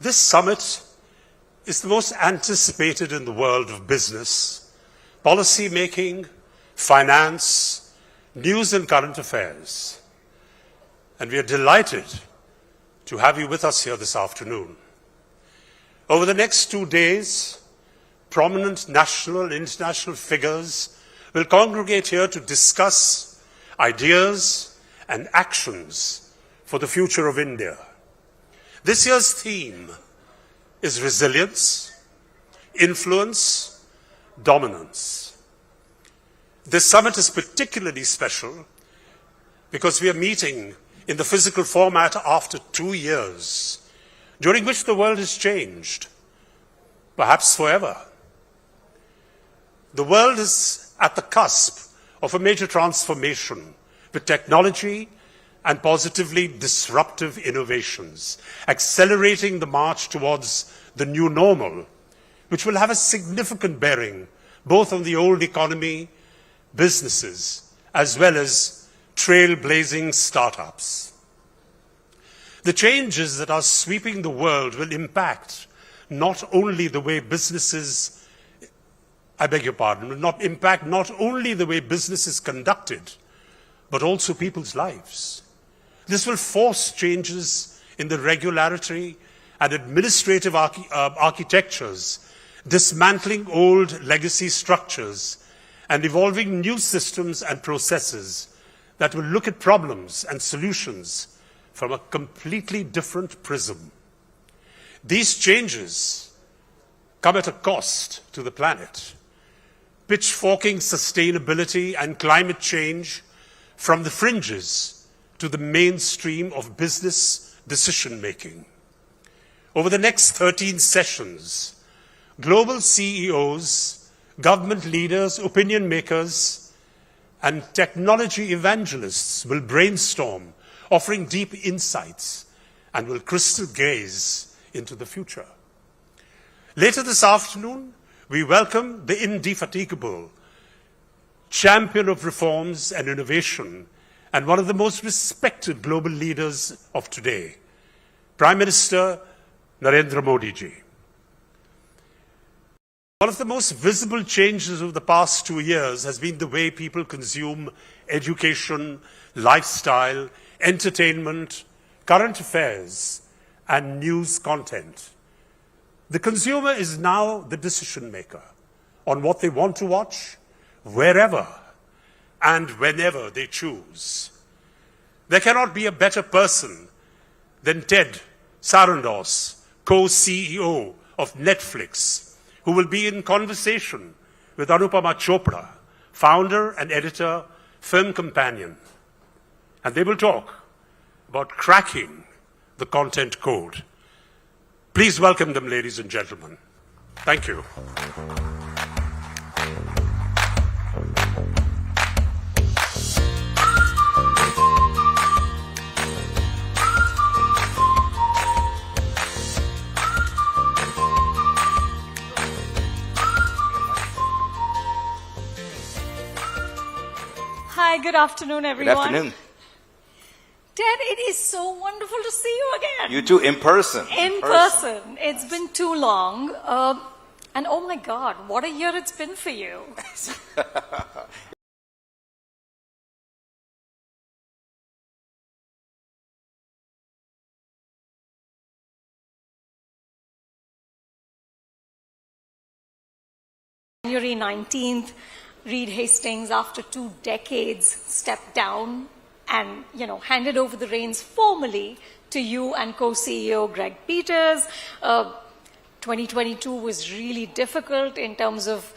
This summit is the most anticipated in the world of business, policy making, finance, news and current affairs. And we are delighted to have you with us here this afternoon. Over the next 2 days, prominent national and international figures will congregate here to discuss ideas and actions for the future of India. This year's theme is resilience, influence, dominance. This summit is particularly special because we are meeting in the physical format after 2 years, during which the world has changed, perhaps forever. The world is at the cusp of a major transformation with technology and positively disruptive innovations, accelerating the march towards the new normal, which will have a significant bearing both on the old economy, businesses, as well as trailblazing startups. The changes that are sweeping the world will impact not only the way businesses, will not impact not only the way business is conducted, but also people's lives. This will force changes in the regulatory and administrative architectures, dismantling old legacy structures and evolving new systems and processes that will look at problems and solutions from a completely different prism. These changes come at a cost to the planet, pitchforking sustainability and climate change from the fringes to the mainstream of business decision-making. Over the next 13 sessions, global CEOs, government leaders, opinion makers, and technology evangelists will brainstorm, offering deep insights, and will crystal gaze into the future. Later this afternoon, we welcome the indefatigable champion of reforms and innovation and one of the most respected global leaders of today, Prime Minister Narendra Modi ji. One of the most visible changes of the past 2 years has been the way people consume education, lifestyle, entertainment, current affairs, and news content. The consumer is now the decision maker on what they want to watch, wherever and whenever they choose. There cannot be a better person than Ted Sarandos, co-CEO of Netflix, who will be in conversation with Anupama Chopra, founder and editor, Film Companion. And they will talk about cracking the content code. Please welcome them, ladies and gentlemen. Thank you. Hi, good afternoon, everyone. Good afternoon. Ted, it is so wonderful to see you again. You too, in person. In person. It's been too long. And oh my God, what a year it's been for you. January 19th, Reed Hastings, after 2 decades, stepped down and, handed over the reins formally to you and co-CEO Greg Peters. 2022 was really difficult in terms of,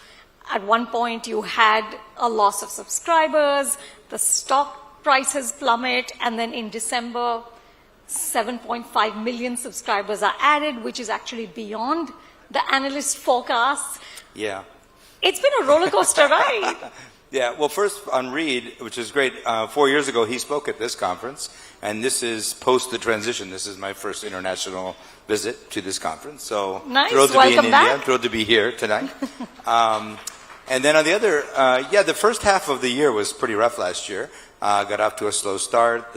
at one point you had a loss of subscribers, the stock prices plummet, and then in December, 7.5 million subscribers are added, which is actually beyond the analyst forecasts. Yeah. It's been a roller coaster ride. Yeah, well, first on Reed, which is great. 4 years ago, he spoke at this conference, and this is post the transition. This is my first international visit to this conference. So nice. Thrilled to Welcome be in back. India. Thrilled to be here tonight. And then on the other, the first half of the year was pretty rough last year. Got off to a slow start.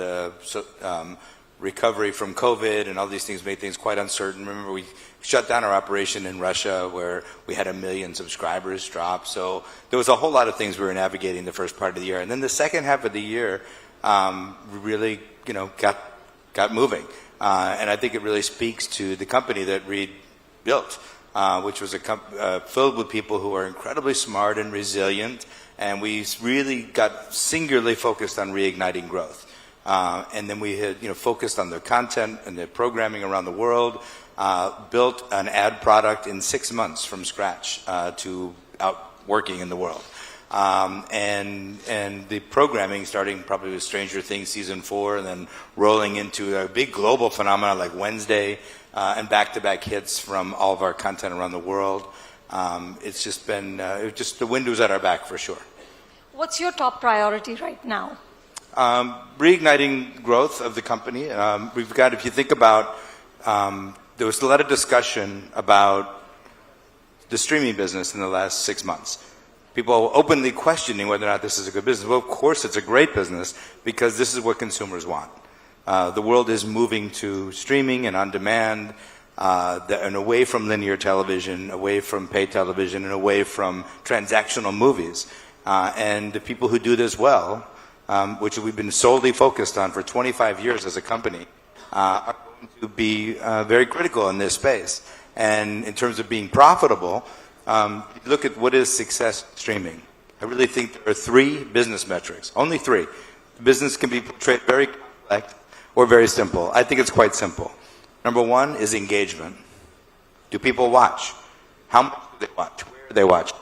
recovery from COVID and all these things made things quite uncertain. Remember, we shut down our operation in Russia where we had 1 million subscribers drop. So there was a whole lot of things we were navigating the first part of the year. And then the second half of the year really, got moving. And I think it really speaks to the company that Reed built, which was filled with people who are incredibly smart and resilient. And we really got singularly focused on reigniting growth. And then we had, focused on the content and the programming around the world, built an ad product in 6 months from scratch to out working in the world. And the programming starting probably with Stranger Things season 4 and then rolling into a big global phenomenon like Wednesday and back-to-back hits from all of our content around the world. It's just been, the wind was at our back for sure. What's your top priority right now? Reigniting growth of the company. We've got, if you think about, there was a lot of discussion about the streaming business in the last 6 months. People openly questioning whether or not this is a good business. Well, of course it's a great business because this is what consumers want. The world is moving to streaming and on demand, and away from linear television, away from paid television, and away from transactional movies. And the people who do this well, which we've been solely focused on for 25 years as a company, are going to be very critical in this space. And in terms of being profitable, look at what is success streaming. I really think there are 3 business metrics, only 3. The business can be portrayed very complex or very simple. I think it's quite simple. Number 1 is engagement. Do people watch? How much do they watch? Where do they watch?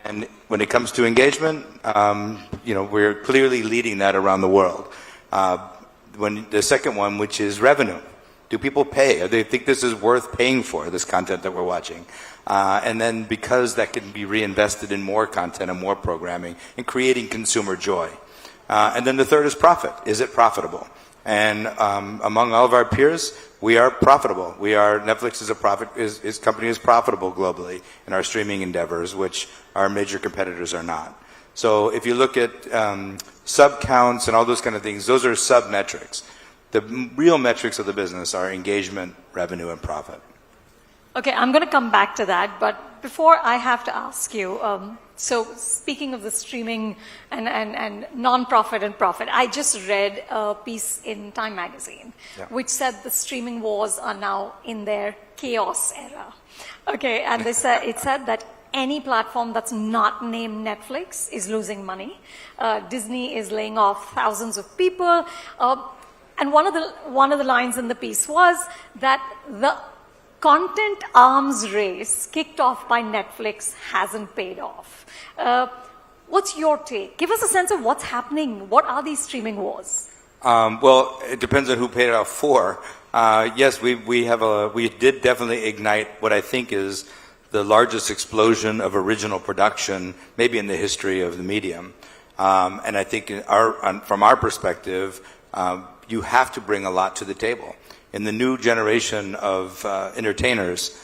And when it comes to engagement, we're clearly leading that around the world. When the second one, which is revenue. Do people pay? Do they think this is worth paying for, this content that we're watching? And then because that can be reinvested in more content and more programming and creating consumer joy. And then the third is profit. Is it profitable? And among all of our peers, we are profitable. Netflix company is profitable globally in our streaming endeavors, which our major competitors are not. So if you look at sub counts and all those kind of things, those are sub metrics. The real metrics of the business are engagement, revenue, and profit. Okay, I'm going to come back to that, but before I have to ask you, so speaking of the streaming and non-profit and profit, I just read a piece in Time magazine, which said the streaming wars are now in their chaos era. Okay, and it said that any platform that's not named Netflix is losing money. Disney is laying off thousands of people. And one of the lines in the piece was that the content arms race kicked off by Netflix hasn't paid off. What's your take? Give us a sense of what's happening. What are these streaming wars? Well, it depends on who paid it off for. Yes, we did definitely ignite what I think is the largest explosion of original production, maybe in the history of the medium. And I think from our perspective, you have to bring a lot to the table. In the new generation of entertainers,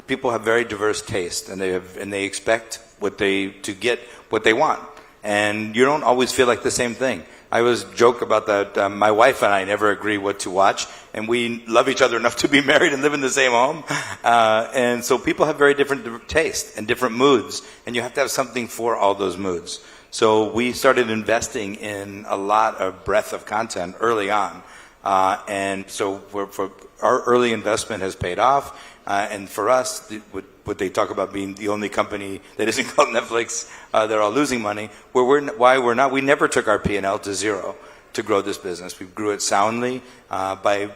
people have very diverse taste, and they expect to get what they want, and you don't always feel like the same thing. I always joke about that. My wife and I never agree what to watch, and we love each other enough to be married and live in the same home. And so people have very different tastes and different moods, and you have to have something for all those moods. So we started investing in a lot of breadth of content early on. And so for our early investment has paid off. And for us, what they talk about being the only company that isn't called Netflix, they're all losing money. We never took our P&L to zero to grow this business. We grew it soundly by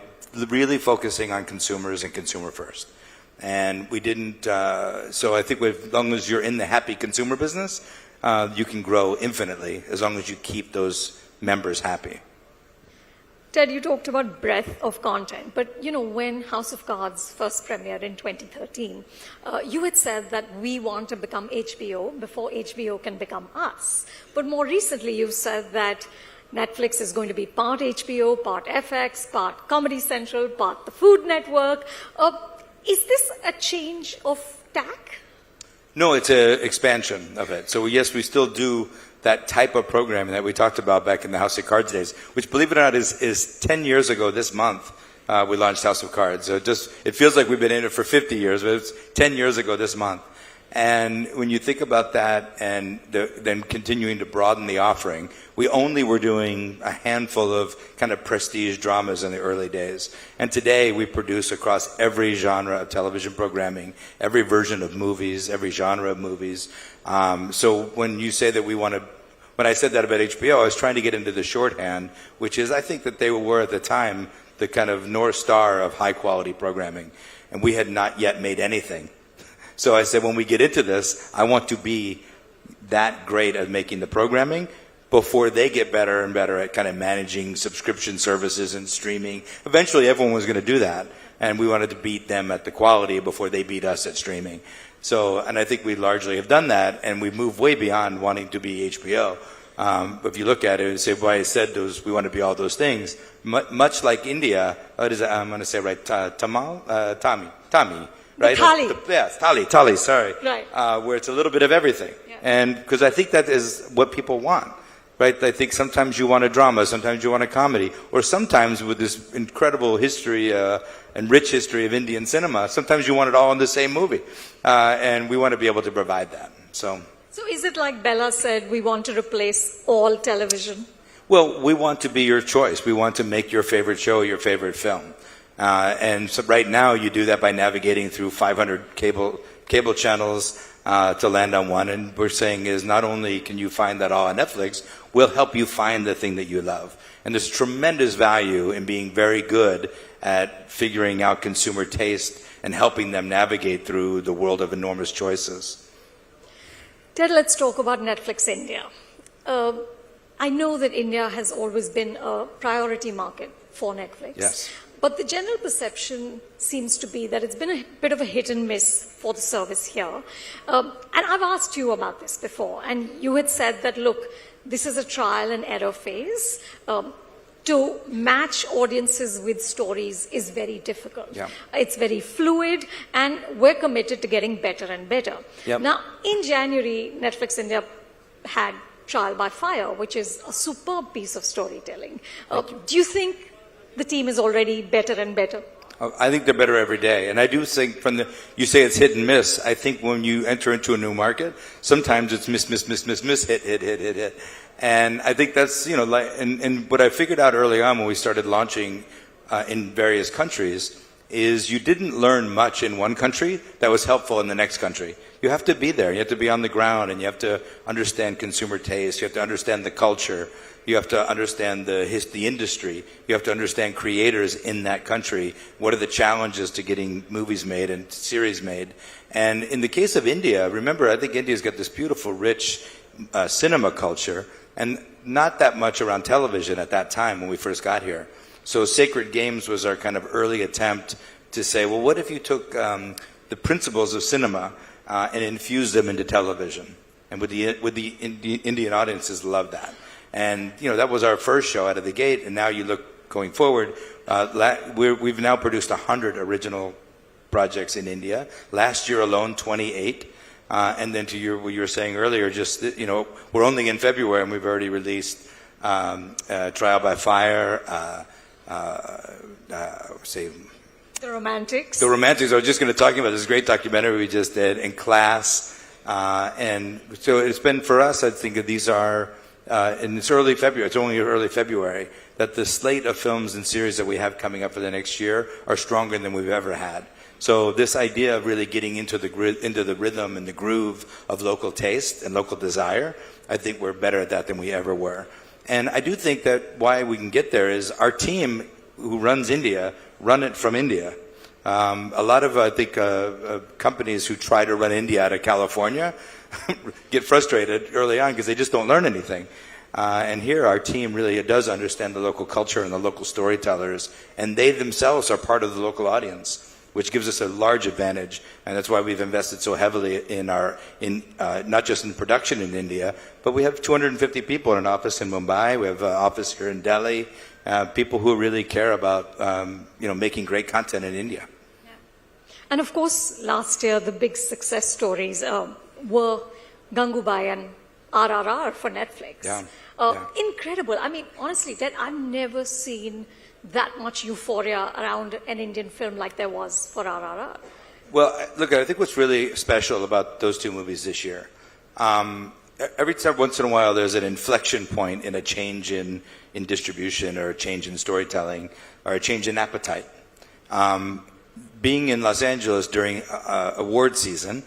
really focusing on consumers and consumer first. And we didn't, so I think as long as you're in the happy consumer business, you can grow infinitely as long as you keep those members happy. Ted, you talked about breadth of content, but when House of Cards first premiered in 2013, you had said that we want to become HBO before HBO can become us. But more recently, you've said that Netflix is going to be part HBO, part FX, part Comedy Central, part the Food Network. Is this a change of tack? No, it's an expansion of it. So yes, we still do that type of programming that we talked about back in the House of Cards days, which, believe it or not, is 10 years ago this month. We launched House of Cards. So it feels like we've been in it for 50 years, but it's 10 years ago this month. And when you think about that and then continuing to broaden the offering, we only were doing a handful of kind of prestige dramas in the early days. And today we produce across every genre of television programming, every version of movies, every genre of movies. So when you say that when I said that about HBO, I was trying to get into the shorthand, which is I think that they were at the time the kind of North Star of high quality programming. And we had not yet made anything. So I said, when we get into this, I want to be that great at making the programming before they get better and better at kind of managing subscription services and streaming. Eventually, everyone was going to do that, and we wanted to beat them at the quality before they beat us at streaming. So, and I think we largely have done that, and we've moved way beyond wanting to be HBO. But if you look at it and say, well, I said we want to be all those things, much like India, what is it? I'm going to say right, Tommy. Right? Thali, sorry. Right. Where it's a little bit of everything. Yeah. And because I think that is what people want, right? I think sometimes you want a drama, sometimes you want a comedy, or sometimes with this incredible history and rich history of Indian cinema, sometimes you want it all in the same movie. And we want to be able to provide that. So is it like Bella said, we want to replace all television? Well, we want to be your choice. We want to make your favorite show your favorite film. And so right now you do that by navigating through 500 cable channels to land on one. And we're saying is not only can you find that all on Netflix, we'll help you find the thing that you love. And there's tremendous value in being very good at figuring out consumer taste and helping them navigate through the world of enormous choices. Ted, let's talk about Netflix India. I know that India has always been a priority market for Netflix. Yes. But the general perception seems to be that it's been a bit of a hit and miss for the service here. And I've asked you about this before, and you had said that, look, this is a trial and error phase. To match audiences with stories is very difficult. Yeah. It's very fluid, and we're committed to getting better and better. Yep. Now, in January, Netflix India had Trial by Fire, which is a superb piece of storytelling. Do you think the team is already better and better? I think they're better every day. And I do think you say it's hit and miss. I think when you enter into a new market, sometimes it's miss, hit. And I think that's, and what I figured out early on when we started launching in various countries is you didn't learn much in one country that was helpful in the next country. You have to be there. You have to be on the ground, and you have to understand consumer taste. You have to understand the culture. You have to understand the industry. You have to understand creators in that country. What are the challenges to getting movies made and series made? And in the case of India, remember, I think India's got this beautiful, rich cinema culture, and not that much around television at that time when we first got here. So Sacred Games was our kind of early attempt to say, well, what if you took the principles of cinema and infused them into television? And with the Indian audiences loved that. And, that was our first show out of the gate. And now you look going forward, we've now produced 100 original projects in India. Last year alone, 28. And then to what you were saying earlier, just, we're only in February and we've already released Trial by Fire, The Romantics. The Romantics. I was just going to talk about this great documentary we just did, in Class. And so it's been for us, I think that these are, and it's early February, it's only early February, that the slate of films and series that we have coming up for the next year are stronger than we've ever had. So this idea of really getting into the rhythm and the groove of local taste and local desire, I think we're better at that than we ever were. And I do think that why we can get there is our team who runs India run it from India. A lot of, I think, companies who try to run India out of California get frustrated early on because they just don't learn anything. And here our team really does understand the local culture and the local storytellers, and they themselves are part of the local audience, which gives us a large advantage. And that's why we've invested so heavily in not just in production in India, but we have 250 people in an office in Mumbai. We have an office here in Delhi. People who really care about making great content in India. Yeah. And of course, last year the big success stories were Gangubai and RRR for Netflix. Yeah. Incredible. I mean, honestly, Ted, I've never seen that much euphoria around an Indian film like there was for RRR. Well, look, I think what's really special about those two movies this year, every once in a while there's an inflection point in a change in distribution or a change in storytelling or a change in appetite. Being in Los Angeles during award season,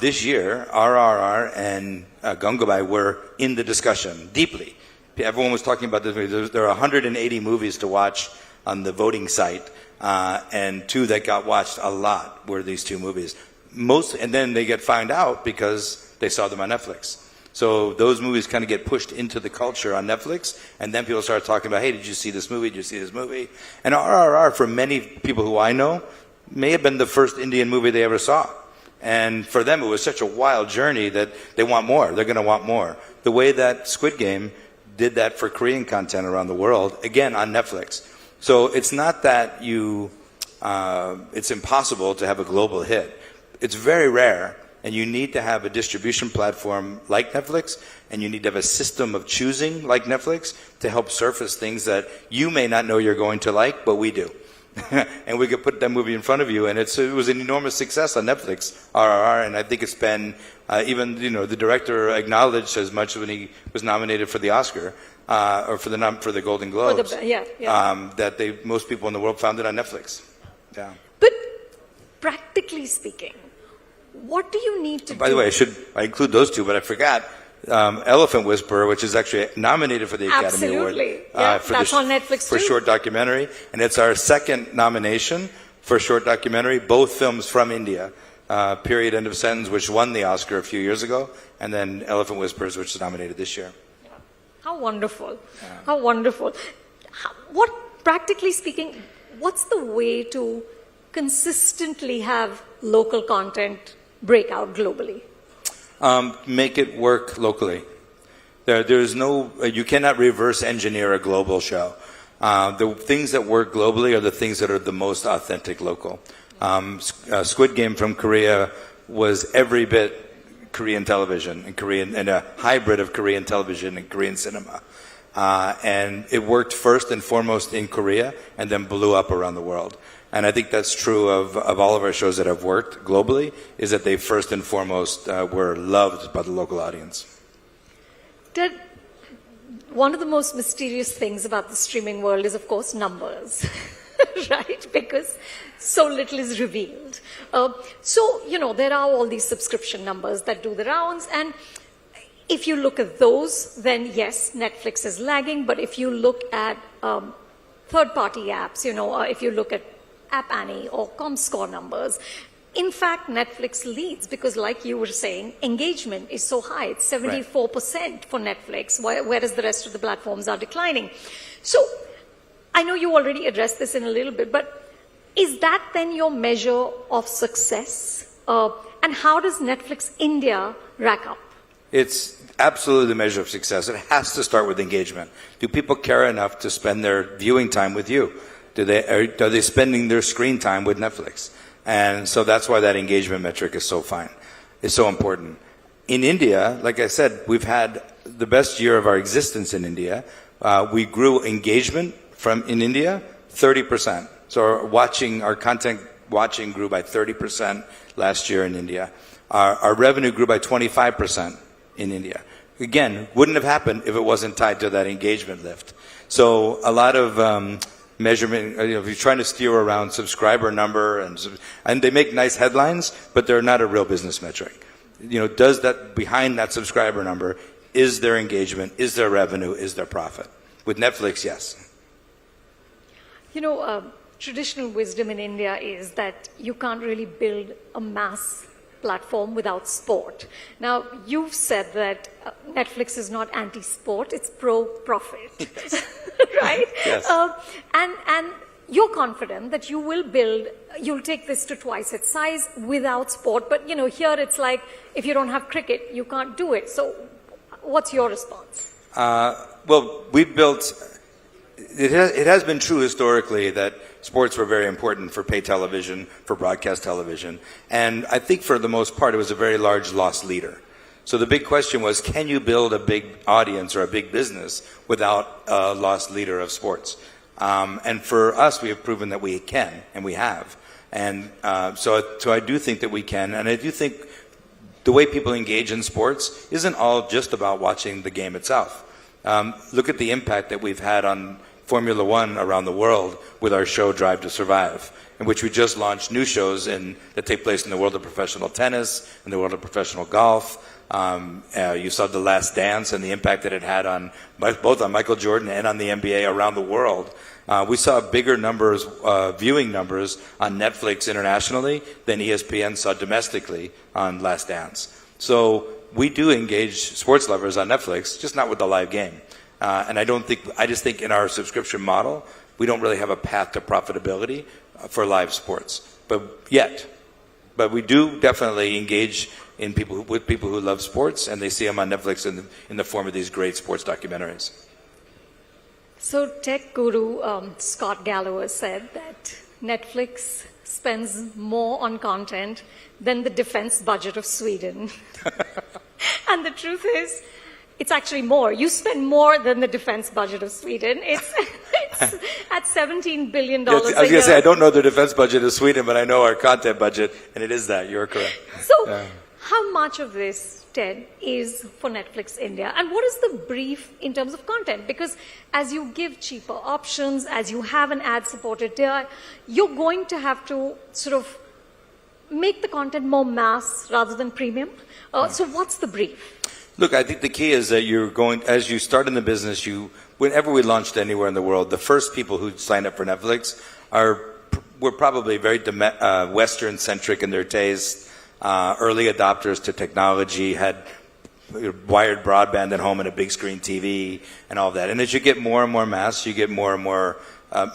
this year, RRR and Gangubai were in the discussion deeply. Everyone was talking about this movie. There are 180 movies to watch on the voting site, and two that got watched a lot were these two movies. And then they get found out because they saw them on Netflix. So those movies kind of get pushed into the culture on Netflix, and then people start talking about, hey, did you see this movie? Did you see this movie? And RRR, for many people who I know, may have been the first Indian movie they ever saw. And for them, it was such a wild journey that they want more. They're going to want more. The way that Squid Game did that for Korean content around the world, again, on Netflix. So it's not that it's impossible to have a global hit. It's very rare, and you need to have a distribution platform like Netflix, and you need to have a system of choosing like Netflix to help surface things that you may not know you're going to like, but we do. And we could put that movie in front of you, and it was an enormous success on Netflix, RRR, and I think it's been, even, the director acknowledged as much when he was nominated for the Oscar, or for the Golden Globes, that most people in the world found it on Netflix. Yeah. But practically speaking, what do you need to do? By the way, I include those two, but I forgot. Elephant Whisperer, which is actually nominated for the Academy Award. Absolutely. That's on Netflix for too. short documentary, and it's our second nomination for short documentary. Both films from India. Period, End of Sentence, which won the Oscar a few years ago, and then Elephant Whispers, which is nominated this year. How wonderful. How wonderful. Practically speaking, what's the way to consistently have local content break out globally? Make it work locally. There's you cannot reverse engineer a global show. The things that work globally are the things that are the most authentic local. Squid Game from Korea was every bit Korean television and a hybrid of Korean television and Korean cinema. And it worked first and foremost in Korea and then blew up around the world. And I think that's true of all of our shows that have worked globally, is that they first and foremost were loved by the local audience. Ted, one of the most mysterious things about the streaming world is, of course, numbers, right? Because so little is revealed. There are all these subscription numbers that do the rounds, and if you look at those, then yes, Netflix is lagging, but if you look at third-party apps, if you look at App Annie or ComScore numbers, in fact, Netflix leads because, like you were saying, engagement is so high. It's 74% for Netflix, whereas the rest of the platforms are declining. So I know you already addressed this in a little bit, but is that then your measure of success? And how does Netflix India rack up? It's absolutely the measure of success. It has to start with engagement. Do people care enough to spend their viewing time with you? Are they spending their screen time with Netflix? And so that's why that engagement metric is so fine. It's so important. In India, like I said, we've had the best year of our existence in India. We grew engagement in India 30%. So our content watching grew by 30% last year in India. Our revenue grew by 25% in India. Again, wouldn't have happened if it wasn't tied to that engagement lift. So a lot of measurement, if you're trying to steer around subscriber number, and they make nice headlines, but they're not a real business metric. Does that, behind that subscriber number, is there engagement, is there revenue, is there profit? With Netflix, yes. Traditional wisdom in India is that you can't really build a mass platform without sport. Now, you've said that Netflix is not anti-sport, it's pro-profit, yes. Right? Yes. And you're confident that you'll take this to twice its size without sport, but here it's like, if you don't have cricket, you can't do it. So what's your response? Well, it has been true historically that sports were very important for pay television, for broadcast television. And I think for the most part, it was a very large loss leader. So the big question was, can you build a big audience or a big business without a lost leader of sports? And for us, we have proven that we can, and we have. And so I do think that we can, and I do think the way people engage in sports isn't all just about watching the game itself. Look at the impact that we've had on Formula One around the world with our show Drive to Survive, in which we just launched new shows that take place in the world of professional tennis, in the world of professional golf. You saw The Last Dance and the impact that it had on both on Michael Jordan and on the NBA around the world. We saw bigger numbers, viewing numbers on Netflix internationally than ESPN saw domestically on Last Dance. So we do engage sports lovers on Netflix, just not with the live game. And I just think in our subscription model, we don't really have a path to profitability for live sports, but we do definitely engage with people who love sports, and they see them on Netflix in the form of these great sports documentaries. So tech guru Scott Galloway said that Netflix spends more on content than the defense budget of Sweden. And the truth is, it's actually more. You spend more than the defense budget of Sweden. It's at $17 billion a year. I was going to say, I don't know the defense budget of Sweden, but I know our content budget, and it is that. You're correct. So how much of this, Ted, is for Netflix India? And what is the brief in terms of content? Because as you give cheaper options, as you have an ad-supported tier, you're going to have to sort of make the content more mass rather than premium. So what's the brief? Look, I think the key is that as you start in the business, whenever we launched anywhere in the world, the first people who signed up for Netflix were probably very Western-centric in their taste, early adopters to technology, had wired broadband at home and a big screen TV and all of that. And as you get more and more mass, you get more and more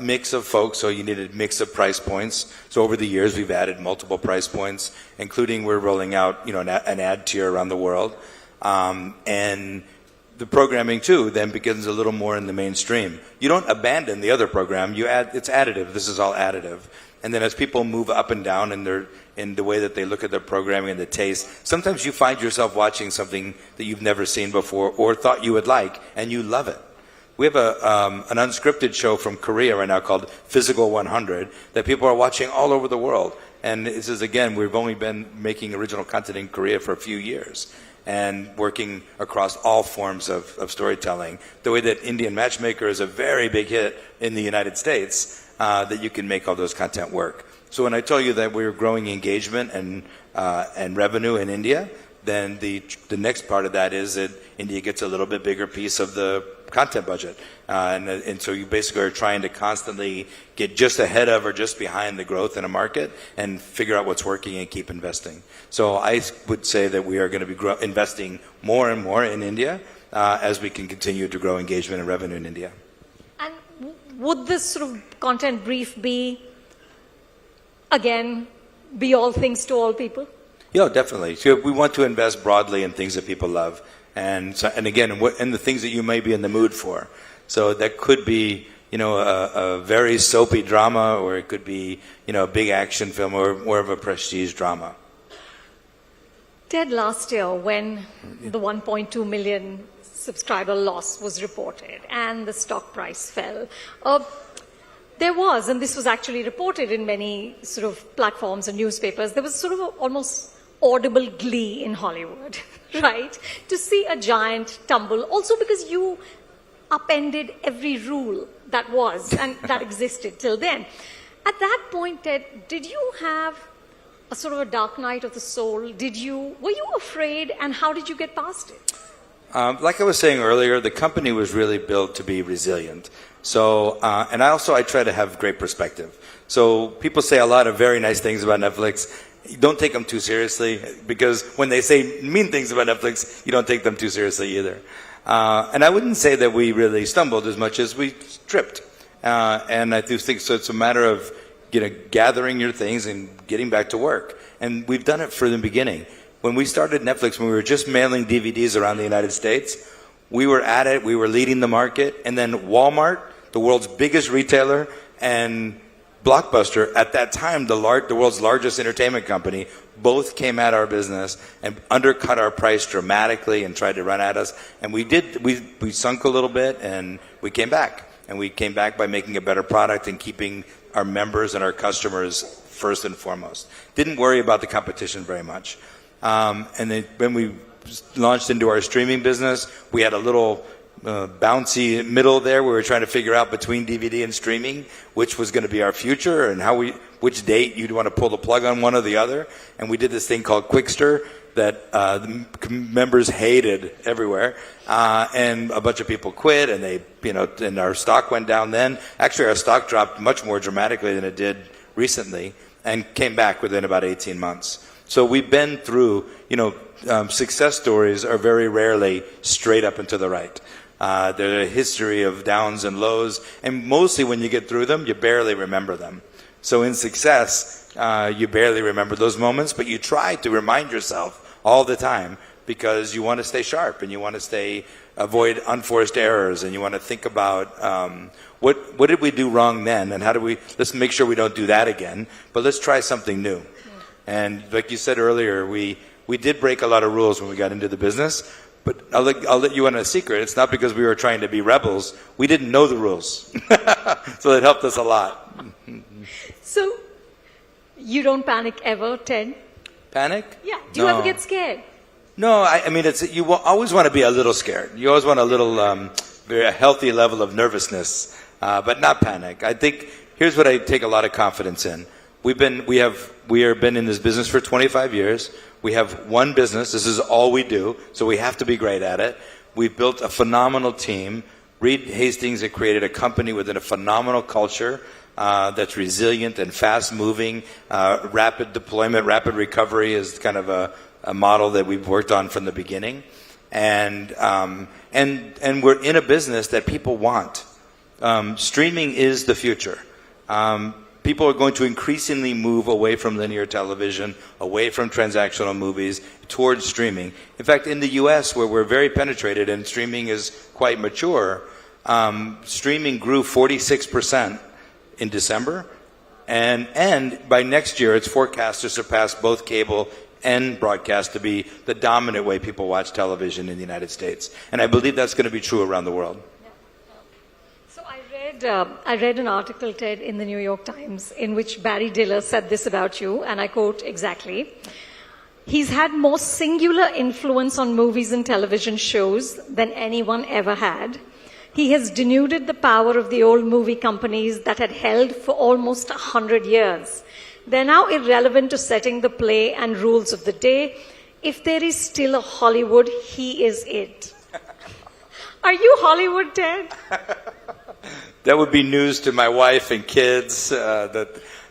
mix of folks, so you need a mix of price points. So over the years, we've added multiple price points, including we're rolling out an ad tier around the world. And the programming too then begins a little more in the mainstream. You don't abandon the other program. It's additive. This is all additive. And then as people move up and down in the way that they look at their programming and the taste, sometimes you find yourself watching something that you've never seen before or thought you would like, and you love it. We have an unscripted show from Korea right now called Physical 100 that people are watching all over the world. And this is, again, we've only been making original content in Korea for a few years and working across all forms of storytelling. The way that Indian Matchmaker is a very big hit in the United States, that you can make all those content work. So when I tell you that we're growing engagement and revenue in India, then the next part of that is that India gets a little bit bigger piece of the content budget. And so you basically are trying to constantly get just ahead of or just behind the growth in a market and figure out what's working and keep investing. So I would say that we are going to be investing more and more in India as we can continue to grow engagement and revenue in India. And would this sort of content brief be all things to all people? Yeah, definitely. So we want to invest broadly in things that people love. And again, and the things that you may be in the mood for. So that could be, a very soapy drama, or it could be, a big action film, or more of a prestige drama. Ted, last year when the 1.2 million subscriber loss was reported and the stock price fell, there was, and this was actually reported in many sort of platforms and newspapers, there was sort of almost audible glee in Hollywood, right? To see a giant tumble, also because you upended every rule that was and that existed till then. At that point, Ted, did you have a sort of a dark night of the soul? Were you afraid, and how did you get past it? Like I was saying earlier, the company was really built to be resilient. So, and I try to have great perspective. So people say a lot of very nice things about Netflix. Don't take them too seriously, because when they say mean things about Netflix, you don't take them too seriously either. And I wouldn't say that we really stumbled as much as we tripped. And I do think so. It's a matter of gathering your things and getting back to work. And we've done it from the beginning. When we started Netflix, when we were just mailing DVDs around the United States, we were at it. We were leading the market. And then Walmart, the world's biggest retailer, and Blockbuster, at that time, the world's largest entertainment company, both came at our business and undercut our price dramatically and tried to run at us. And we sunk a little bit, and we came back. And we came back by making a better product and keeping our members and our customers first and foremost. Didn't worry about the competition very much. And then when we launched into our streaming business, we had a little bouncy middle there. We were trying to figure out between DVD and streaming which was going to be our future and which date you'd want to pull the plug on one or the other. And we did this thing called Quickster that the members hated everywhere, and a bunch of people quit, and and our stock went down. Then actually, our stock dropped much more dramatically than it did recently, and came back within about 18 months. So we've been through, success stories are very rarely straight up and to the right. They're a history of downs and lows, and mostly when you get through them, you barely remember them. So in success, you barely remember those moments, but you try to remind yourself all the time because you want to stay sharp and you want to avoid unforced errors, and you want to think about what did we do wrong then, and let's make sure we don't do that again, but let's try something new. And like you said earlier, we did break a lot of rules when we got into the business, but I'll let you in on a secret. It's not because we were trying to be rebels. We didn't know the rules. So it helped us a lot. So you don't panic ever, Ted? Panic? Yeah. Do you ever get scared? No, I mean, you will always want to be a little scared. You always want a little, very healthy level of nervousness, but not panic. I think here's what I take a lot of confidence in. We have been in this business for 25 years. We have one business. This is all we do, so we have to be great at it. We've built a phenomenal team. Reed Hastings had created a company within a phenomenal culture that's resilient and fast-moving. Rapid deployment, rapid recovery is kind of a model that we've worked on from the beginning. And we're in a business that people want. Streaming is the future. People are going to increasingly move away from linear television, away from transactional movies, towards streaming. In fact, in the U.S., where we're very penetrated and streaming is quite mature, streaming grew 46% in December, and by next year, it's forecast to surpass both cable and broadcast to be the dominant way people watch television in the United States. And I believe that's going to be true around the world. I read an article, Ted, in the New York Times in which Barry Diller said this about you, and I quote exactly. He's had more singular influence on movies and television shows than anyone ever had. He has denuded the power of the old movie companies that had held for almost 100 years. They're now irrelevant to setting the play and rules of the day. If there is still a Hollywood, he is it. Are you Hollywood, Ted? That would be news to my wife and kids. I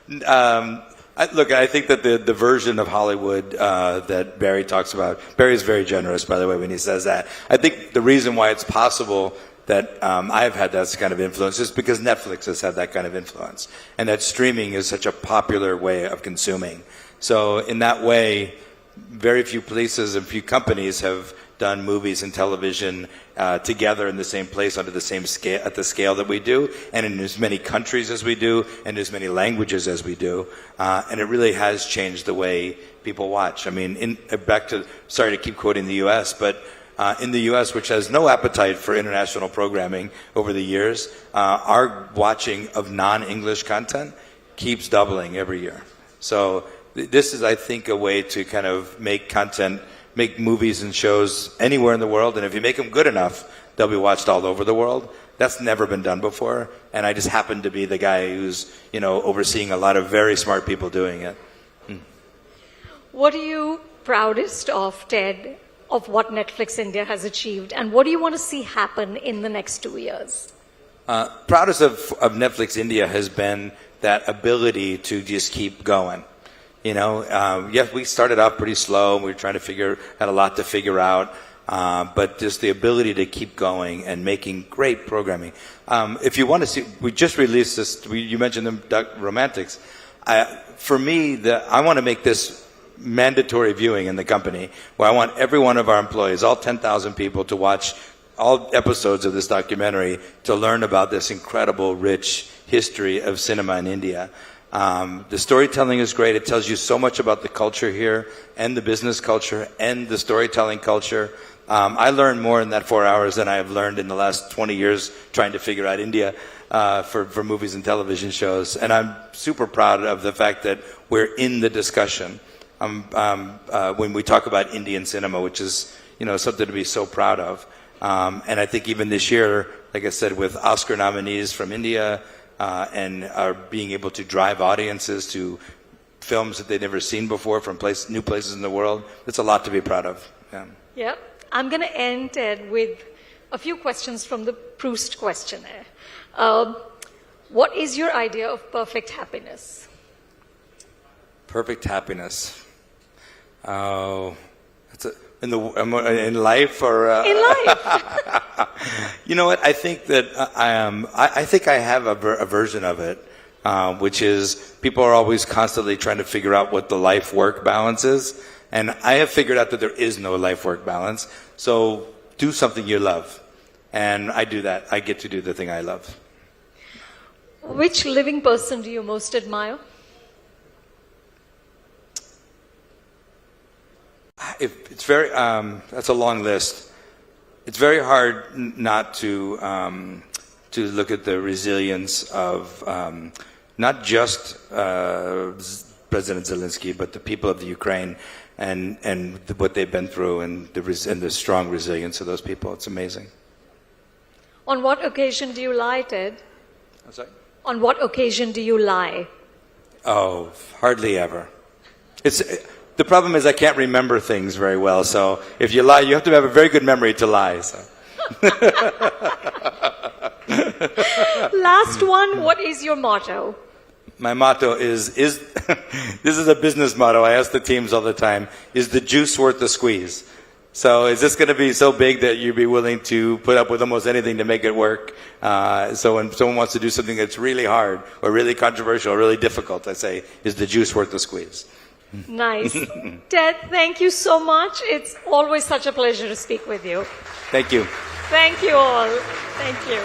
think that the version of Hollywood that Barry talks about, Barry's very generous, by the way, when he says that. I think the reason why it's possible that I've had that kind of influence is because Netflix has had that kind of influence, and that streaming is such a popular way of consuming. So in that way, very few places and few companies have done movies and television together in the same place under the same scale, at the scale that we do, and in as many countries as we do, and as many languages as we do, and it really has changed the way people watch. I mean, sorry to keep quoting the U.S., but in the U.S., which has no appetite for international programming over the years, our watching of non-English content keeps doubling every year. So this is, I think, a way to kind of make movies and shows anywhere in the world, and if you make them good enough, they'll be watched all over the world. That's never been done before, and I just happen to be the guy who's, overseeing a lot of very smart people doing it. What are you proudest of, Ted, of what Netflix India has achieved, and what do you want to see happen in the next 2 years? Proudest of Netflix India has been that ability to just keep going. Yes, we started off pretty slow. We were had a lot to figure out, but just the ability to keep going and making great programming. If you want to see, we just released this. You mentioned the Romantics. For me, I want to make this mandatory viewing in the company, where I want every one of our employees, all 10,000 people, to watch all episodes of this documentary to learn about this incredible, rich history of cinema in India. The storytelling is great. It tells you so much about the culture here and the business culture and the storytelling culture. I learned more in that 4 hours than I have learned in the last 20 years trying to figure out India for movies and television shows. And I'm super proud of the fact that we're in the discussion when we talk about Indian cinema, which is something to be so proud of. And I think even this year, like I said, with Oscar nominees from India and are being able to drive audiences to films that they've never seen before from new places in the world, it's a lot to be proud of. Yeah. I'm going to end, Ted, with a few questions from the Proust questionnaire. What is your idea of perfect happiness? Perfect happiness. Oh, in life or in life. You know what? I think that I think I have a version of it, which is people are always constantly trying to figure out what the life-work balance is, and I have figured out that there is no life-work balance. So do something you love, and I do that. I get to do the thing I love. Which living person do you most admire? It's very. That's a long list. It's very hard not to look at the resilience of not just President Zelensky, but the people of the Ukraine and what they've been through, and the strong resilience of those people. It's amazing. On what occasion do you lie, Ted? I'm sorry? On what occasion do you lie? Oh, hardly ever. The problem is I can't remember things very well, so if you lie, you have to have a very good memory to lie. So. Last one, what is your motto? My motto is this is a business motto. I ask the teams all the time, is the juice worth the squeeze? So is this going to be so big that you'd be willing to put up with almost anything to make it work? So when someone wants to do something that's really hard or really controversial or really difficult, I say, is the juice worth the squeeze? Nice. Ted, thank you so much. It's always such a pleasure to speak with you. Thank you. Thank you all. Thank you.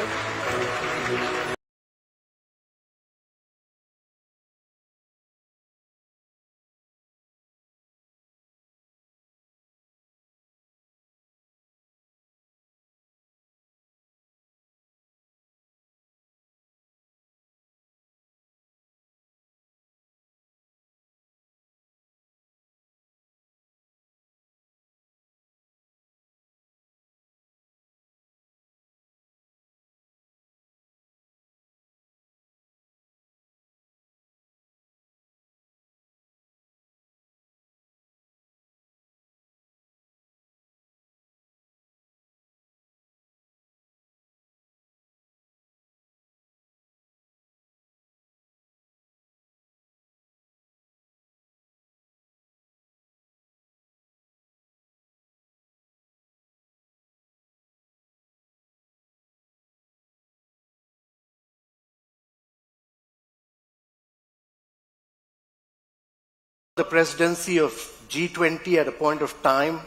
The presidency of G20 at a point of time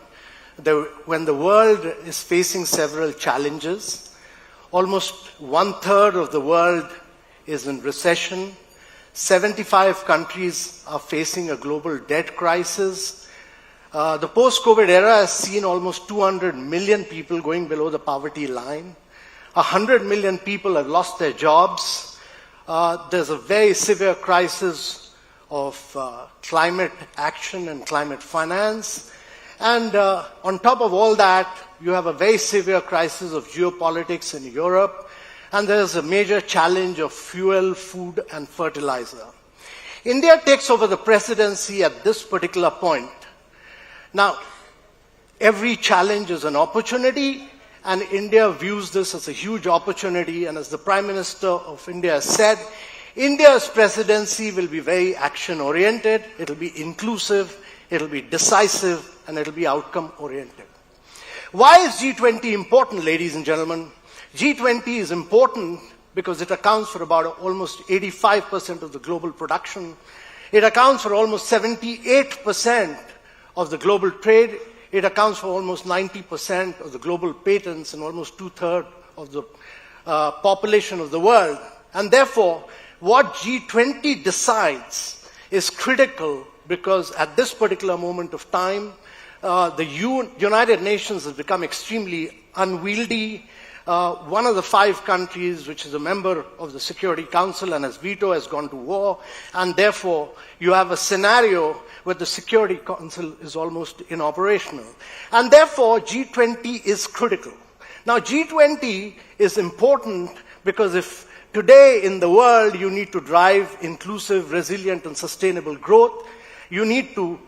when the world is facing several challenges. Almost 1/3 of the world is in recession. 75 countries are facing a global debt crisis. The post-COVID era has seen almost 200 million people going below the poverty line. 100 million people have lost their jobs. There's a very severe crisis of climate action and climate finance. And on top of all that, you have a very severe crisis of geopolitics in Europe, and there's a major challenge of fuel, food, and fertilizer. India takes over the presidency at this particular point. Now, every challenge is an opportunity, and India views this as a huge opportunity, and as the Prime Minister of India has said, India's presidency will be very action-oriented, it'll be inclusive, it'll be decisive, and it'll be outcome-oriented. Why is G20 important, ladies and gentlemen? G20 is important because it accounts for about almost 85% of the global production. It accounts for almost 78% of the global trade. It accounts for almost 90% of the global patents and almost 2/3 of the population of the world. And therefore, what G20 decides is critical because at this particular moment of time, the United Nations has become extremely unwieldy. One of the 5 countries which is a member of the Security Council and has veto has gone to war, and therefore you have a scenario where the Security Council is almost inoperational. And therefore G20 is critical. Now G20 is important because if today in the world you need to drive inclusive, resilient and sustainable growth, you need to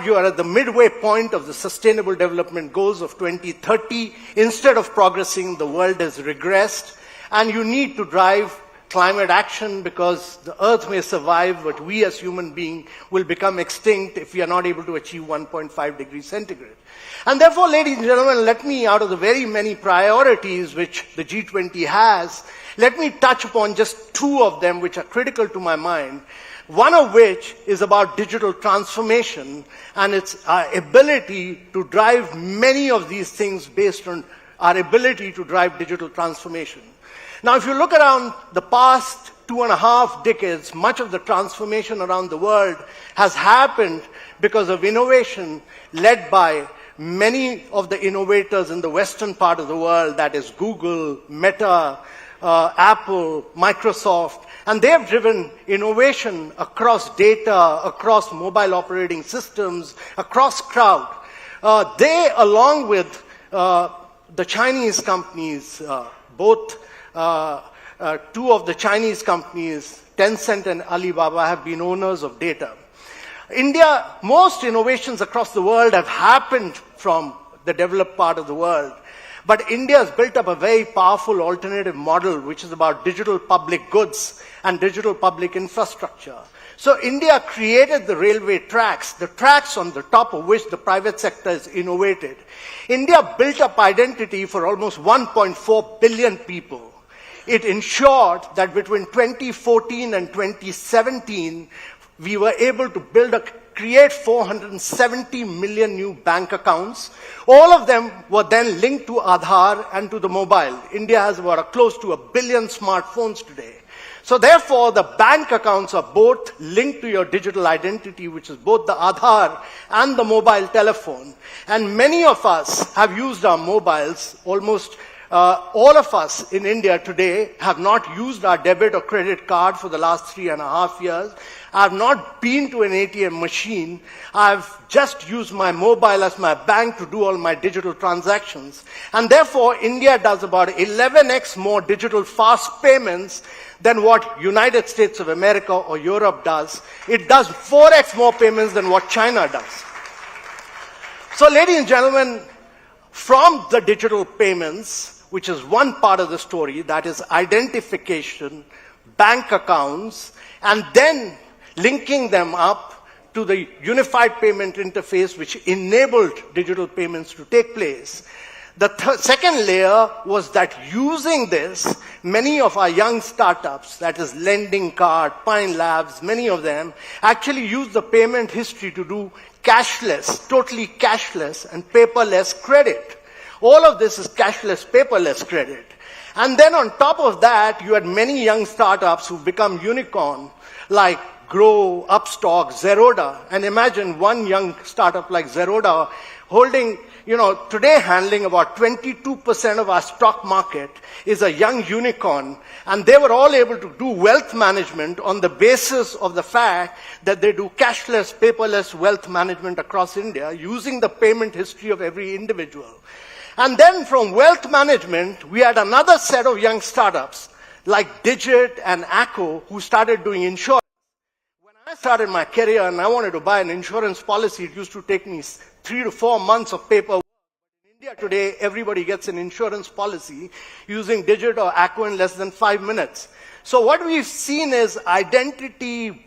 you are at the midway point of the Sustainable Development Goals of 2030. Instead of progressing, the world has regressed. And you need to drive climate action because the Earth may survive, but we as human beings will become extinct if we are not able to achieve 1.5 degrees centigrade. And therefore, ladies and gentlemen, let me, out of the very many priorities which the G20 has, let me touch upon just 2 of them which are critical to my mind. One of which is about digital transformation and its ability to drive many of these things based on our ability to drive digital transformation. Now, if you look around the past 2.5 decades, much of the transformation around the world has happened because of innovation led by many of the innovators in the western part of the world, that is Google, Meta, Apple, Microsoft, and they have driven innovation across data, across mobile operating systems, across cloud. They, along with the Chinese companies, both 2 of the Chinese companies, Tencent and Alibaba, have been owners of data. Most innovations across the world have happened from the developed part of the world. But India has built up a very powerful alternative model, which is about digital public goods and digital public infrastructure. So India created the railway tracks, the tracks on the top of which the private sector is innovated. India built up identity for almost 1.4 billion people. It ensured that between 2014 and 2017, we were able to create 470 million new bank accounts. All of them were then linked to Aadhaar and to the mobile. India has about close to 1 billion smartphones today. So therefore, the bank accounts are both linked to your digital identity, which is both the Aadhaar and the mobile telephone. And many of us have used our mobiles. Almost all of us in India today have not used our debit or credit card for the last 3.5 years. I have not been to an ATM machine. I've just used my mobile as my bank to do all my digital transactions. And therefore, India does about 11x more digital fast payments than what United States of America or Europe does. It does 4x more payments than what China does. So, ladies and gentlemen, from the digital payments, which is one part of the story, that is identification, bank accounts, and then linking them up to the unified payment interface which enabled digital payments to take place. The second layer was that using this, many of our young startups, that is Lending Card, Pine Labs, many of them, actually use the payment history to do cashless, totally cashless and paperless credit. All of this is cashless, paperless credit. And then on top of that, you had many young startups who've become unicorn, like Grow, Upstock, Zerodha. And imagine one young startup like Zerodha holding, today handling about 22% of our stock market is a young unicorn. And they were all able to do wealth management on the basis of the fact that they do cashless, paperless wealth management across India using the payment history of every individual. And then from wealth management, we had another set of young startups like Digit and Acco who started doing insurance. When I started my career and I wanted to buy an insurance policy, it used to take me 3 to 4 months of paperwork. In India today, everybody gets an insurance policy using Digit or Acco in less than 5 minutes. So what we've seen is identity,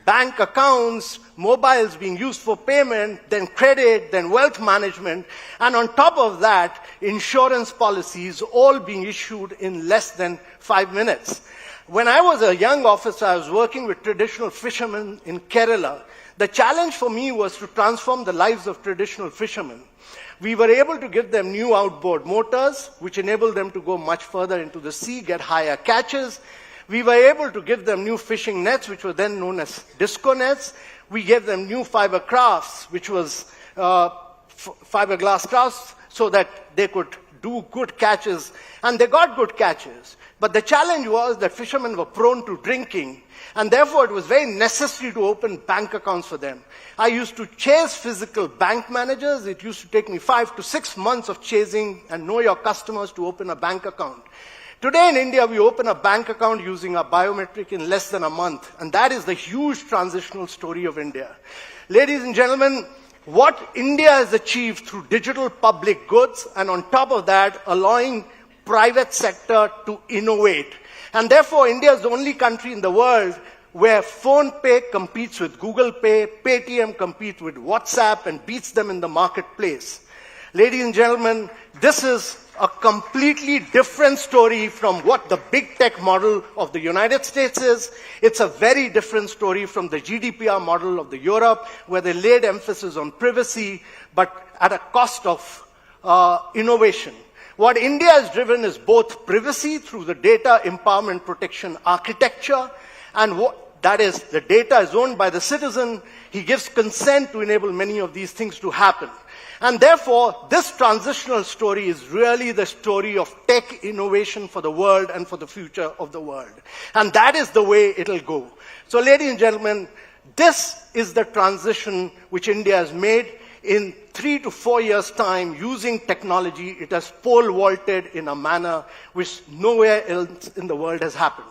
bank accounts, mobiles being used for payment, then credit, then wealth management, and on top of that, insurance policies all being issued in less than 5 minutes. When I was a young officer, I was working with traditional fishermen in Kerala. The challenge for me was to transform the lives of traditional fishermen. We were able to give them new outboard motors, which enabled them to go much further into the sea, get higher catches. We were able to give them new fishing nets, which were then known as disco nets. We gave them new fiber crafts, which was fiberglass crafts, so that they could do good catches. And they got good catches. But the challenge was that fishermen were prone to drinking, and therefore it was very necessary to open bank accounts for them. I used to chase physical bank managers. It used to take me 5 to 6 months of chasing and know your customers to open a bank account. Today in India, we open a bank account using a biometric in less than a month, and that is the huge transitional story of India. Ladies and gentlemen, what India has achieved through digital public goods, and on top of that, allowing private sector to innovate. And therefore, India is the only country in the world where PhonePe competes with Google Pay, Paytm competes with WhatsApp and beats them in the marketplace. Ladies and gentlemen, this is a completely different story from what the big tech model of the United States is. It's a very different story from the GDPR model of the Europe, where they laid emphasis on privacy, but at a cost of innovation. What India has driven is both privacy through the data empowerment protection architecture, and that is, the data is owned by the citizen. He gives consent to enable many of these things to happen. And therefore, this transitional story is really the story of tech innovation for the world and for the future of the world. And that is the way it'll go. So ladies and gentlemen, this is the transition which India has made. In 3 to 4 years' time, using technology, it has pole vaulted in a manner which nowhere else in the world has happened.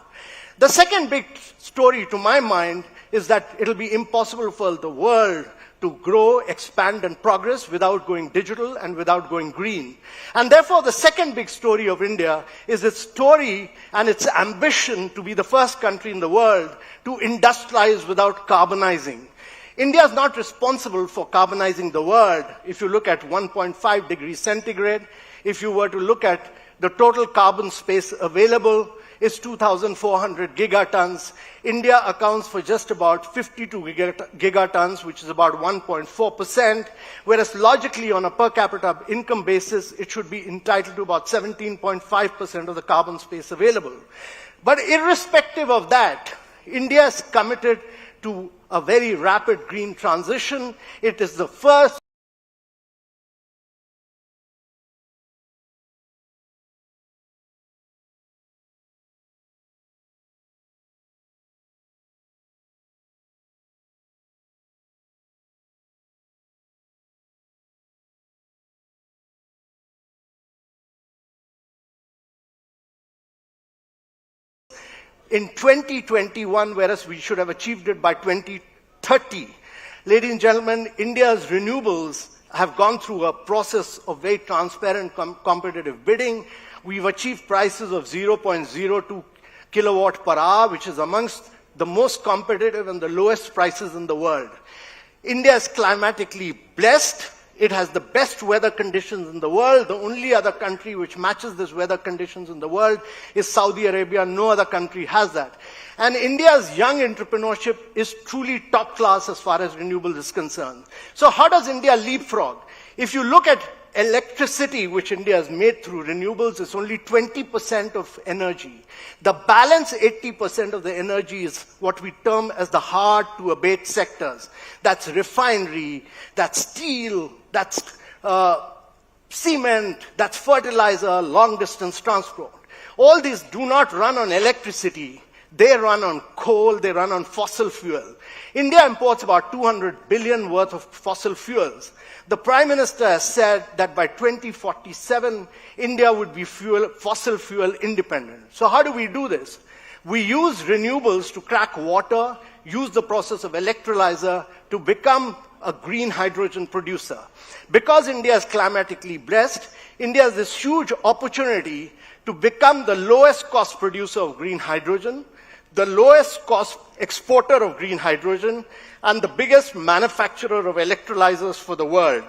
The second big story to my mind is that it'll be impossible for the world to grow, expand, and progress without going digital and without going green. And therefore, the second big story of India is its story and its ambition to be the first country in the world to industrialize without carbonizing. India is not responsible for carbonizing the world. If you look at 1.5 degrees centigrade, if you were to look at the total carbon space available, is 2,400 gigatons. India accounts for just about 52 gigatons, which is about 1.4%, whereas logically on a per capita income basis, it should be entitled to about 17.5% of the carbon space available. But irrespective of that, India is committed to a very rapid green transition. It is the first in 2021, whereas we should have achieved it by 2030. Ladies and gentlemen, India's renewables have gone through a process of very transparent competitive bidding. We've achieved prices of 0.02 kilowatt per hour, which is amongst the most competitive and the lowest prices in the world. India is climatically blessed. It has the best weather conditions in the world. The only other country which matches this weather conditions in the world is Saudi Arabia. No other country has that. And India's young entrepreneurship is truly top class as far as renewables is concerned. So how does India leapfrog? If you look at electricity, which India has made through renewables, is only 20% of energy. The balance 80% of the energy is what we term as the hard to abate sectors. That's refinery, that's steel, that's cement, that's fertilizer, long distance transport. All these do not run on electricity. They run on coal, they run on fossil fuel. India imports about 200 billion worth of fossil fuels. The Prime Minister has said that by 2047, India would be fossil fuel independent. So how do we do this? We use renewables to crack water, use the process of electrolyzer to become a green hydrogen producer. Because India is climatically blessed, India has this huge opportunity to become the lowest cost producer of green hydrogen, the lowest cost exporter of green hydrogen, and the biggest manufacturer of electrolyzers for the world.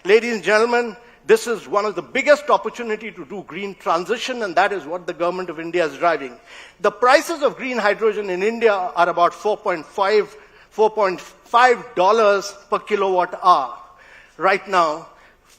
Ladies and gentlemen, This is one of the biggest opportunity to do green transition, and that is what the government of India is driving. The prices of green hydrogen in India are about $4.5 per kilowatt hour. Right now,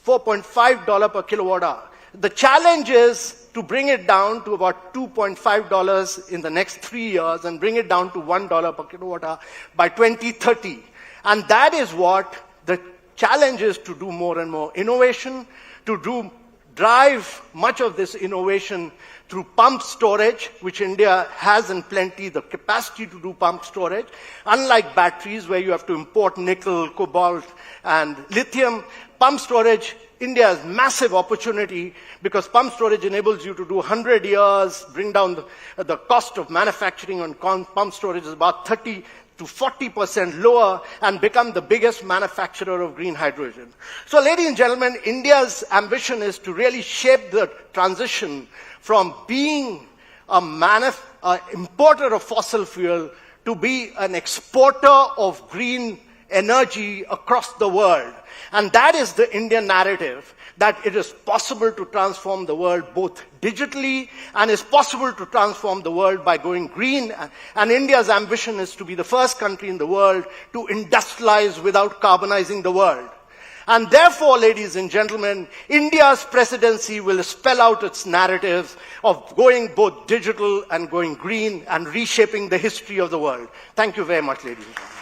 $4.5 per kilowatt hour. The challenge is to bring it down to about $2.5 in the next 3 years and bring it down to $1 per kilowatt hour by 2030. And that is what the challenge is, to do more and more innovation, to drive much of this innovation through pump storage, which India has in plenty, the capacity to do pump storage. Unlike batteries, where you have to import nickel, cobalt, and lithium, pump storage, India has massive opportunity, because pump storage enables you to do 100 years, bring down the cost of manufacturing on pump storage is about 30 to 40% lower, and become the biggest manufacturer of green hydrogen. So, ladies and gentlemen, India's ambition is to really shape the transition from being an importer of fossil fuel to be an exporter of green energy across the world. And that is the Indian narrative, that it is possible to transform the world both digitally, and is possible to transform the world by going green. And India's ambition is to be the first country in the world to industrialize without carbonizing the world. And therefore, ladies and gentlemen, India's presidency will spell out its narrative of going both digital and going green and reshaping the history of the world. Thank you very much, ladies and gentlemen.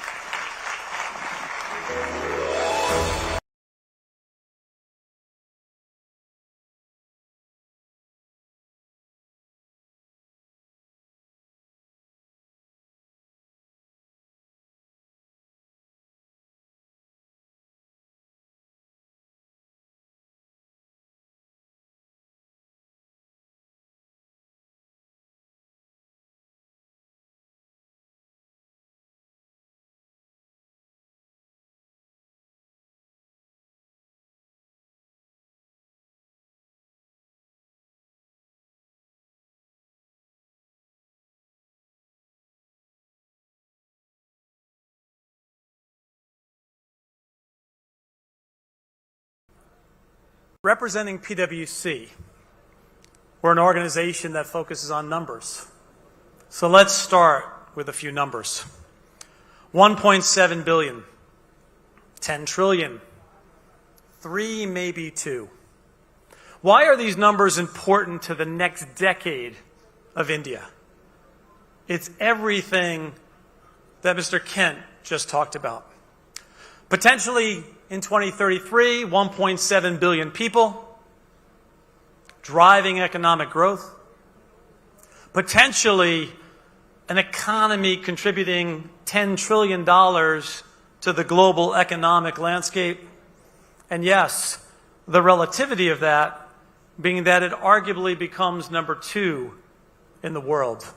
Representing PwC, we're an organization that focuses on numbers. So let's start with a few numbers. 1.7 billion, 10 trillion, 3, maybe 2. Why are these numbers important to the next decade of India? It's everything that Mr. Kent just talked about. Potentially, in 2033, 1.7 billion people, driving economic growth, potentially an economy contributing $10 trillion to the global economic landscape, and yes, the relativity of that being that it arguably becomes number 2 in the world.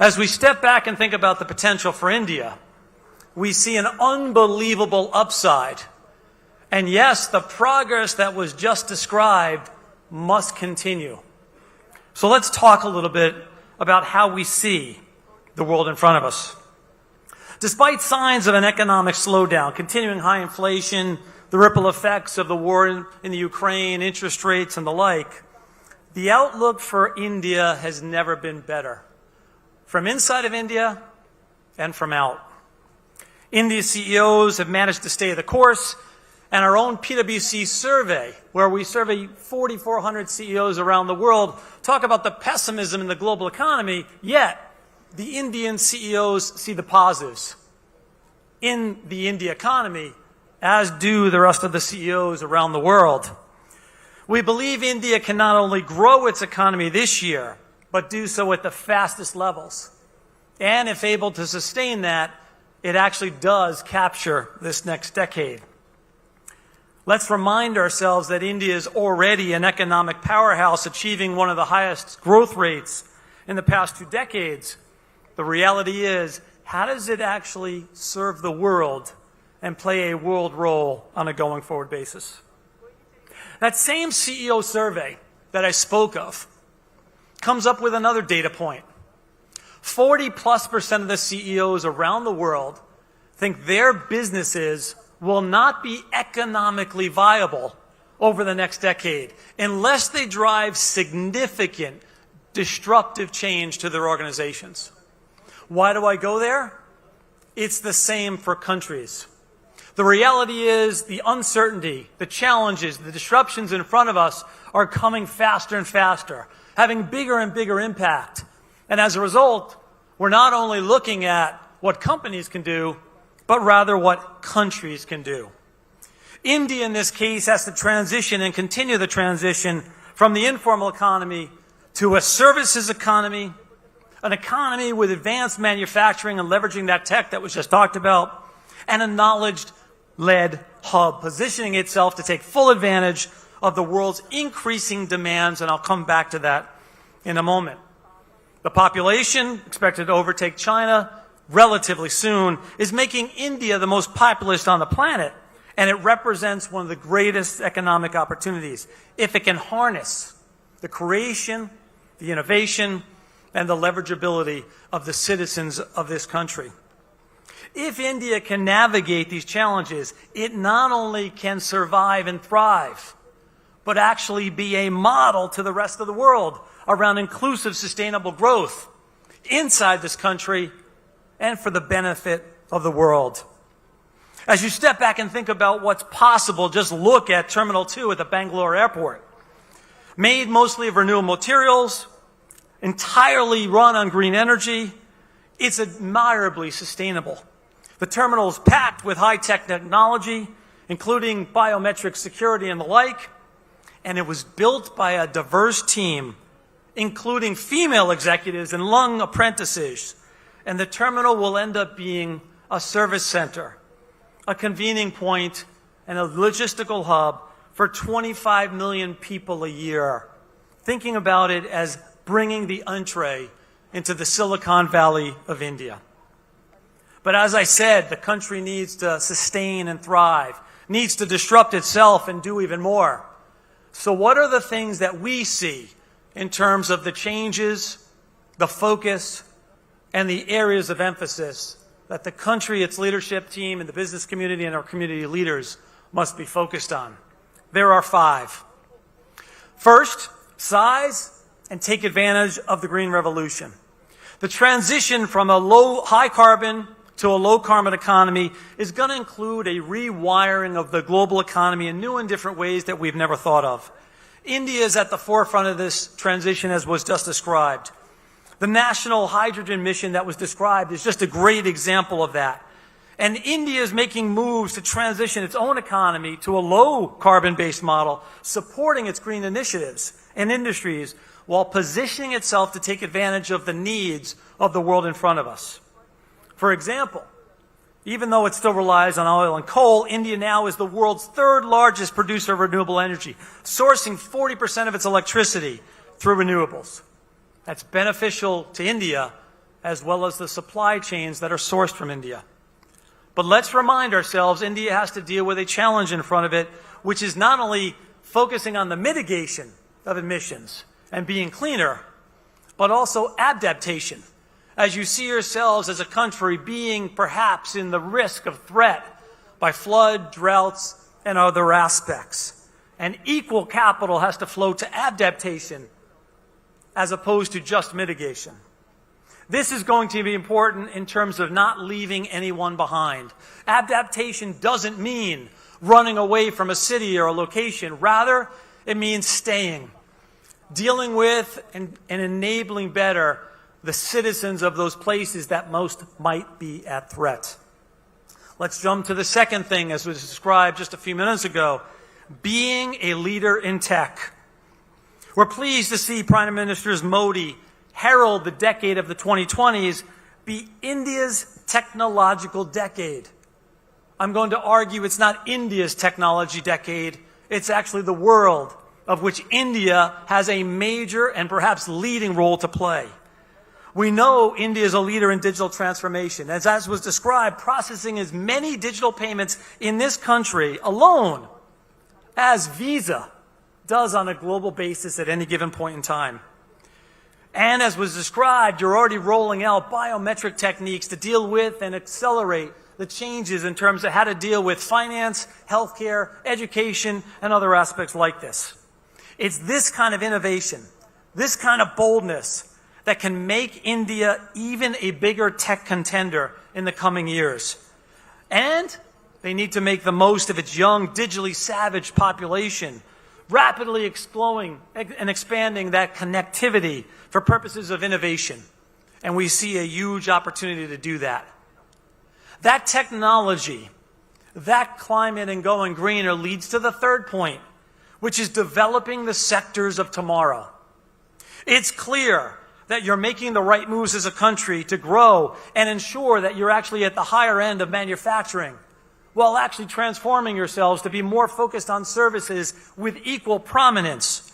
As we step back and think about the potential for India, we see an unbelievable upside. And yes, the progress that was just described must continue. So let's talk a little bit about how we see the world in front of us. Despite signs of an economic slowdown, continuing high inflation, the ripple effects of the war in the Ukraine, interest rates, and the like, the outlook for India has never been better. From inside of India and from out. India's CEOs have managed to stay the course, and our own PwC survey, where we survey 4,400 CEOs around the world, talk about the pessimism in the global economy, yet the Indian CEOs see the positives in the India economy, as do the rest of the CEOs around the world. We believe India can not only grow its economy this year, but do so at the fastest levels. And if able to sustain that, it actually does capture this next decade. Let's remind ourselves that India is already an economic powerhouse, achieving one of the highest growth rates in the past 2 decades. The reality is, how does it actually serve the world and play a world role on a going forward basis? That same CEO survey that I spoke of comes up with another data point. 40+% of the CEOs around the world think their businesses will not be economically viable over the next decade unless they drive significant disruptive change to their organizations. Why do I go there? It's the same for countries. The reality is the uncertainty, the challenges, the disruptions in front of us are coming faster and faster, having bigger and bigger impact. And as a result, we're not only looking at what companies can do, but rather what countries can do. India, in this case, has to transition and continue the transition from the informal economy to a services economy, an economy with advanced manufacturing and leveraging that tech that was just talked about, and a knowledge-led hub, positioning itself to take full advantage of the world's increasing demands, and I'll come back to that in a moment. The population, expected to overtake China relatively soon, is making India the most populous on the planet, and it represents one of the greatest economic opportunities if it can harness the creation, the innovation, and the leverageability of the citizens of this country. If India can navigate these challenges, it not only can survive and thrive, but actually be a model to the rest of the world around inclusive, sustainable growth inside this country and for the benefit of the world. As you step back and think about what's possible, just look at Terminal 2 at the Bangalore airport. Made mostly of renewable materials, entirely run on green energy, it's admirably sustainable. The terminal is packed with high-tech technology, including biometric security and the like, and it was built by a diverse team, including female executives and young apprentices. And the terminal will end up being a service center, a convening point, and a logistical hub for 25 million people a year. Thinking about it as bringing the entree into the Silicon Valley of India. But as I said, the country needs to sustain and thrive, needs to disrupt itself and do even more. So what are the things that we see in terms of the changes, the focus, and the areas of emphasis that the country, its leadership team, and the business community and our community leaders must be focused on? There are 5. First, size and take advantage of the green revolution. The transition from a high carbon to a low carbon economy is going to include a rewiring of the global economy in new and different ways that we've never thought of. India is at the forefront of this transition, as was just described. The national hydrogen mission that was described is just a great example of that. And India is making moves to transition its own economy to a low carbon-based model, supporting its green initiatives and industries while positioning itself to take advantage of the needs of the world in front of us. For example, even though it still relies on oil and coal, India now is the world's 3rd largest producer of renewable energy, sourcing 40% of its electricity through renewables. That's beneficial to India as well as the supply chains that are sourced from India. But let's remind ourselves, India has to deal with a challenge in front of it, which is not only focusing on the mitigation of emissions and being cleaner, but also adaptation. As you see yourselves as a country being perhaps in the risk of threat by flood, droughts, and other aspects. And equal capital has to flow to adaptation as opposed to just mitigation. This is going to be important in terms of not leaving anyone behind. Adaptation doesn't mean running away from a city or a location. Rather, it means staying, dealing with and enabling better the citizens of those places that most might be at threat. Let's jump to the second thing, as was described just a few minutes ago, being a leader in tech. We're pleased to see Prime Minister Modi herald the decade of the 2020s be India's technological decade. I'm going to argue it's not India's technology decade, it's actually the world, of which India has a major and perhaps leading role to play. We know India is a leader in digital transformation. As was described, processing as many digital payments in this country alone as Visa does on a global basis at any given point in time. And as was described, you're already rolling out biometric techniques to deal with and accelerate the changes in terms of how to deal with finance, healthcare, education, and other aspects like this. It's this kind of innovation, this kind of boldness that can make India even a bigger tech contender in the coming years. And they need to make the most of its young, digitally savage population, rapidly exploding and expanding that connectivity for purposes of innovation. And we see a huge opportunity to do that. That technology, that climate and going greener leads to the third point, which is developing the sectors of tomorrow. It's clear that you're making the right moves as a country to grow and ensure that you're actually at the higher end of manufacturing, while actually transforming yourselves to be more focused on services with equal prominence.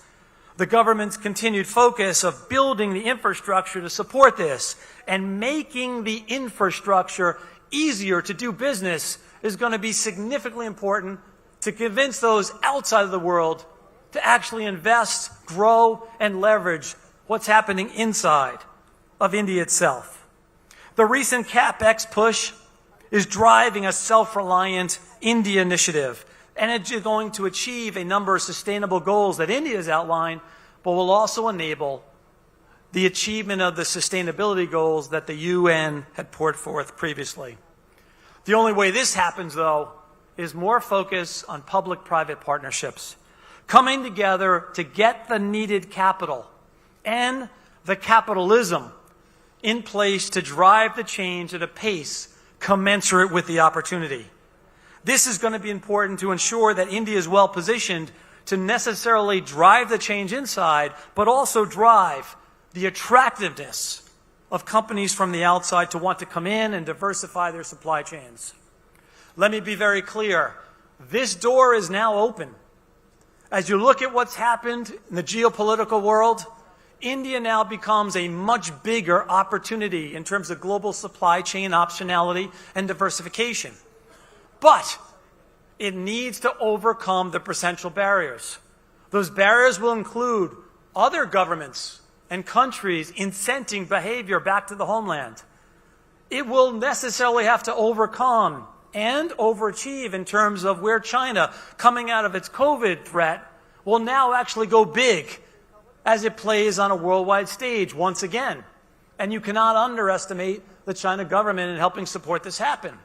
The government's continued focus of building the infrastructure to support this and making the infrastructure easier to do business is going to be significantly important to convince those outside of the world to actually invest, grow, and leverage what's happening inside of India itself. The recent CapEx push is driving a self-reliant India initiative, and it's going to achieve a number of sustainable goals that India has outlined, but will also enable the achievement of the sustainability goals that the UN had poured forth previously. The only way this happens, though, is more focus on public-private partnerships, coming together to get the needed capital and the capitalism in place to drive the change at a pace commensurate with the opportunity. This is going to be important to ensure that India is well positioned to necessarily drive the change inside, but also drive the attractiveness of companies from the outside to want to come in and diversify their supply chains. Let me be very clear. This door is now open. As you look at what's happened in the geopolitical world, India now becomes a much bigger opportunity in terms of global supply chain optionality and diversification. But it needs to overcome the potential barriers. Those barriers will include other governments and countries incenting behavior back to the homeland. It will necessarily have to overcome and overachieve in terms of where China, coming out of its COVID threat, will now actually go big as it plays on a worldwide stage once again. And you cannot underestimate the China government in helping support this happen.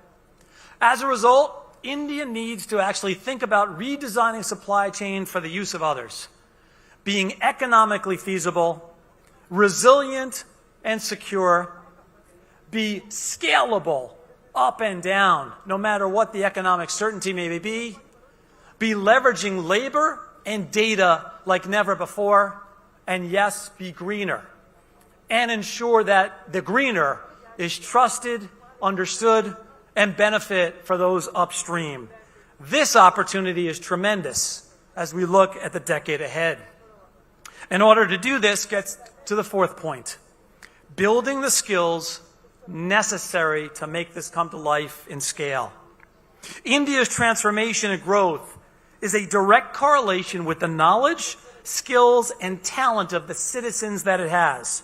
As a result, India needs to actually think about redesigning supply chain for the use of others, being economically feasible, resilient and secure, be scalable up and down, no matter what the economic certainty may be leveraging labor and data like never before, and yes, be greener, and ensure that the greener is trusted, understood, and benefit for those upstream. This opportunity is tremendous as we look at the decade ahead. In order to do this gets to the fourth point, building the skills necessary to make this come to life in scale. India's transformation and growth is a direct correlation with the knowledge, skills, and talent of the citizens that it has.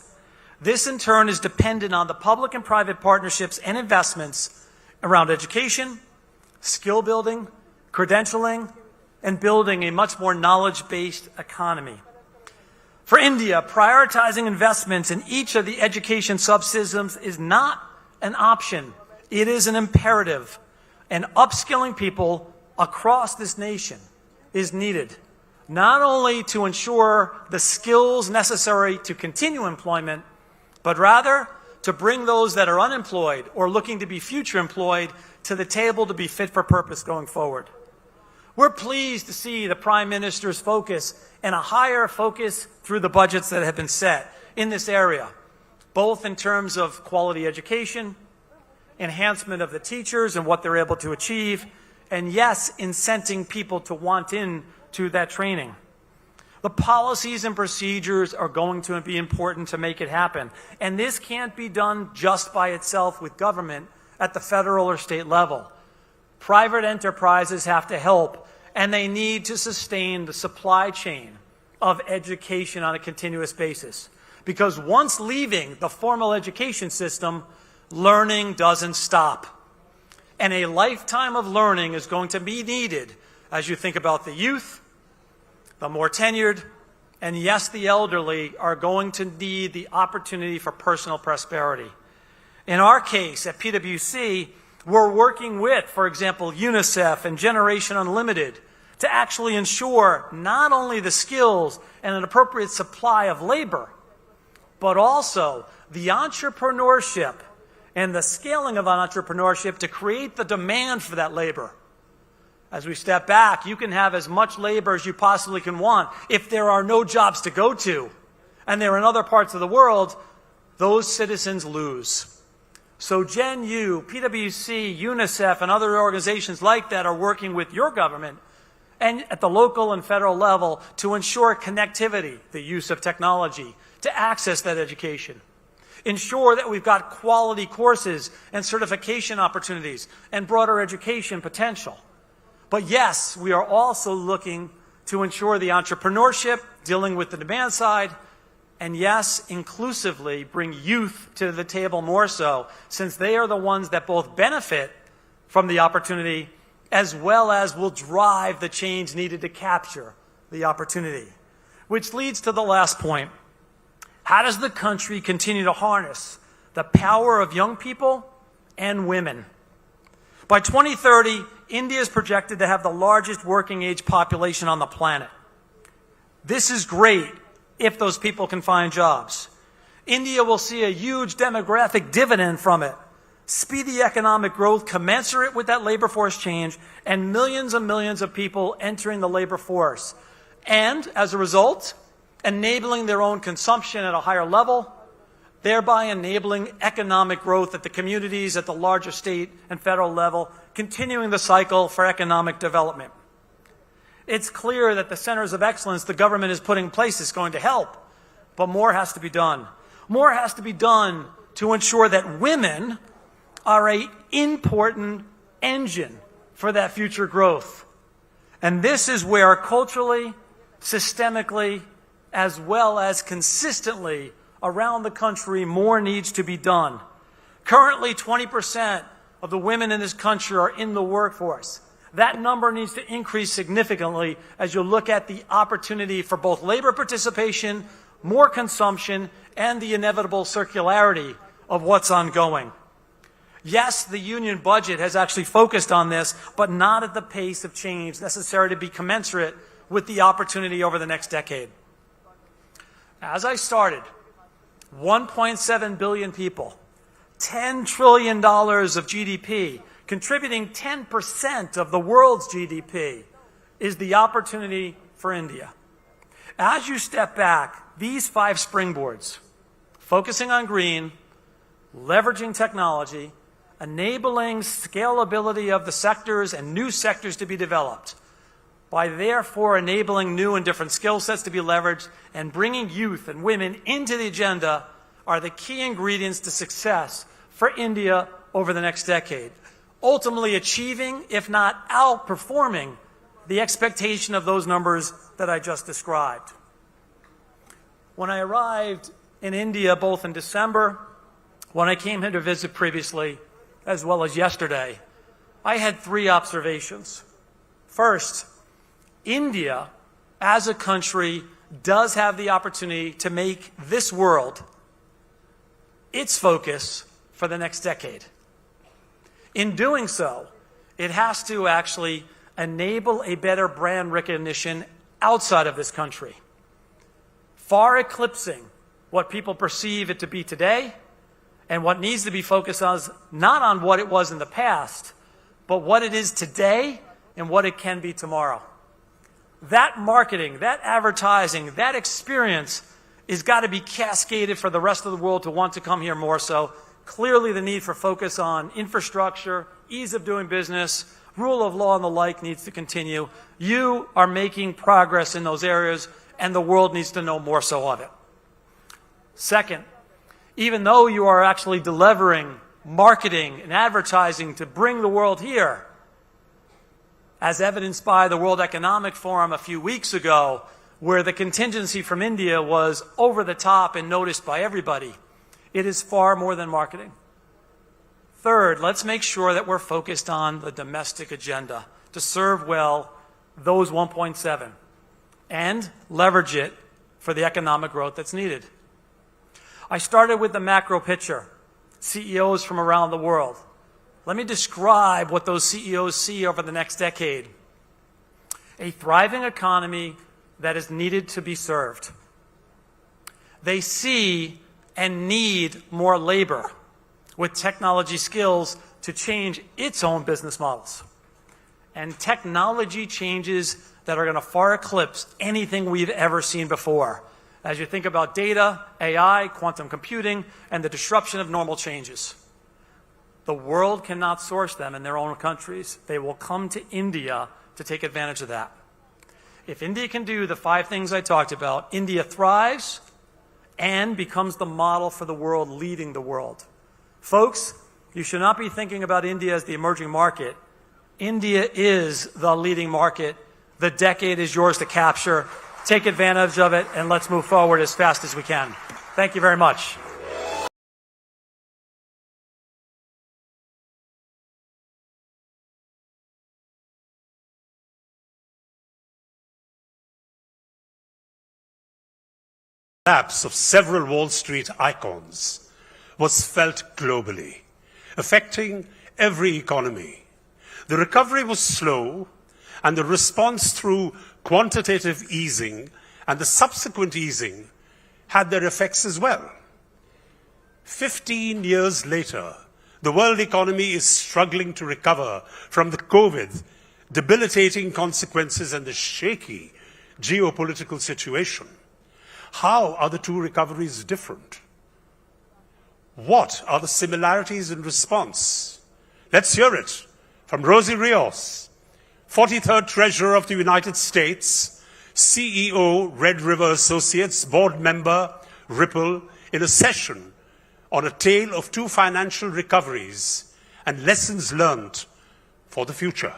This, in turn, is dependent on the public and private partnerships and investments around education, skill building, credentialing, and building a much more knowledge-based economy. For India, prioritizing investments in each of the education subsystems is not an option. It is an imperative. And upskilling people across this nation is needed, not only to ensure the skills necessary to continue employment, but rather to bring those that are unemployed or looking to be future employed to the table to be fit for purpose going forward. We're pleased to see the Prime Minister's focus and a higher focus through the budgets that have been set in this area, both in terms of quality education, enhancement of the teachers and what they're able to achieve, and yes, incenting people to want into that training. The policies and procedures are going to be important to make it happen. And this can't be done just by itself with government at the federal or state level. Private enterprises have to help, and they need to sustain the supply chain of education on a continuous basis. Because once leaving the formal education system, learning doesn't stop. And a lifetime of learning is going to be needed as you think about the youth, the more tenured, and yes, the elderly are going to need the opportunity for personal prosperity. In our case at PwC, we're working with, for example, UNICEF and Generation Unlimited to actually ensure not only the skills and an appropriate supply of labor, but also the entrepreneurship and the scaling of entrepreneurship to create the demand for that labor. As we step back, you can have as much labor as you possibly can want. If there are no jobs to go to, and they're in other parts of the world, those citizens lose. So Gen U, PwC, UNICEF, and other organizations like that are working with your government and at the local and federal level to ensure connectivity, the use of technology, to access that education. Ensure that we've got quality courses and certification opportunities and broader education potential. But yes, we are also looking to ensure the entrepreneurship, dealing with the demand side, and yes, inclusively bring youth to the table more so, since they are the ones that both benefit from the opportunity as well as will drive the change needed to capture the opportunity. Which leads to the last point. How does the country continue to harness the power of young people and women? By 2030, India is projected to have the largest working age population on the planet. This is great if those people can find jobs. India will see a huge demographic dividend from it, speedy economic growth commensurate with that labor force change, and millions of people entering the labor force. And as a result, enabling their own consumption at a higher level, thereby enabling economic growth at the communities, at the larger state and federal level, continuing the cycle for economic development. It's clear that the centers of excellence the government is putting in place is going to help, but more has to be done. More has to be done to ensure that women are an important engine for that future growth. And this is where culturally, systemically, as well as consistently around the country, more needs to be done. Currently, 20% of the women in this country are in the workforce. That number needs to increase significantly as you look at the opportunity for both labor participation, more consumption, and the inevitable circularity of what's ongoing. Yes, the union budget has actually focused on this, but not at the pace of change necessary to be commensurate with the opportunity over the next decade. As I started, 1.7 billion people, $10 trillion of GDP, contributing 10% of the world's GDP, is the opportunity for India. As you step back, these 5 springboards, focusing on green, leveraging technology, enabling scalability of the sectors and new sectors to be developed, by therefore enabling new and different skill sets to be leveraged and bringing youth and women into the agenda, are the key ingredients to success for India over the next decade, ultimately achieving, if not outperforming, the expectation of those numbers that I just described. When I arrived in India, both in December, when I came here to visit previously, as well as yesterday, I had 3 observations. First, India, as a country, does have the opportunity to make this world its focus for the next decade. In doing so, it has to actually enable a better brand recognition outside of this country, far eclipsing what people perceive it to be today and what needs to be focused on, not on what it was in the past, but what it is today and what it can be tomorrow. That marketing, that advertising, that experience has got to be cascaded for the rest of the world to want to come here more so. Clearly the need for focus on infrastructure, ease of doing business, rule of law and the like needs to continue. You are making progress in those areas and the world needs to know more so of it. Second, even though you are actually delivering marketing and advertising to bring the world here, as evidenced by the World Economic Forum a few weeks ago, where the contingency from India was over the top and noticed by everybody. It is far more than marketing. Third, let's make sure that we're focused on the domestic agenda to serve well those 1.7 and leverage it for the economic growth that's needed. I started with the macro picture, CEOs from around the world. Let me describe what those CEOs see over the next decade. A thriving economy that is needed to be served. They see and need more labor with technology skills to change its own business models. And technology changes that are going to far eclipse anything we've ever seen before. As you think about data, AI, quantum computing, and the disruption of normal changes. The world cannot source them in their own countries. They will come to India to take advantage of that. If India can do the 5 things I talked about, India thrives and becomes the model for the world, leading the world. Folks, you should not be thinking about India as the emerging market. India is the leading market. The decade is yours to capture. Take advantage of it, and let's move forward as fast as we can. Thank you very much. Collapse of several Wall Street icons was felt globally, affecting every economy. The recovery was slow, and the response through quantitative easing and the subsequent easing had their effects as well. 15 years later, the world economy is struggling to recover from the COVID debilitating consequences and the shaky geopolitical situation. How are the two recoveries different? What are the similarities in response? Let's hear it from Rosie Rios, 43rd Treasurer of the United States, CEO, Red River Associates, board member, Ripple, in a session on a tale of 2 financial recoveries and lessons learned for the future.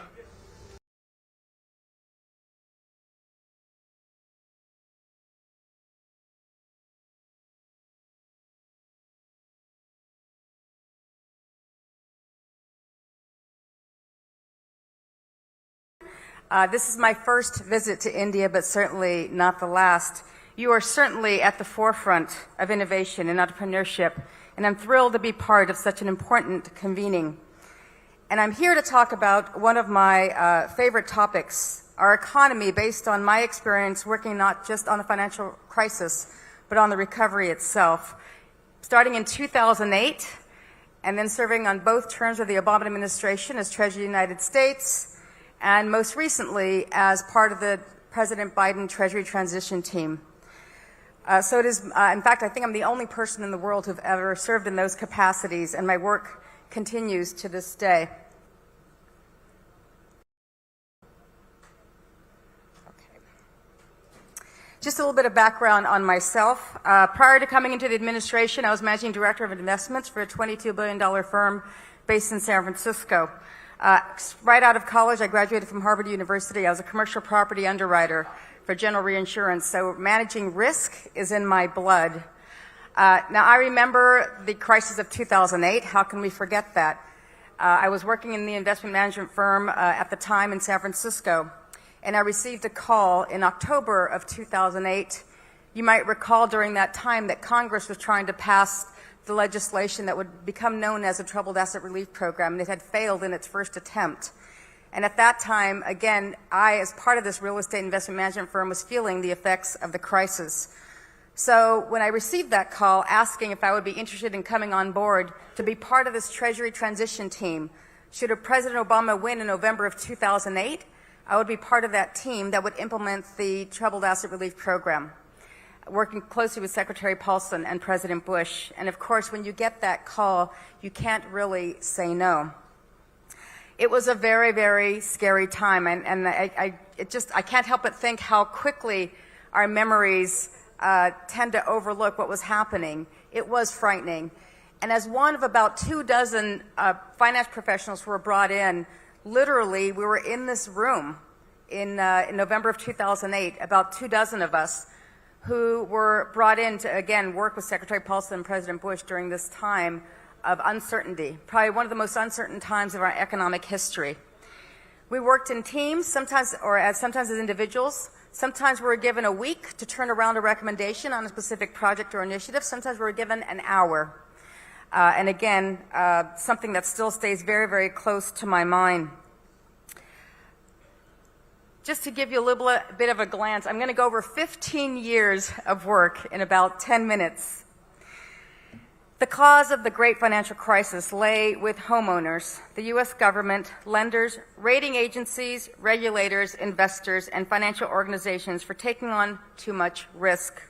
This is my first visit to India, but certainly not the last. You are certainly at the forefront of innovation and entrepreneurship, and I'm thrilled to be part of such an important convening. And I'm here to talk about one of my favorite topics, our economy, based on my experience working not just on the financial crisis, but on the recovery itself. Starting in 2008, and then serving on both terms of the Obama administration as Treasury of the United States, and most recently as part of the President Biden Treasury Transition Team. So it is, in fact, I think I'm the only person in the world who've ever served in those capacities, and my work continues to this day. Okay. Just a little bit of background on myself. Prior to coming into the administration, I was Managing Director of Investments for a $22 billion firm based in San Francisco. Right out of college, I graduated from Harvard University. I was a commercial property underwriter for general reinsurance, so managing risk is in my blood. Now, I remember the crisis of 2008. How can we forget that? I was working in the investment management firm at the time in San Francisco, and I received a call in October of 2008. You might recall during that time that Congress was trying to pass the legislation that would become known as the Troubled Asset Relief Program, and it had failed in its first attempt. And at that time, again, I, as part of this real estate investment management firm, was feeling the effects of the crisis. So when I received that call asking if I would be interested in coming on board to be part of this Treasury transition team, should President Obama win in November of 2008, I would be part of that team that would implement the Troubled Asset Relief Program, working closely with Secretary Paulson and President Bush. And of course, when you get that call, you can't really say no. It was a very, very scary time, and I can't help but think how quickly our memories tend to overlook what was happening. It was frightening. And as one of about 24 finance professionals who were brought in, literally we were in this room in November of 2008, about 24 of us who were brought in to, again, work with Secretary Paulson and President Bush during this time of uncertainty, probably one of the most uncertain times of our economic history. We worked in teams, sometimes as individuals. Sometimes we were given a week to turn around a recommendation on a specific project or initiative. Sometimes we were given an hour. And again, something that still stays very, very close to my mind. Just to give you a little bit of a glance, I'm going to go over 15 years of work in about 10 minutes. The cause of the great financial crisis lay with homeowners, the U.S. government, lenders, rating agencies, regulators, investors, and financial organizations for taking on too much risk.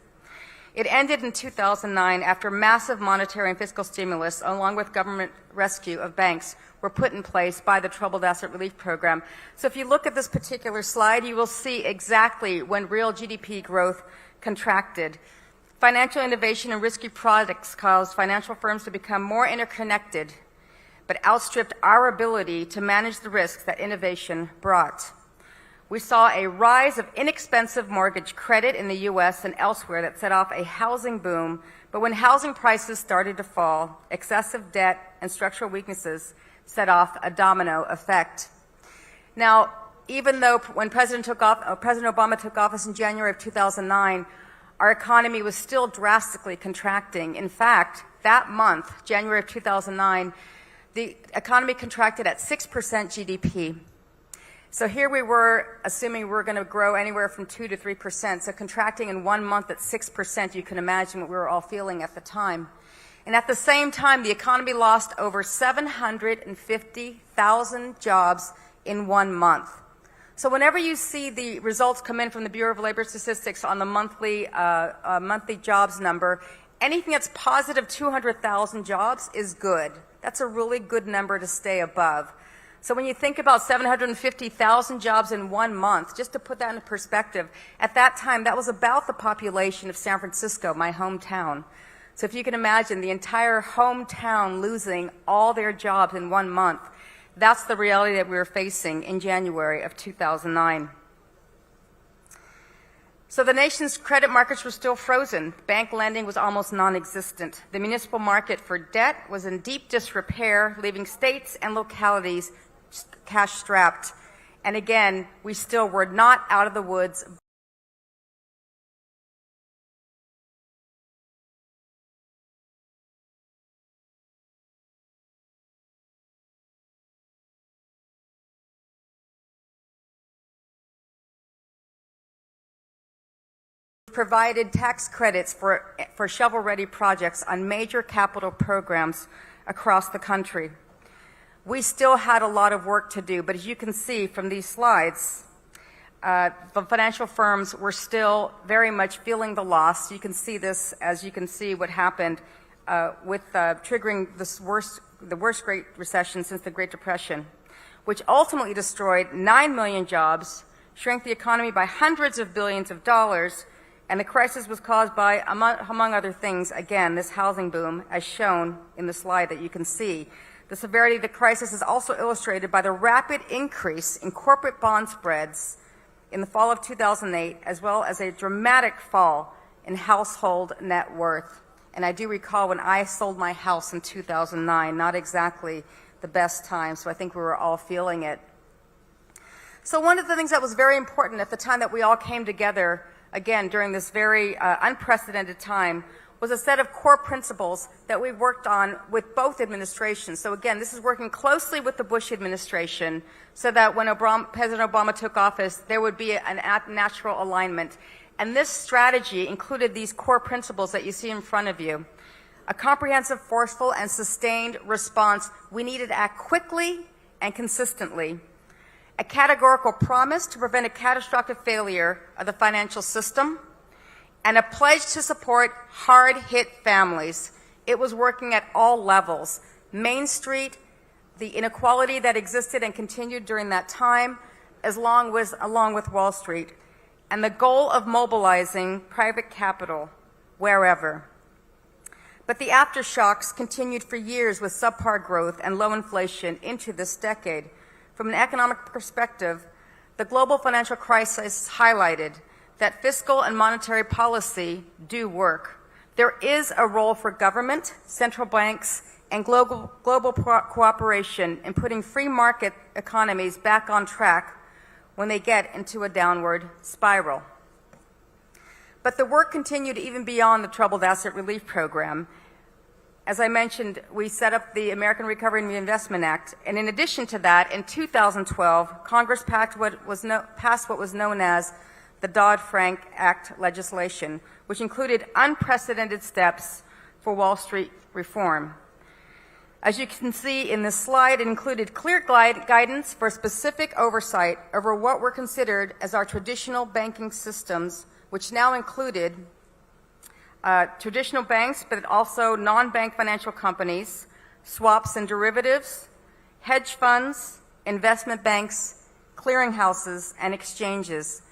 It ended in 2009 after massive monetary and fiscal stimulus, along with government rescue of banks, were put in place by the Troubled Asset Relief Program. So if you look at this particular slide, you will see exactly when real GDP growth contracted. Financial innovation and risky products caused financial firms to become more interconnected, but outstripped our ability to manage the risks that innovation brought. We saw a rise of inexpensive mortgage credit in the U.S. and elsewhere that set off a housing boom, but when housing prices started to fall, excessive debt and structural weaknesses set off a domino effect. Now, even though when President Obama took office in January of 2009, our economy was still drastically contracting. In fact, that month, January of 2009, the economy contracted at 6% GDP. So here we were assuming we were going to grow anywhere from 2 to 3%. So contracting in 1 month at 6%, you can imagine what we were all feeling at the time. And at the same time, the economy lost over 750,000 jobs in 1 month. So whenever you see the results come in from the Bureau of Labor Statistics on the monthly jobs number, anything that's positive 200,000 jobs is good. That's a really good number to stay above. So when you think about 750,000 jobs in 1 month, just to put that into perspective, at that time that was about the population of San Francisco, my hometown. So if you can imagine the entire hometown losing all their jobs in 1 month, that's the reality that we were facing in January of 2009. So the nation's credit markets were still frozen. Bank lending was almost non-existent. The municipal market for debt was in deep disrepair, leaving states and localities cash-strapped. And again, we still were not out of the woods. Provided tax credits for shovel-ready projects on major capital programs across the country. We still had a lot of work to do, but as you can see from these slides, the financial firms were still very much feeling the loss. You can see this as you can see what happened with triggering the worst Great Recession since the Great Depression, which ultimately destroyed 9 million jobs, shrank the economy by hundreds of billions of dollars, and the crisis was caused by, among other things, again, this housing boom, as shown in the slide that you can see. The severity of the crisis is also illustrated by the rapid increase in corporate bond spreads in the fall of 2008, as well as a dramatic fall in household net worth. And I do recall when I sold my house in 2009, not exactly the best time, so I think we were all feeling it. So one of the things that was very important at the time that we all came together again, during this very unprecedented time, was a set of core principles that we worked on with both administrations. So again, this is working closely with the Bush administration so that when President Obama took office, there would be a natural alignment. And this strategy included these core principles that you see in front of you. A comprehensive, forceful, and sustained response. We needed to act quickly and consistently. A categorical promise to prevent a catastrophic failure of the financial system, and a pledge to support hard-hit families. It was working at all levels. Main Street, the inequality that existed and continued during that time, along with Wall Street, and the goal of mobilizing private capital wherever. But the aftershocks continued for years with subpar growth and low inflation into this decade. From an economic perspective, The global financial crisis highlighted that fiscal and monetary policy do work. There is a role for government, central banks, and global cooperation in putting free market economies back on track when they get into a downward spiral. But the work continued even beyond the Troubled Asset Relief Program. As I mentioned, we set up the American Recovery and Reinvestment Act, and in addition to that, in 2012, Congress passed what was known as the Dodd-Frank Act legislation, which included unprecedented steps for Wall Street reform. As you can see in this slide, it included clear guidance for specific oversight over what were considered as our traditional banking systems, which now included traditional banks, but also non-bank financial companies, swaps and derivatives, hedge funds, investment banks, clearinghouses, and exchanges.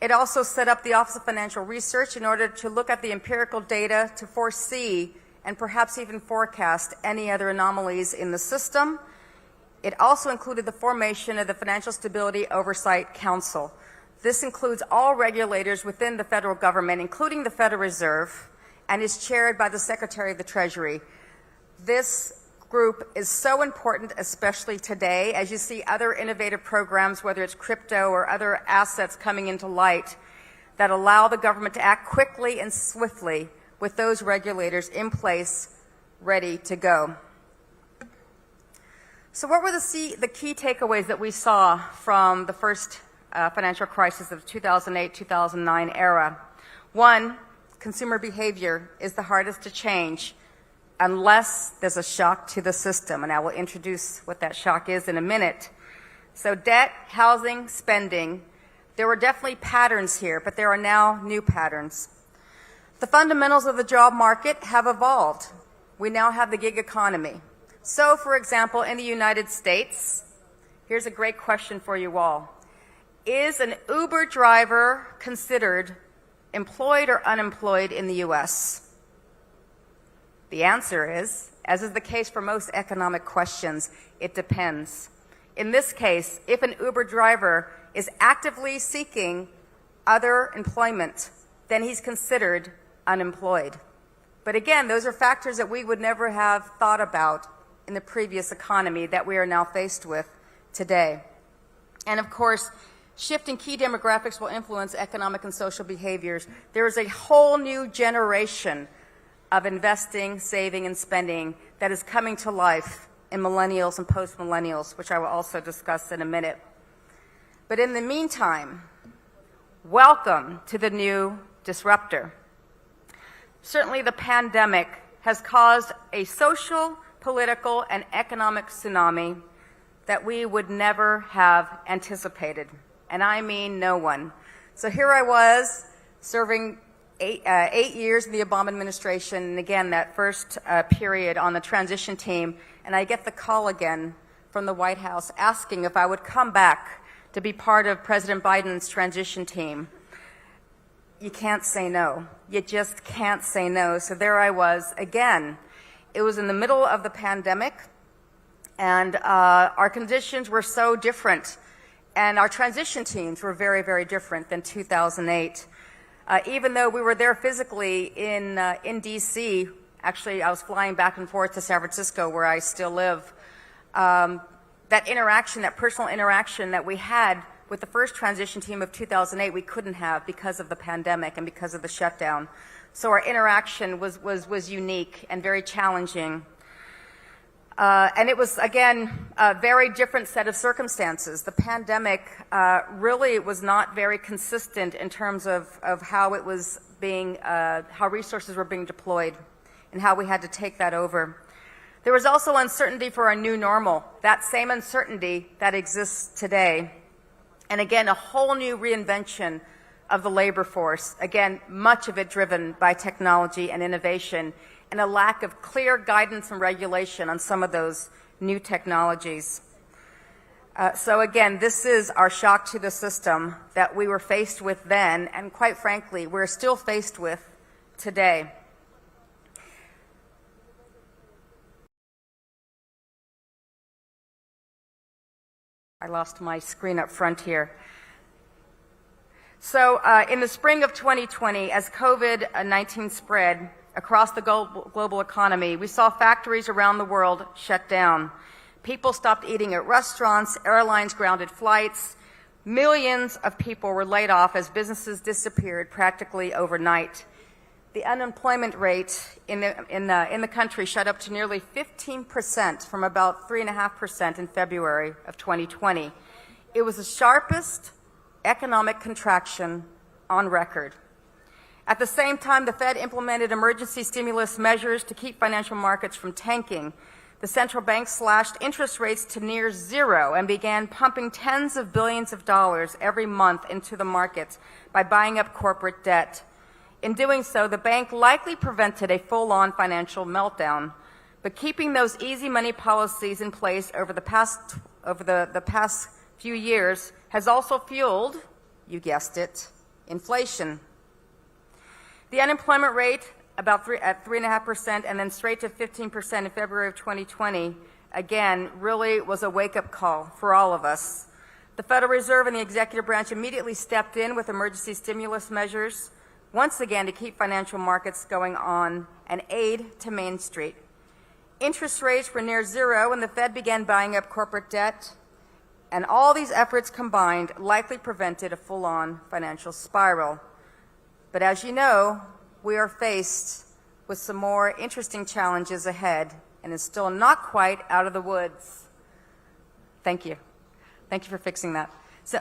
It also set up the Office of Financial Research in order to look at the empirical data to foresee and perhaps even forecast any other anomalies in the system. It also included the formation of the Financial Stability Oversight Council. This includes all regulators within the federal government, including the Federal Reserve, and is chaired by the Secretary of the Treasury. This group is so important, especially today, as you see other innovative programs, whether it's crypto or other assets coming into light, that allow the government to act quickly and swiftly with those regulators in place, ready to go. So what were the key takeaways that we saw from the first financial crisis of the 2008-2009 era? One, consumer behavior is the hardest to change unless there's a shock to the system, and I will introduce what that shock is in a minute. So debt, housing, spending, there were definitely patterns here, but there are now new patterns. The fundamentals of the job market have evolved. We now have the gig economy. So, for example, in the United States, here's a great question for you all. Is an Uber driver considered employed or unemployed in the U.S.? The answer is, as is the case for most economic questions, it depends. In this case, if an Uber driver is actively seeking other employment, then he's considered unemployed. But again, those are factors that we would never have thought about in the previous economy that we are now faced with today. And of course, shifting key demographics will influence economic and social behaviors. There is a whole new generation of investing, saving, and spending that is coming to life in millennials and post-millennials, which I will also discuss in a minute. But in the meantime, welcome to the new disruptor. Certainly the pandemic has caused a social, political, and economic tsunami that we would never have anticipated. And I mean no one. So here I was serving eight years in the Obama administration, and again, that first period on the transition team, and I get the call again from the White House asking if I would come back to be part of President Biden's transition team. You can't say no. You just can't say no. So there I was again. It was in the middle of the pandemic, and our conditions were so different, and our transition teams were very, very different than 2008. Even though we were there physically in D.C., actually I was flying back and forth to San Francisco where I still live, that interaction, that personal interaction that we had with the first transition team of 2008, we couldn't have because of the pandemic and because of the shutdown. So our interaction was unique and very challenging. And it was, again, a very different set of circumstances. The pandemic really was not very consistent in terms of how it was being, how resources were being deployed and how we had to take that over. There was also uncertainty for our new normal, that same uncertainty that exists today. And again, a whole new reinvention of the labor force. Again, much of it driven by technology and innovation, and a lack of clear guidance and regulation on some of those new technologies. So again, this is our shock to the system that we were faced with then, and quite frankly, we're still faced with today. I lost my screen up front here. So in the spring of 2020, as COVID-19 spread across the global economy, we saw factories around the world shut down. People stopped eating at restaurants, airlines grounded flights, millions of people were laid off as businesses disappeared practically overnight. The unemployment rate in the country shot up to nearly 15% from about 3.5% in February of 2020. It was the sharpest economic contraction on record. At the same time, the Fed implemented emergency stimulus measures to keep financial markets from tanking. The central bank slashed interest rates to near zero and began pumping tens of billions of dollars every month into the markets by buying up corporate debt. In doing so, the bank likely prevented a full-on financial meltdown. But keeping those easy money policies in place over the past few years has also fueled, you guessed it, inflation. The unemployment rate at 3.5% and then straight to 15% in February of 2020, again, really was a wake-up call for all of us. The Federal Reserve and the executive branch immediately stepped in with emergency stimulus measures, once again to keep financial markets going on and aid to Main Street. Interest rates were near zero and the Fed began buying up corporate debt, and all these efforts combined likely prevented a full-on financial spiral. But as you know, we are faced with some more interesting challenges ahead, and it's still not quite out of the woods. Thank you. Thank you for fixing that. So,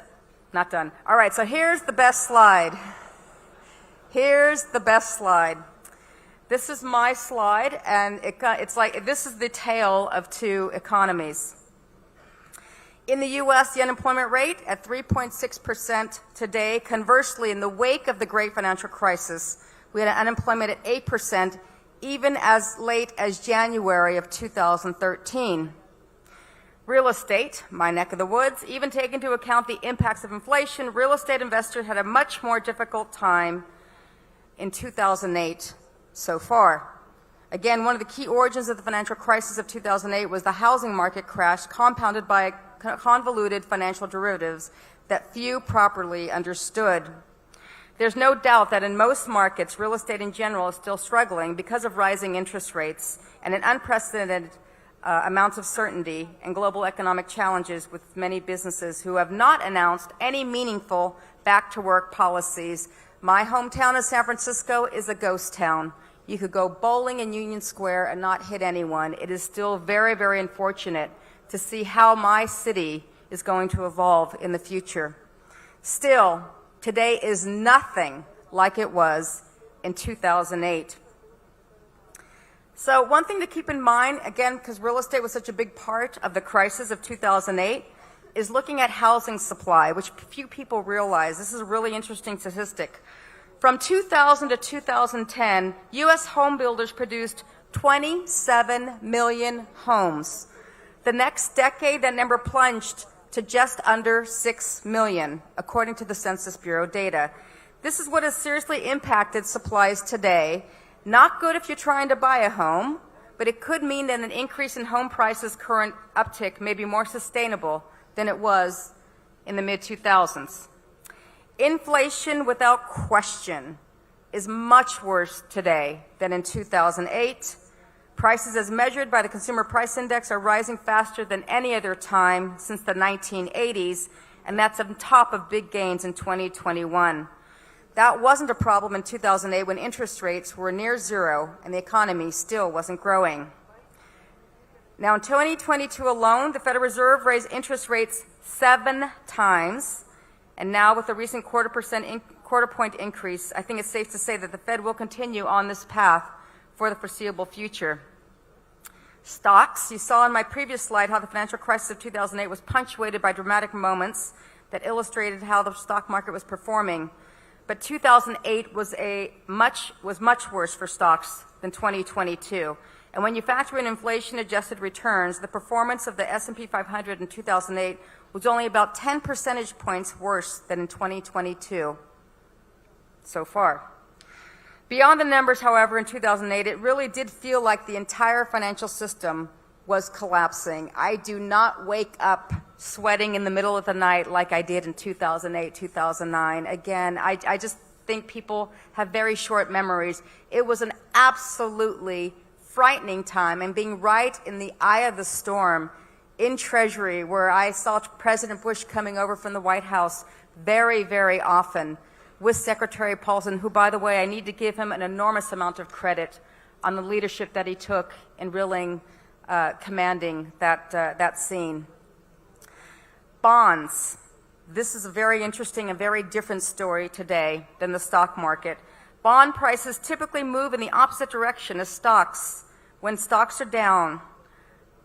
not done. All right, so here's the best slide. Here's the best slide. This is my slide, and it's like this is the tale of two economies. In the U.S., the unemployment rate at 3.6% today. Conversely, in the wake of the great financial crisis, we had an unemployment at 8%, even as late as January of 2013. Real estate, my neck of the woods, even taking into account the impacts of inflation, real estate investors had a much more difficult time in 2008 so far. Again, one of the key origins of the financial crisis of 2008 was the housing market crash compounded by convoluted financial derivatives that few properly understood. There's no doubt that in most markets, real estate in general is still struggling because of rising interest rates and an unprecedented amounts of certainty and global economic challenges with many businesses who have not announced any meaningful back-to-work policies. My hometown of San Francisco is a ghost town. You could go bowling in Union Square and not hit anyone. It is still very, very unfortunate to see how my city is going to evolve in the future. Still, today is nothing like it was in 2008. So one thing to keep in mind, again, because real estate was such a big part of the crisis of 2008, is looking at housing supply, which few people realize. This is a really interesting statistic. From 2000 to 2010, U.S. home builders produced 27 million homes. The next decade, that number plunged to just under 6 million, according to the Census Bureau data. This is what has seriously impacted supplies today. Not good if you're trying to buy a home, but it could mean that an increase in home prices' current uptick may be more sustainable than it was in the mid-2000s. Inflation, without question, is much worse today than in 2008. Prices as measured by the Consumer Price Index are rising faster than any other time since the 1980s, and that's on top of big gains in 2021. That wasn't a problem in 2008 when interest rates were near zero and the economy still wasn't growing. Now, in 2022 alone, the Federal Reserve raised interest rates 7 times, and now with the recent quarter point increase, I think it's safe to say that the Fed will continue on this path for the foreseeable future. Stocks, you saw in my previous slide how the financial crisis of 2008 was punctuated by dramatic moments that illustrated how the stock market was performing. But 2008 was much worse for stocks than 2022. And when you factor in inflation-adjusted returns, the performance of the S&P 500 in 2008 was only about 10 percentage points worse than in 2022 so far. Beyond the numbers, however, in 2008, it really did feel like the entire financial system was collapsing. I do not wake up sweating in the middle of the night like I did in 2008, 2009. Again, I just think people have very short memories. It was an absolutely frightening time, and being right in the eye of the storm in Treasury, where I saw President Bush coming over from the White House very, very often with Secretary Paulson, who, by the way, I need to give him an enormous amount of credit on the leadership that he took in really commanding that scene. Bonds. This is a very interesting and very different story today than the stock market. Bond prices typically move in the opposite direction as stocks. When stocks are down,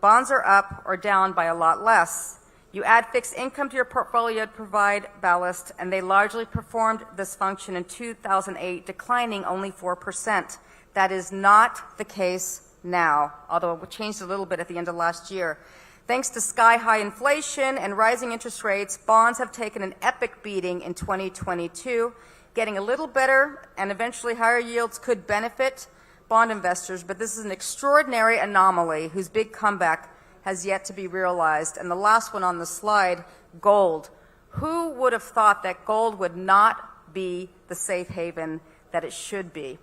bonds are up or down by a lot less. You add fixed income to your portfolio to provide ballast, and they largely performed this function in 2008, declining only 4%. That is not the case now, although it changed a little bit at the end of last year. Thanks to sky-high inflation and rising interest rates, bonds have taken an epic beating in 2022, getting a little better, and eventually higher yields could benefit bond investors, but this is an extraordinary anomaly whose big comeback has yet to be realized. And the last one on the slide, gold. Who would have thought that gold would not be the safe haven that it should be?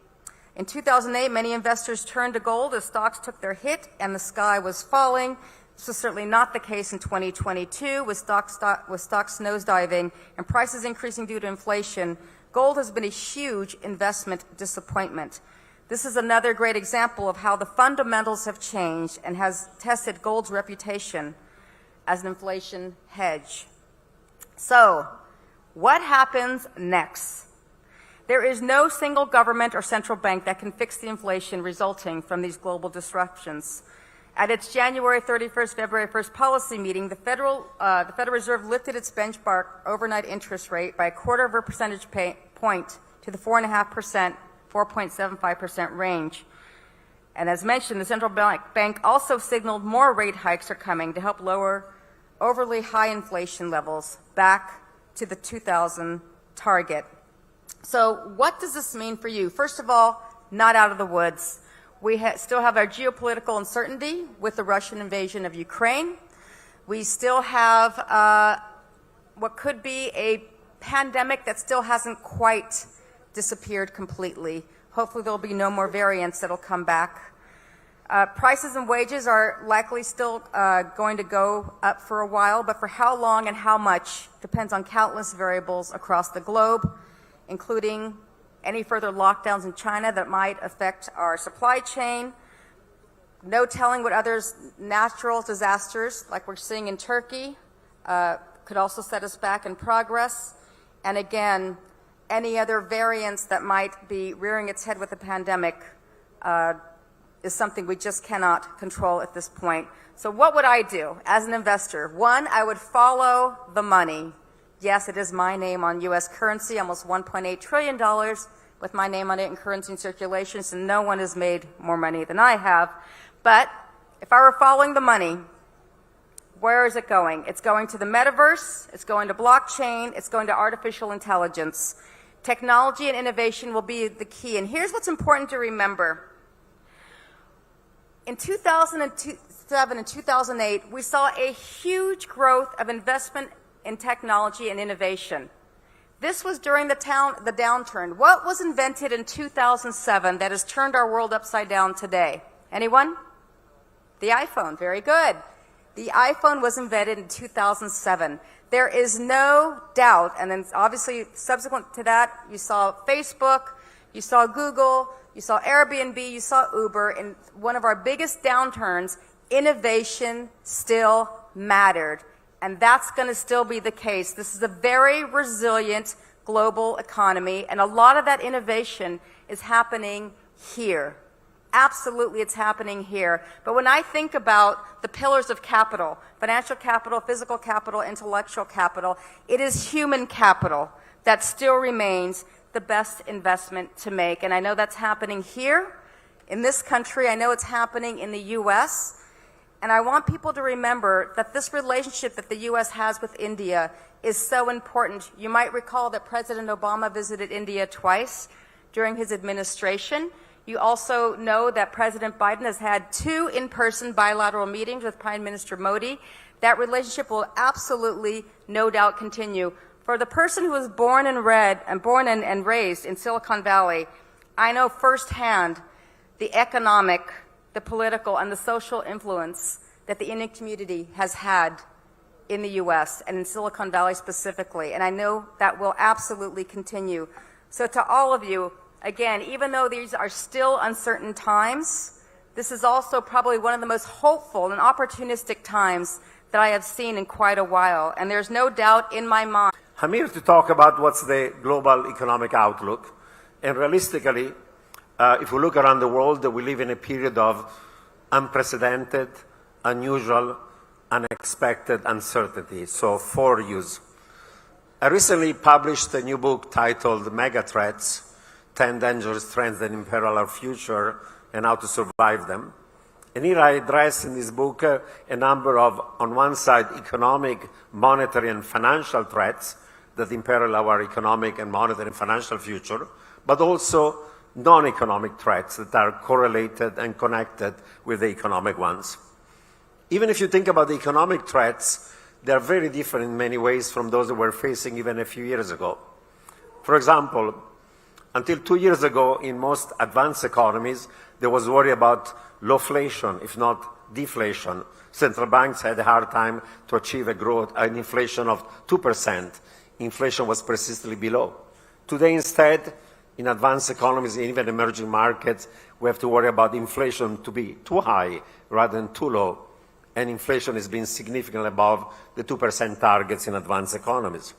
In 2008, many investors turned to gold as stocks took their hit and the sky was falling. This is certainly not the case in 2022 with stocks nosediving and prices increasing due to inflation. Gold has been a huge investment disappointment. This is another great example of how the fundamentals have changed and has tested gold's reputation as an inflation hedge. So, what happens next? There is no single government or central bank that can fix the inflation resulting from these global disruptions. At its January 31st, February 1st policy meeting, the Federal Reserve lifted its benchmark overnight interest rate by 1/4 percentage point to the 4.5%, 4.75% range. And as mentioned, the central bank also signaled more rate hikes are coming to help lower overly high inflation levels back to the 2000 target. So what does this mean for you? First of all, not out of the woods. We still have our geopolitical uncertainty with the Russian invasion of Ukraine. We still have what could be a pandemic that still hasn't quite disappeared completely. Hopefully there'll be no more variants that'll come back. Prices and wages are likely still going to go up for a while, but for how long and how much depends on countless variables across the globe, including any further lockdowns in China that might affect our supply chain. No telling what other natural disasters, like we're seeing in Turkey, could also set us back in progress. And again, any other variants that might be rearing its head with the pandemic is something we just cannot control at this point. So what would I do as an investor? One, I would follow the money. Yes, it is my name on U.S. currency, almost $1.8 trillion with my name on it in currency in circulation, so no one has made more money than I have. But if I were following the money, where is it going? It's going to the metaverse, it's going to blockchain, it's going to artificial intelligence. Technology and innovation will be the key. And here's what's important to remember. In 2007 and 2008, we saw a huge growth of investment in technology and innovation. This was during the downturn. What was invented in 2007 that has turned our world upside down today? Anyone? The iPhone. Very good. The iPhone was invented in 2007. There is no doubt, and then obviously subsequent to that, you saw Facebook, you saw Google, you saw Airbnb, you saw Uber. In one of our biggest downturns, innovation still mattered. And that's going to still be the case. This is a very resilient global economy, and a lot of that innovation is happening here. Absolutely, it's happening here. But when I think about the pillars of capital, financial capital, physical capital, intellectual capital, it is human capital that still remains the best investment to make. And I know that's happening here in this country. I know it's happening in the U.S., and I want people to remember that this relationship that the U.S. has with India is so important. You might recall that President Obama visited India twice during his administration. You also know that President Biden has had 2 in-person bilateral meetings with Prime Minister Modi. That relationship will absolutely, no doubt, continue. For the person who was born and raised in Silicon Valley, I know firsthand the economic, the political, and the social influence that the Indian community has had in the U.S. and in Silicon Valley specifically, and I know that will absolutely continue. So to all of you, again, even though these are still uncertain times, this is also probably one of the most hopeful and opportunistic times that I have seen in quite a while, and there's no doubt in my mind. I'm here to talk about what's the global economic outlook, and realistically, if we look around the world, we live in a period of unprecedented, unusual, unexpected uncertainty, so 4 U's. I recently published a new book titled Mega Threats, 10 Dangerous Trends that Imperil Our Future and How to Survive Them. And here I address in this book a number of, on one side, economic, monetary, and financial threats that imperil our economic and monetary and financial future, but also non-economic threats that are correlated and connected with the economic ones. Even if you think about the economic threats, they are very different in many ways from those that we're facing even a few years ago. For example, until 2 years ago, in most advanced economies, there was worry about lowflation, if not deflation. Central banks had a hard time to achieve an inflation of 2%. Inflation was persistently below. Today, instead, in advanced economies, and even emerging markets, we have to worry about inflation to be too high rather than too low. And inflation has been significantly above the 2% targets in advanced economies.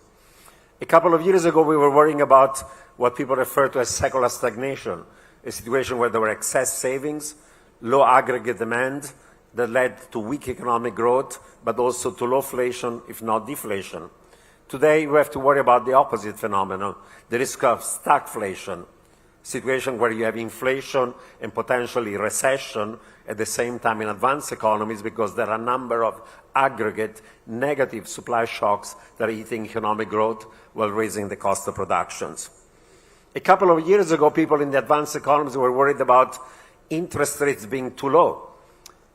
A couple of years ago, we were worrying about what people refer to as secular stagnation, a situation where there were excess savings, low aggregate demand that led to weak economic growth, but also to lowflation, if not deflation. Today, we have to worry about the opposite phenomenon, the risk of stagflation, situation where you have inflation and potentially recession at the same time in advanced economies because there are a number of aggregate negative supply shocks that are eating economic growth while raising the cost of productions. A couple of years ago, people in the advanced economies were worried about interest rates being too low.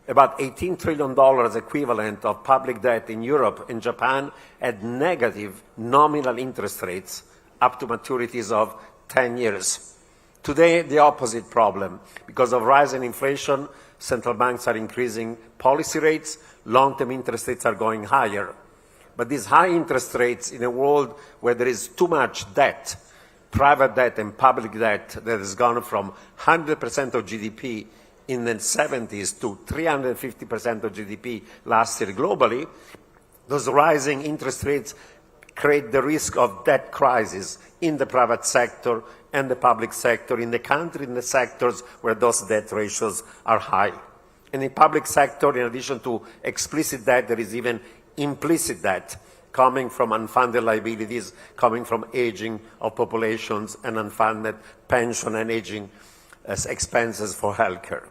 About $18 trillion equivalent of public debt in Europe and Japan had negative nominal interest rates up to maturities of 10 years. Today, the opposite problem. Because of rising inflation, central banks are increasing policy rates, long-term interest rates are going higher. But these high interest rates in a world where there is too much debt, private debt and public debt that has gone from 100% of GDP in the 70s to 350% of GDP last year globally, those rising interest rates create the risk of debt crisis in the private sector and the public sector, in the country, in the sectors where those debt ratios are high. In the public sector, in addition to explicit debt, there is even implicit debt coming from unfunded liabilities, coming from aging of populations and unfunded pension and aging expenses for healthcare.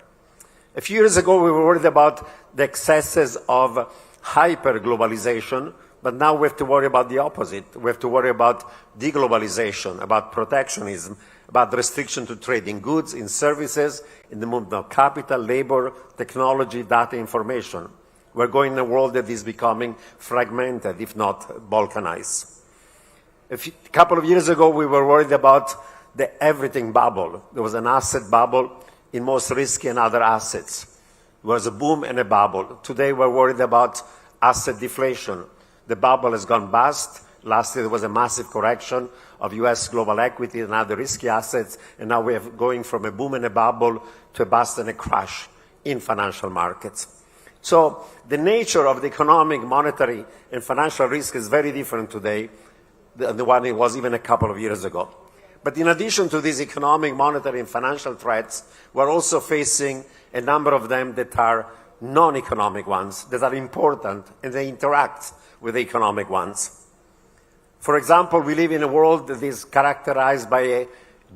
A few years ago, we were worried about the excesses of hyper-globalization, but now we have to worry about the opposite. We have to worry about deglobalization, about protectionism, about restriction to trade in goods, in services, in the movement of capital, labor, technology, data, information. We're going in a world that is becoming fragmented, if not balkanized. A couple of years ago, we were worried about the everything bubble. There was an asset bubble in most risky and other assets. There was a boom and a bubble. Today, we're worried about asset deflation. The bubble has gone bust. Last year, there was a massive correction of U.S. global equity and other risky assets, and now we are going from a boom and a bubble to a bust and a crash in financial markets. So the nature of the economic, monetary, and financial risk is very different today than the one it was even a couple of years ago. But in addition to these economic, monetary, and financial threats, we're also facing a number of them that are non-economic ones, that are important, and they interact with the economic ones. For example, we live in a world that is characterized by a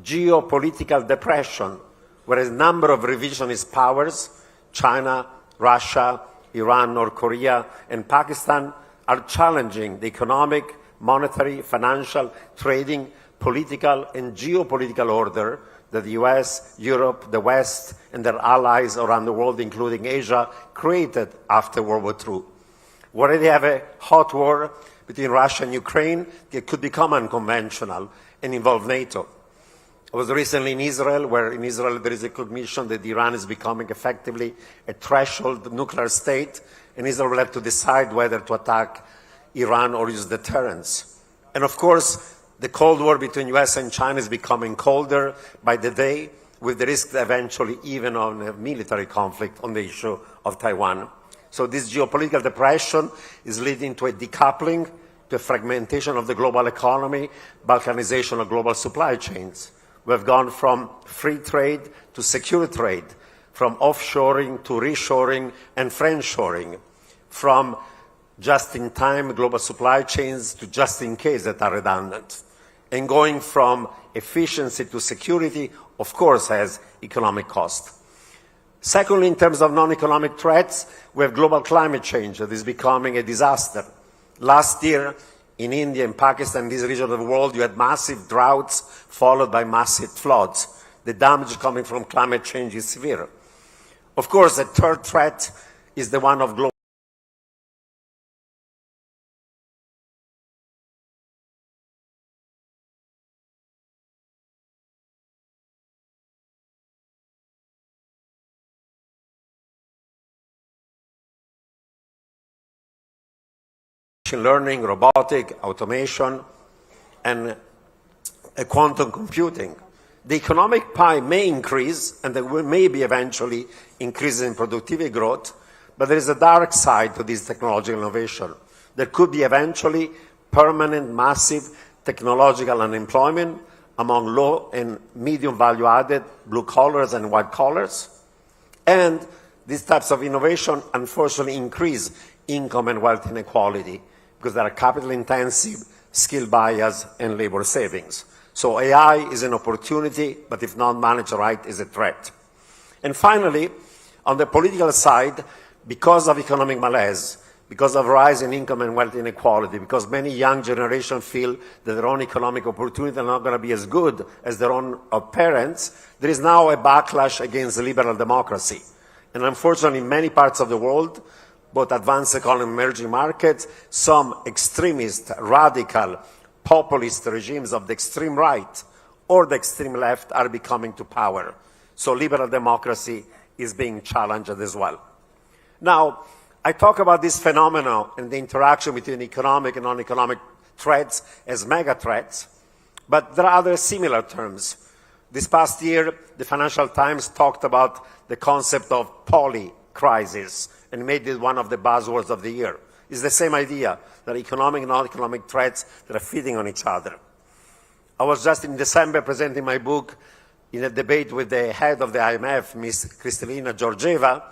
geopolitical depression, where a number of revisionist powers, China, Russia, Iran, North Korea, and Pakistan, are challenging the economic, monetary, financial, trading, political, and geopolitical order that the US, Europe, the West, and their allies around the world, including Asia, created after World War II. We already have a hot war between Russia and Ukraine that could become unconventional and involve NATO. I was recently in Israel, where in Israel there is a cognition that Iran is becoming effectively a threshold nuclear state, and Israel will have to decide whether to attack Iran or use deterrence. And of course, the Cold War between US and China is becoming colder by the day, with the risk eventually even of a military conflict on the issue of Taiwan. So this geopolitical depression is leading to a decoupling, to a fragmentation of the global economy, balkanization of global supply chains. We have gone from free trade to secure trade, from offshoring to reshoring and friendshoring, from just-in-time global supply chains to just-in-case that are redundant. And going from efficiency to security, of course, has economic cost. Secondly, in terms of non-economic threats, we have global climate change that is becoming a disaster. Last year, in India and Pakistan, this region of the world, you had massive droughts followed by massive floods. The damage coming from climate change is severe. Of course, a third threat is the one of global machine learning, robotic, automation, and quantum computing. The economic pie may increase, and there may be eventually increases in productivity growth, but there is a dark side to this technological innovation. There could be eventually permanent, massive technological unemployment among low and medium value-added blue collars and white collars. And these types of innovation, unfortunately, increase income and wealth inequality, because there are capital-intensive, skill bias, and labor savings. So AI is an opportunity, but if not managed right, is a threat. And finally, on the political side, because of economic malaise, because of rise in income and wealth inequality, because many young generations feel that their own economic opportunities are not going to be as good as their own parents, there is now a backlash against liberal democracy. And unfortunately, in many parts of the world, both advanced economy and emerging markets, some extremist, radical, populist regimes of the extreme right or the extreme left are becoming to power. So liberal democracy is being challenged as well. Now, I talk about this phenomenon and the interaction between economic and non-economic threats as mega threats, but there are other similar terms. This past year, the Financial Times talked about the concept of poly-crisis and made it one of the buzzwords of the year. It's the same idea, that economic and non-economic threats that are feeding on each other. I was just in December presenting my book in a debate with the head of the IMF, Ms. Kristalina Georgieva,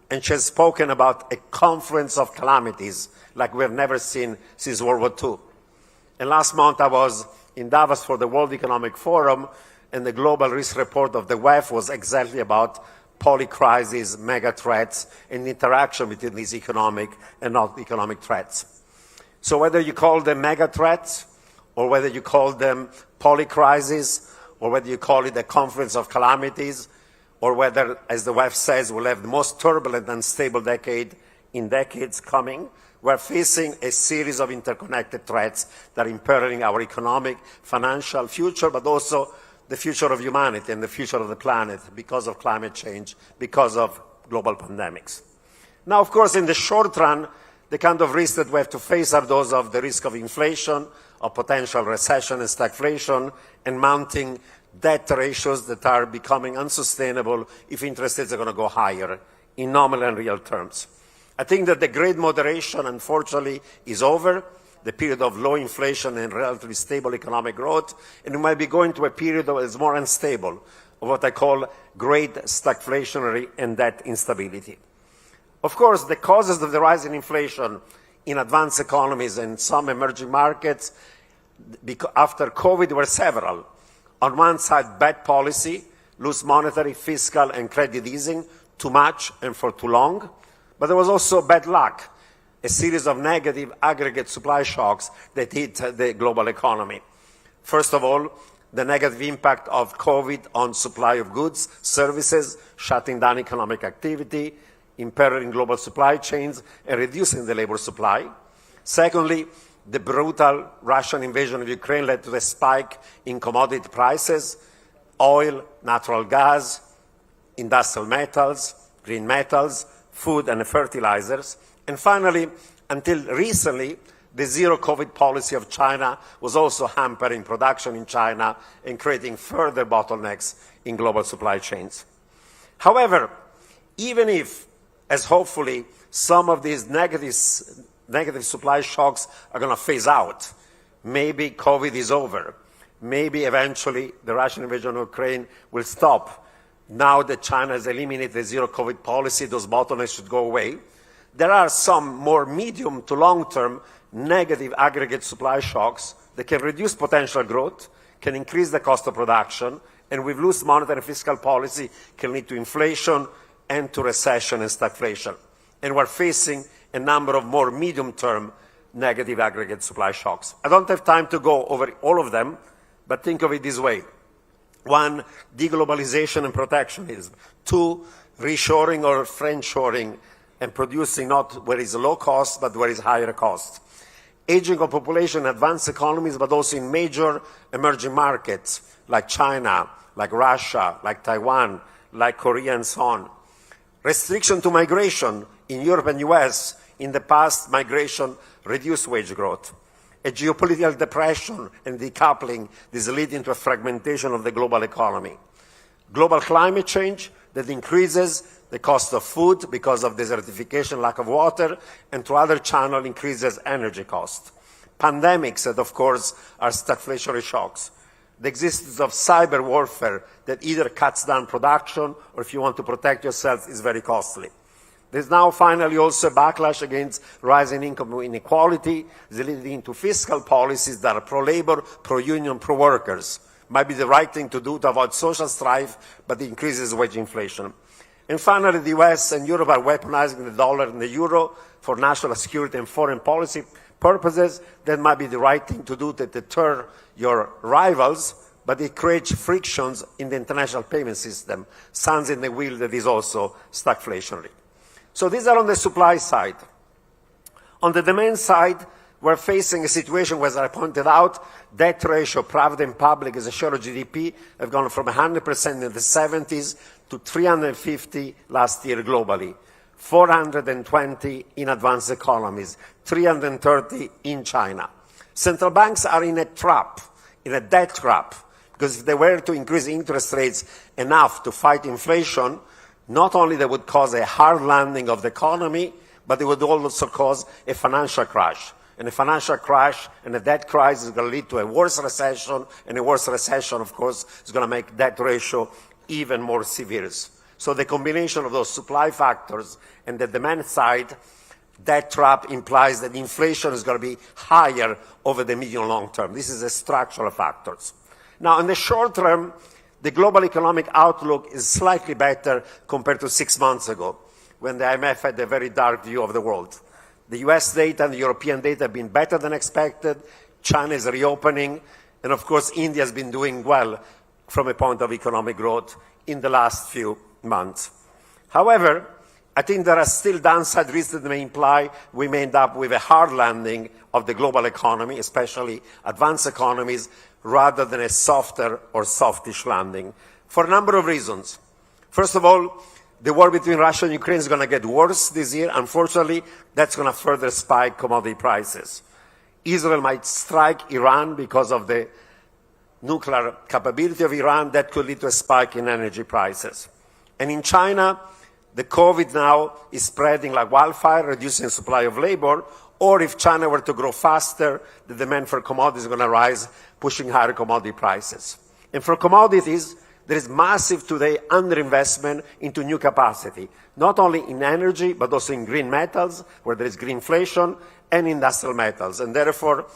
and she has spoken about a confluence of calamities like we have never seen since World War II. And last month I was in Davos for the World Economic Forum, and the global risk report of the WEF was exactly about polycrisis, mega threats, and interaction between these economic and non-economic threats. So whether you call them mega threats, or whether you call them polycrisis, or whether you call it a confluence of calamities, or whether, as the WEF says, we'll have the most turbulent and unstable decade in decades coming, we're facing a series of interconnected threats that are imperiling our economic, financial future, but also the future of humanity and the future of the planet because of climate change, because of global pandemics. Now, of course, in the short run, the kind of risks that we have to face are those of the risk of inflation, of potential recession and stagflation, and mounting debt ratios that are becoming unsustainable if interest rates are going to go higher in nominal and real terms. I think that the great moderation, unfortunately, is over, the period of low inflation and relatively stable economic growth, and we might be going to a period that is more unstable, of what I call great stagflationary and debt instability. Of course, the causes of the rise in inflation in advanced economies and some emerging markets after COVID were several. On one side, bad policy, loose monetary, fiscal, and credit easing, too much and for too long. But there was also bad luck, a series of negative aggregate supply shocks that hit the global economy. First of all, the negative impact of COVID on supply of goods, services, shutting down economic activity, impairing global supply chains, and reducing the labor supply. Secondly, the brutal Russian invasion of Ukraine led to a spike in commodity prices, oil, natural gas, industrial metals, green metals, food and fertilizers. And finally, until recently, the zero-COVID policy of China was also hampering production in China and creating further bottlenecks in global supply chains. However, even if, as hopefully, some of these negative supply shocks are going to phase out, maybe COVID is over, maybe eventually the Russian invasion of Ukraine will stop. Now that China has eliminated the zero-COVID policy, those bottlenecks should go away. There are some more medium to long-term negative aggregate supply shocks that can reduce potential growth, can increase the cost of production, and with loose monetary and fiscal policy can lead to inflation and to recession and stagflation. And we're facing a number of more medium-term negative aggregate supply shocks. I don't have time to go over all of them, but think of it this way. 1, deglobalization and protectionism. 2, reshoring or friendshoring and producing not where it's low cost, but where it's higher cost. Aging of population in advanced economies, but also in major emerging markets like China, like Russia, like Taiwan, like Korea, and so on. Restriction to migration in Europe and US. In the past, migration reduced wage growth. A geopolitical depression and decoupling is leading to a fragmentation of the global economy. Global climate change that increases the cost of food because of desertification, lack of water, and through other channels increases energy cost. Pandemics that, of course, are stagflationary shocks. The existence of cyber warfare that either cuts down production or, if you want to protect yourself, is very costly. There's now finally also a backlash against rising income inequality, leading to fiscal policies that are pro-labor, pro-union, pro-workers. Might be the right thing to do to avoid social strife, but it increases wage inflation. And finally, the US and Europe are weaponizing the dollar and the euro for national security and foreign policy purposes. That might be the right thing to do to deter your rivals, but it creates frictions in the international payment system, sands in the wheel that is also stagflationary. So these are on the supply side. On the demand side, we're facing a situation where, as I pointed out, debt ratio, private and public, as a share of GDP, have gone from 100% in the 70s to 350 last year globally, 420 in advanced economies, 330 in China. Central banks are in a trap, in a debt trap, because if they were to increase interest rates enough to fight inflation, not only they would cause a hard landing of the economy, but they would also cause a financial crash. And a financial crash and a debt crisis is going to lead to a worse recession, and a worse recession, of course, is going to make debt ratio even more severe. So the combination of those supply factors and the demand side, debt trap implies that inflation is going to be higher over the medium long term. This is a structural factors. Now, in the short term, the global economic outlook is slightly better compared to 6 months ago, when the IMF had a very dark view of the world. The US data and the European data have been better than expected. China is reopening. And of course, India has been doing well from a point of economic growth in the last few months. However, I think there are still downside risks that may imply we may end up with a hard landing of the global economy, especially advanced economies, rather than a softer or softish landing, for a number of reasons. First of all, the war between Russia and Ukraine is going to get worse this year. Unfortunately, that's going to further spike commodity prices. Israel might strike Iran because of the nuclear capability of Iran. That could lead to a spike in energy prices. And in China, the COVID now is spreading like wildfire, reducing the supply of labor. Or if China were to grow faster, the demand for commodities is going to rise, pushing higher commodity prices. And for commodities, there is massive today underinvestment into new capacity, not only in energy, but also in green metals, where there is greenflation, and industrial metals. And therefore,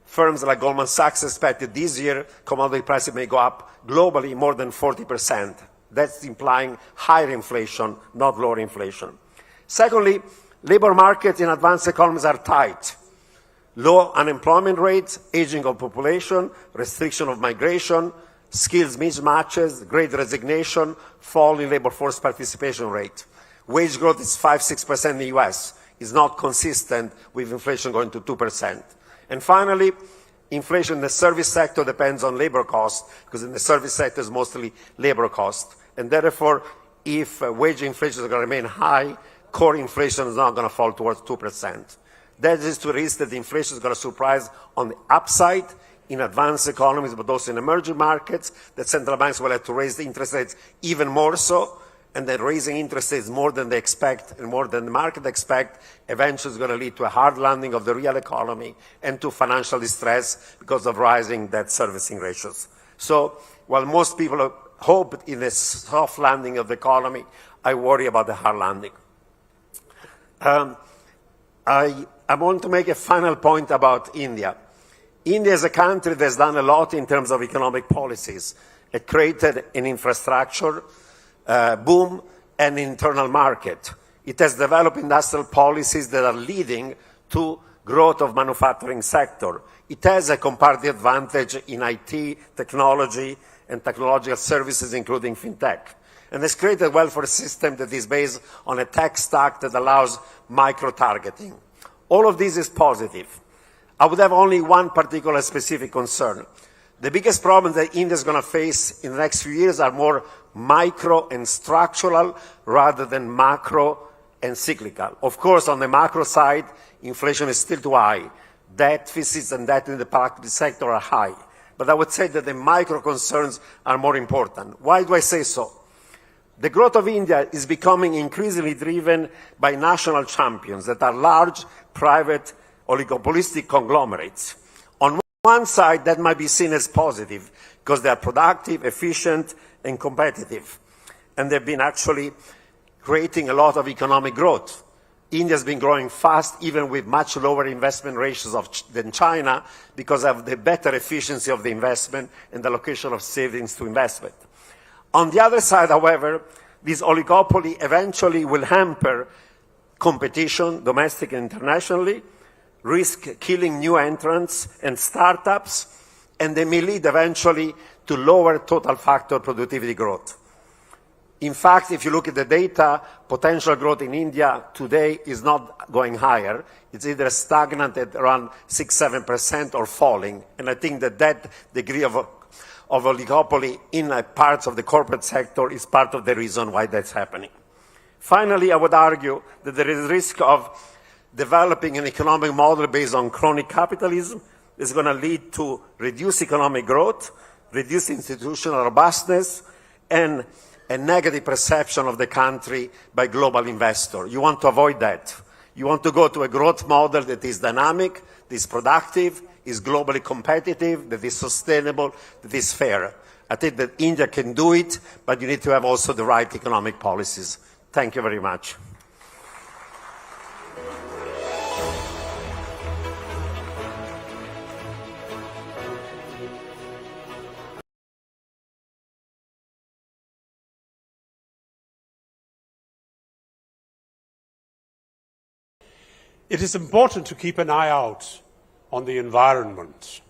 firms like Goldman Sachs expected this year commodity prices may go up globally more than 40%. That's implying higher inflation, not lower inflation. Secondly, labor markets in advanced economies are tight. Low unemployment rates, aging of population, restriction of migration, skills mismatches, great resignation, fall in labor force participation rate. Wage growth is 5-6% in the US. It's not consistent with inflation going to 2%. And finally, inflation in the service sector depends on labor cost, because in the service sector is mostly labor cost. And therefore, if wage inflation is going to remain high, core inflation is not going to fall towards 2%. That is to risk that the inflation is going to surprise on the upside in advanced economies, but also in emerging markets, that central banks will have to raise the interest rates even more so, and that raising interest rates more than they expect and more than the market expect eventually is going to lead to a hard landing of the real economy and to financial distress because of rising debt servicing ratios. So while most people hope in a soft landing of the economy, I worry about the hard landing. I want to make a final point about India. India is a country that has done a lot in terms of economic policies. It created an infrastructure boom and internal market. It has developed industrial policies that are leading to growth of manufacturing sector. It has a comparative advantage in IT, technology, and technological services, including fintech. And it's created a welfare system that is based on a tech stack that allows micro-targeting. All of this is positive. I would have only one particular specific concern. The biggest problems that India is going to face in the next few years are more micro and structural rather than macro and cyclical. Of course, on the macro side, inflation is still too high. Deficits and debt in the public sector are high. But I would say that the micro concerns are more important. Why do I say so? The growth of India is becoming increasingly driven by national champions that are large, private, oligopolistic conglomerates. On one side, that might be seen as positive because they are productive, efficient, and competitive. And they've been actually creating a lot of economic growth. India has been growing fast, even with much lower investment ratios than China, because of the better efficiency of the investment and the allocation of savings to investment. On the other side, however, this oligopoly eventually will hamper competition, domestic and internationally, risk killing new entrants and startups, and they may lead eventually to lower total factor productivity growth. In fact, if you look at the data, potential growth in India today is not going higher. It's either stagnant at around 6-7% or falling. And I think that that degree of oligopoly in parts of the corporate sector is part of the reason why that's happening. Finally, I would argue that there is a risk of developing an economic model based on crony capitalism is going to lead to reduced economic growth, reduced institutional robustness, and a negative perception of the country by global investors. You want to avoid that. You want to go to a growth model that is dynamic, that is productive, is globally competitive, that is sustainable, that is fair. I think that India can do it, but you need to have also the right economic policies. Thank you very much. It is important to keep an eye out on the environment.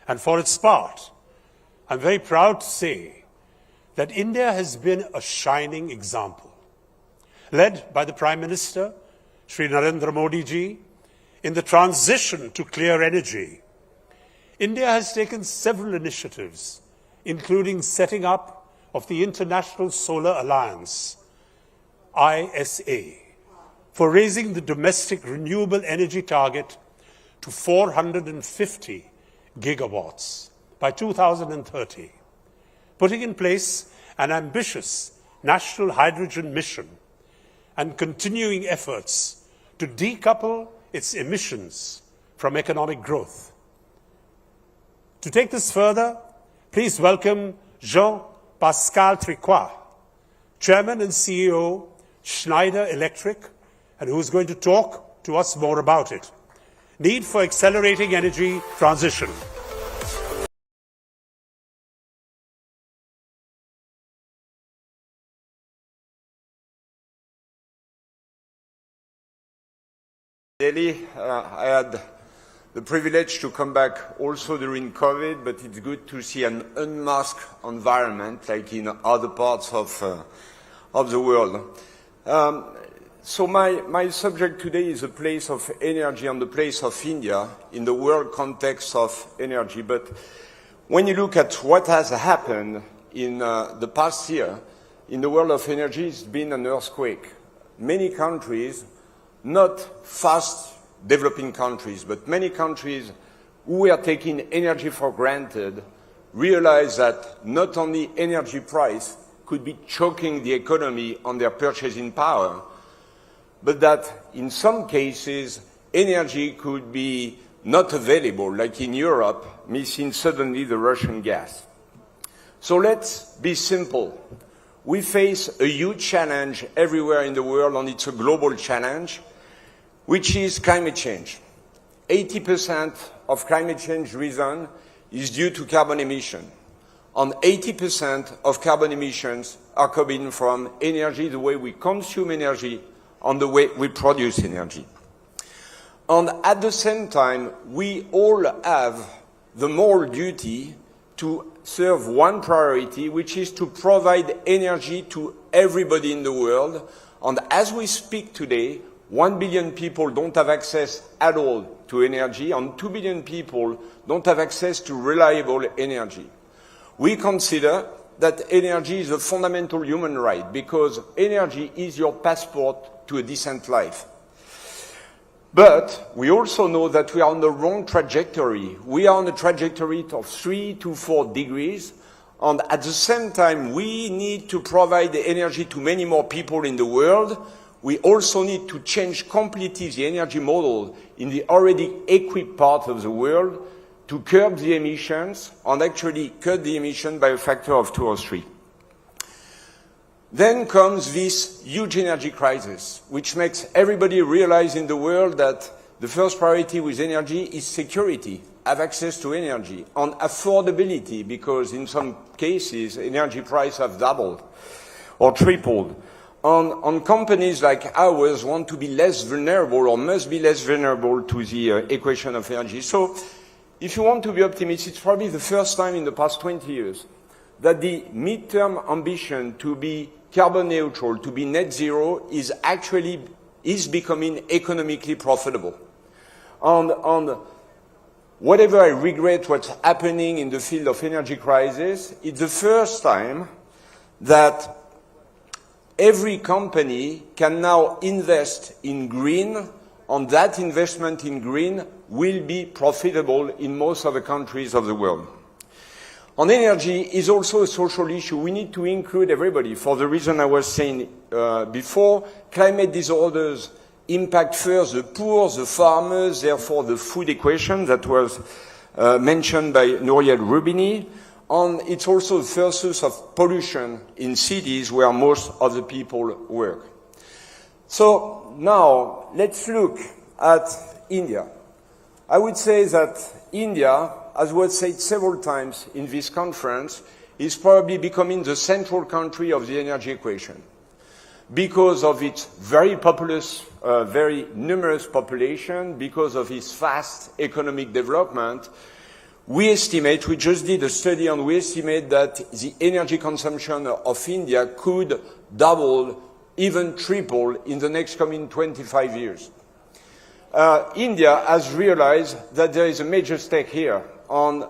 And for its part, I'm very proud to say that India has been a shining example, led by the Prime Minister, Shri Narendra Modi ji, in the transition to clear energy. India has taken several initiatives, including setting up of the International Solar Alliance, ISA, for raising the domestic renewable energy target to 450 gigawatts by 2030, putting in place an ambitious national hydrogen mission and continuing efforts to decouple its emissions from economic growth. To take this further, please welcome Jean-Pascal Tricoire, Chairman and CEO, Schneider Electric, and who is going to talk to us more about it. Need for accelerating energy transition. Delhi, I had the privilege to come back also during COVID, but it's good to see an unmasked environment like in other parts of the world. So my subject today is the place of energy and the place of India in the world context of energy. But when you look at what has happened in the past year in the world of energy, it's been an earthquake. Many countries, not fast developing countries, but many countries who are taking energy for granted realize that not only energy price could be choking the economy on their purchasing power, but that in some cases energy could be not available, like in Europe, missing suddenly the Russian gas. So let's be simple. We face a huge challenge everywhere in the world, and it's a global challenge, which is climate change. 80% of climate change reason is due to carbon emission. And 80% of carbon emissions are coming from energy, the way we consume energy, and the way we produce energy. And at the same time, we all have the moral duty to serve one priority, which is to provide energy to everybody in the world. And as we speak today, 1 billion people don't have access at all to energy, and 2 billion people don't have access to reliable energy. We consider that energy is a fundamental human right because energy is your passport to a decent life. But we also know that we are on the wrong trajectory. We are on a trajectory of 3 to 4 degrees, and at the same time we need to provide the energy to many more people in the world. We also need to change completely the energy model in the already equipped part of the world to curb the emissions and actually cut the emission by a factor of 2 or 3. Then comes this huge energy crisis, which makes everybody realize in the world that the first priority with energy is security, have access to energy, and affordability, because in some cases energy prices have doubled or tripled. And companies like ours want to be less vulnerable or must be less vulnerable to the equation of energy. So if you want to be optimistic, it's probably the first time in the past 20 years that the midterm ambition to be carbon neutral, to be net zero, is becoming economically profitable. And whatever I regret what's happening in the field of energy crisis, it's the first time that every company can now invest in green, and that investment in green will be profitable in most of the countries of the world. And energy is also a social issue. We need to include everybody. For the reason I was saying before, climate disorders impact first the poor, the farmers, therefore the food equation that was mentioned by Nouriel Roubini. And it's also the first source of pollution in cities where most of the people work. So now let's look at India. I would say that India, as was said several times in this conference, is probably becoming the central country of the energy equation because of its very populous, very numerous population, because of its fast economic development. We estimate, we just did a study, and we estimate that the energy consumption of India could double, even triple, in the next coming 25 years. India has realized that there is a major stake here on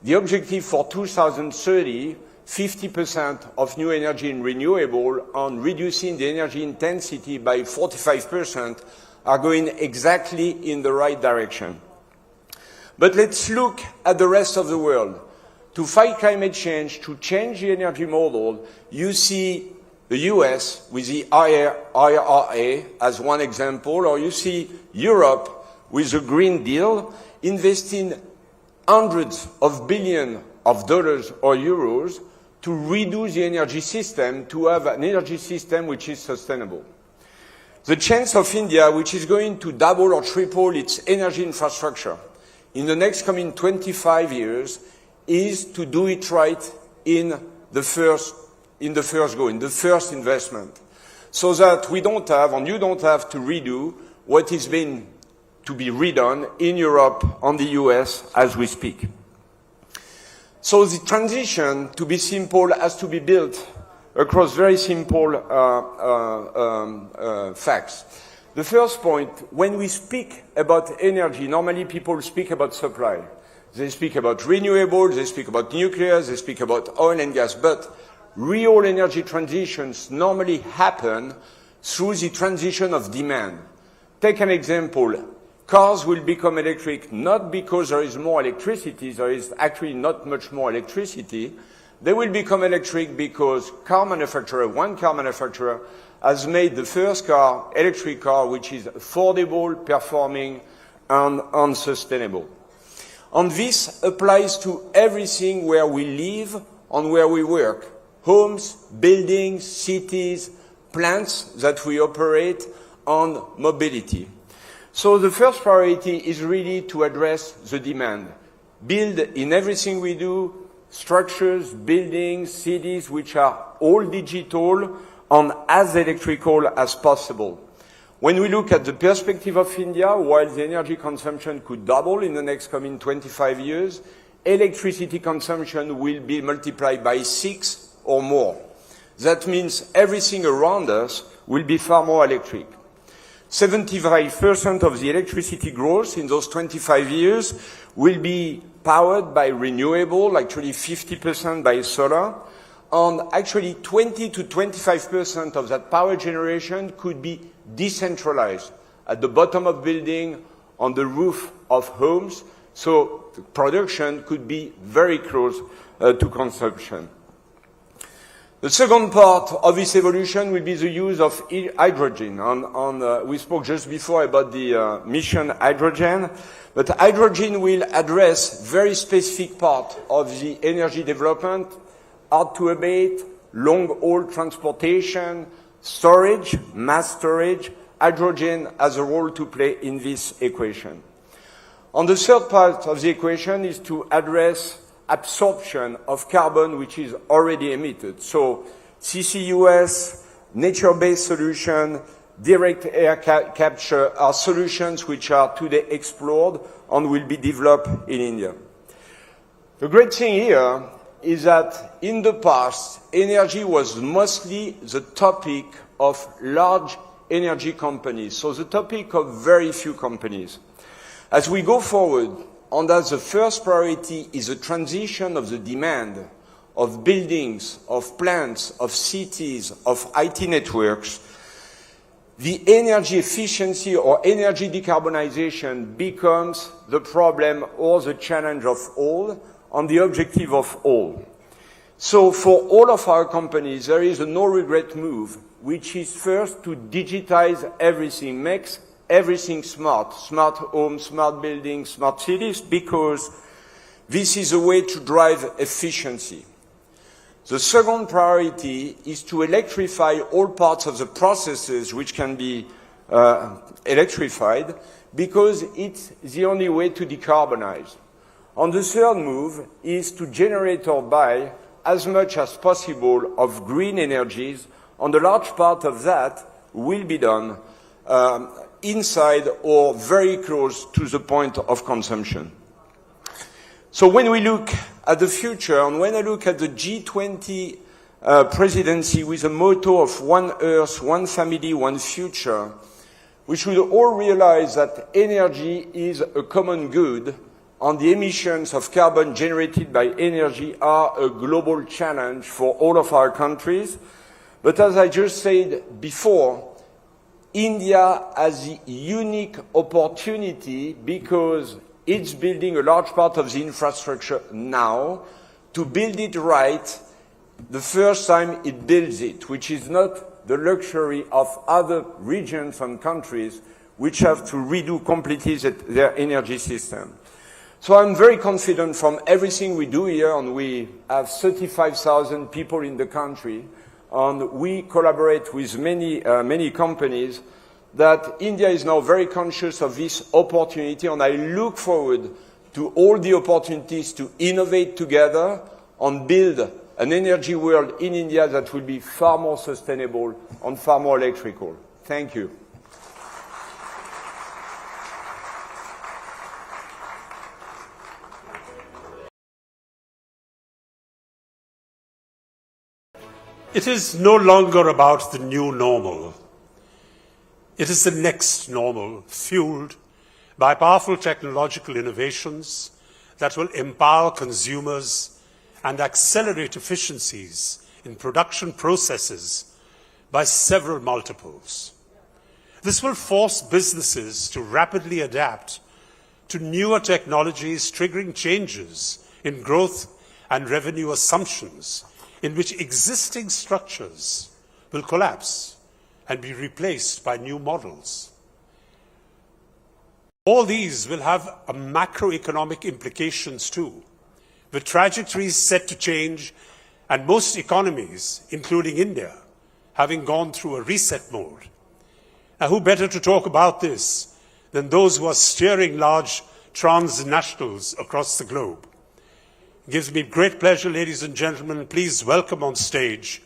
the objective for 2030, 50% of new energy in renewable, and reducing the energy intensity by 45% are going exactly in the right direction. But let's look at the rest of the world. To fight climate change, to change the energy model, you see the US with the IRA as one example, or you see Europe with the Green Deal investing hundreds of billions of dollars or euros to redo the energy system, to have an energy system which is sustainable. The chance of India, which is going to double or triple its energy infrastructure in the next coming 25 years, is to do it right in the first investment, so that we don't have, and you don't have to redo what has been to be redone in Europe, on the US, as we speak. So the transition, to be simple, has to be built across very simple facts. The first point, when we speak about energy, normally people speak about supply. They speak about renewables, they speak about nuclear, they speak about oil and gas, but real energy transitions normally happen through the transition of demand. Take an example. Cars will become electric not because there is more electricity, there is actually not much more electricity. They will become electric because one car manufacturer, has made the first car, electric car, which is affordable, performing, and sustainable. And this applies to everything where we live and where we work. Homes, buildings, cities, plants that we operate, and mobility. So the first priority is really to address the demand. Build in everything we do, structures, buildings, cities which are all digital and as electrical as possible. When we look at the perspective of India, while the energy consumption could double in the next coming 25 years, electricity consumption will be multiplied by 6 or more. That means everything around us will be far more electric. 75% of the electricity growth in those 25 years will be powered by renewable, actually 50% by solar, and actually 20 to 25% of that power generation could be decentralized at the bottom of building, on the roof of homes, so the production could be very close to consumption. The second part of this evolution will be the use of hydrogen. We spoke just before about the mission hydrogen, but hydrogen will address very specific part of the energy development, hard to abate, long-haul transportation, storage, mass storage. Hydrogen has a role to play in this equation. And the third part of the equation is to address absorption of carbon which is already emitted. So CCUS, nature-based solution, direct air capture are solutions which are today explored and will be developed in India. The great thing here is that in the past, energy was mostly the topic of large energy companies, so the topic of very few companies. As we go forward, and as the first priority is the transition of the demand of buildings, of plants, of cities, of IT networks, the energy efficiency or energy decarbonization becomes the problem or the challenge of all and the objective of all. So for all of our companies, there is a no-regret move, which is first to digitize everything, makes everything smart, smart homes, smart buildings, smart cities, because this is a way to drive efficiency. The second priority is to electrify all parts of the processes which can be electrified, because it's the only way to decarbonize. And the third move is to generate or buy as much as possible of green energies, and a large part of that will be done inside or very close to the point of consumption. So when we look at the future, and when I look at the G20 presidency with a motto of one Earth, one family, one future, we should all realize that energy is a common good, and the emissions of carbon generated by energy are a global challenge for all of our countries. But as I just said before, India has the unique opportunity, because it's building a large part of the infrastructure now, to build it right the first time it builds it, which is not the luxury of other regions and countries which have to redo completely their energy system. So I'm very confident from everything we do here, and we have 35,000 people in the country, and we collaborate with many companies, that India is now very conscious of this opportunity, and I look forward to all the opportunities to innovate together and build an energy world in India that will be far more sustainable and far more electrical. Thank you. It is no longer about the new normal. It is the next normal, fueled by powerful technological innovations that will empower consumers and accelerate efficiencies in production processes by several multiples. This will force businesses to rapidly adapt to newer technologies, triggering changes in growth and revenue assumptions in which existing structures will collapse and be replaced by new models. All these will have a macroeconomic implications too, with trajectories set to change and most economies, including India, having gone through a reset mode. Now, who better to talk about this than those who are steering large transnationals across the globe? It gives me great pleasure, ladies and gentlemen, please welcome on stage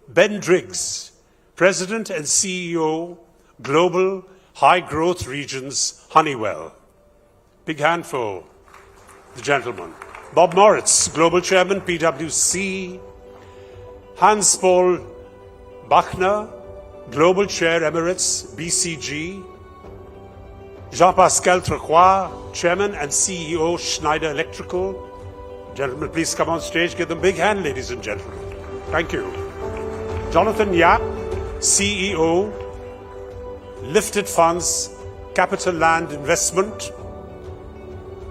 Ben Driggs, President and CEO, Global High Growth Regions, Honeywell. Big hand for the gentleman. Bob Moritz, Global Chairman, PwC. Hans-Paul Bachner, Global Chair, Emirates, BCG. Jean-Pascal Trecoir, Chairman and CEO, Schneider Electrical. Gentlemen, please come on stage. Give them a big hand, ladies and gentlemen. Thank you. Jonathan Yap, CEO, Lifted Funds, Capital Land Investment.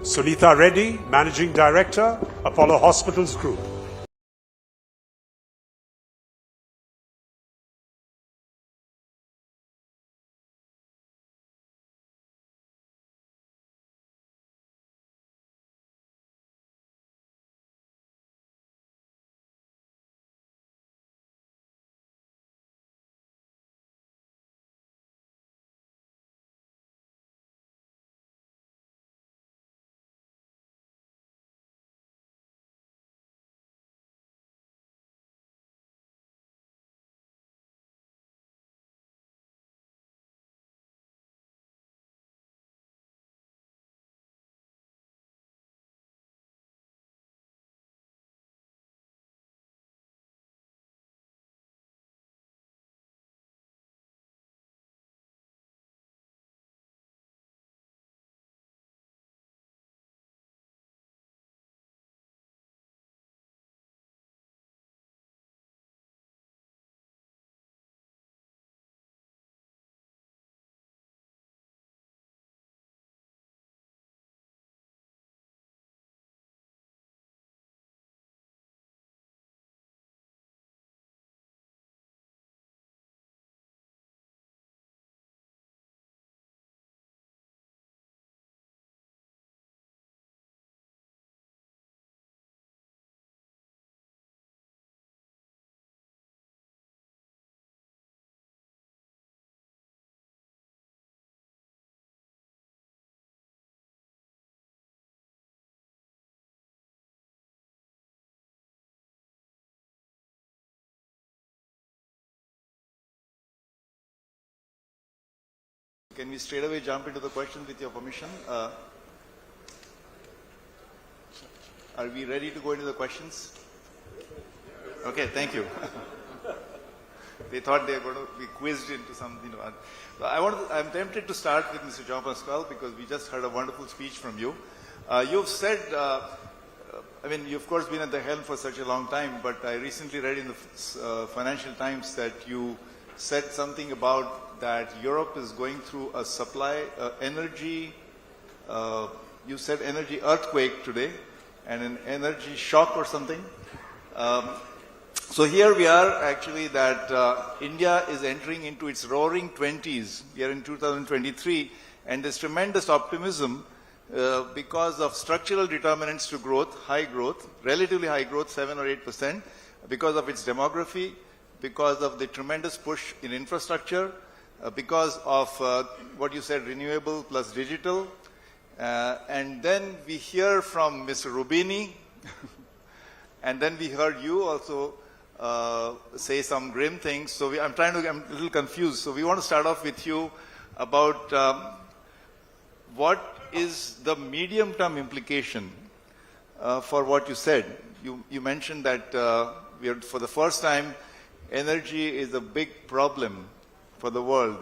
Sunitha Reddy, Managing Director, Apollo Hospitals Group. Can we straight away jump into the questions with your permission? Are we ready to go into the questions? Okay, thank you. They thought they were going to be quizzed into something. I'm tempted to start with Mr. Jean-Pascal because we just heard a wonderful speech from you. You've said, you've of course been at the helm for such a long time, but I recently read in the Financial Times that you said something about that Europe is going through a supply energy, you said energy earthquake today, and an energy shock or something. So here we are actually that India is entering into its roaring 20s. We are in 2023, and there's tremendous optimism because of structural determinants to growth, high growth, relatively high growth, 7 or 8%, because of its demography, because of the tremendous push in infrastructure, because of what you said, renewable plus digital. And then we hear from Mr. Rubini, and then we heard you also say some grim things. So I'm a little confused. So we want to start off with you about what is the medium-term implication for what you said. You mentioned that we are, for the first time, energy is a big problem for the world.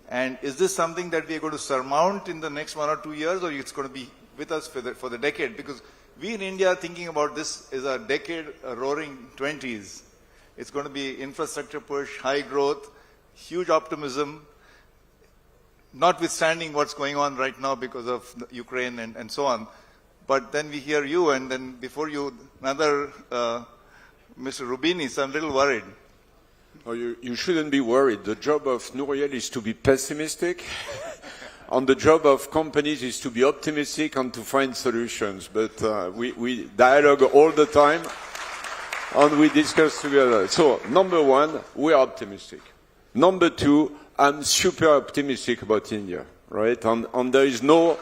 And is this something that we are going to surmount in the next 1 or 2 years, or it's going to be with us for the decade? Because we in India are thinking about this as a decade, a roaring 20s. It's going to be infrastructure push, high growth, huge optimism, notwithstanding what's going on right now because of Ukraine and so on. But then we hear you, and then before you, another Mr. Rubini, so I'm a little worried. Oh, you shouldn't be worried. The job of Nouriel is to be pessimistic, and the job of companies is to be optimistic and to find solutions. But we dialogue all the time, and we discuss together. So, number one, we are optimistic. Number two, I'm super optimistic about India, right? And there is no...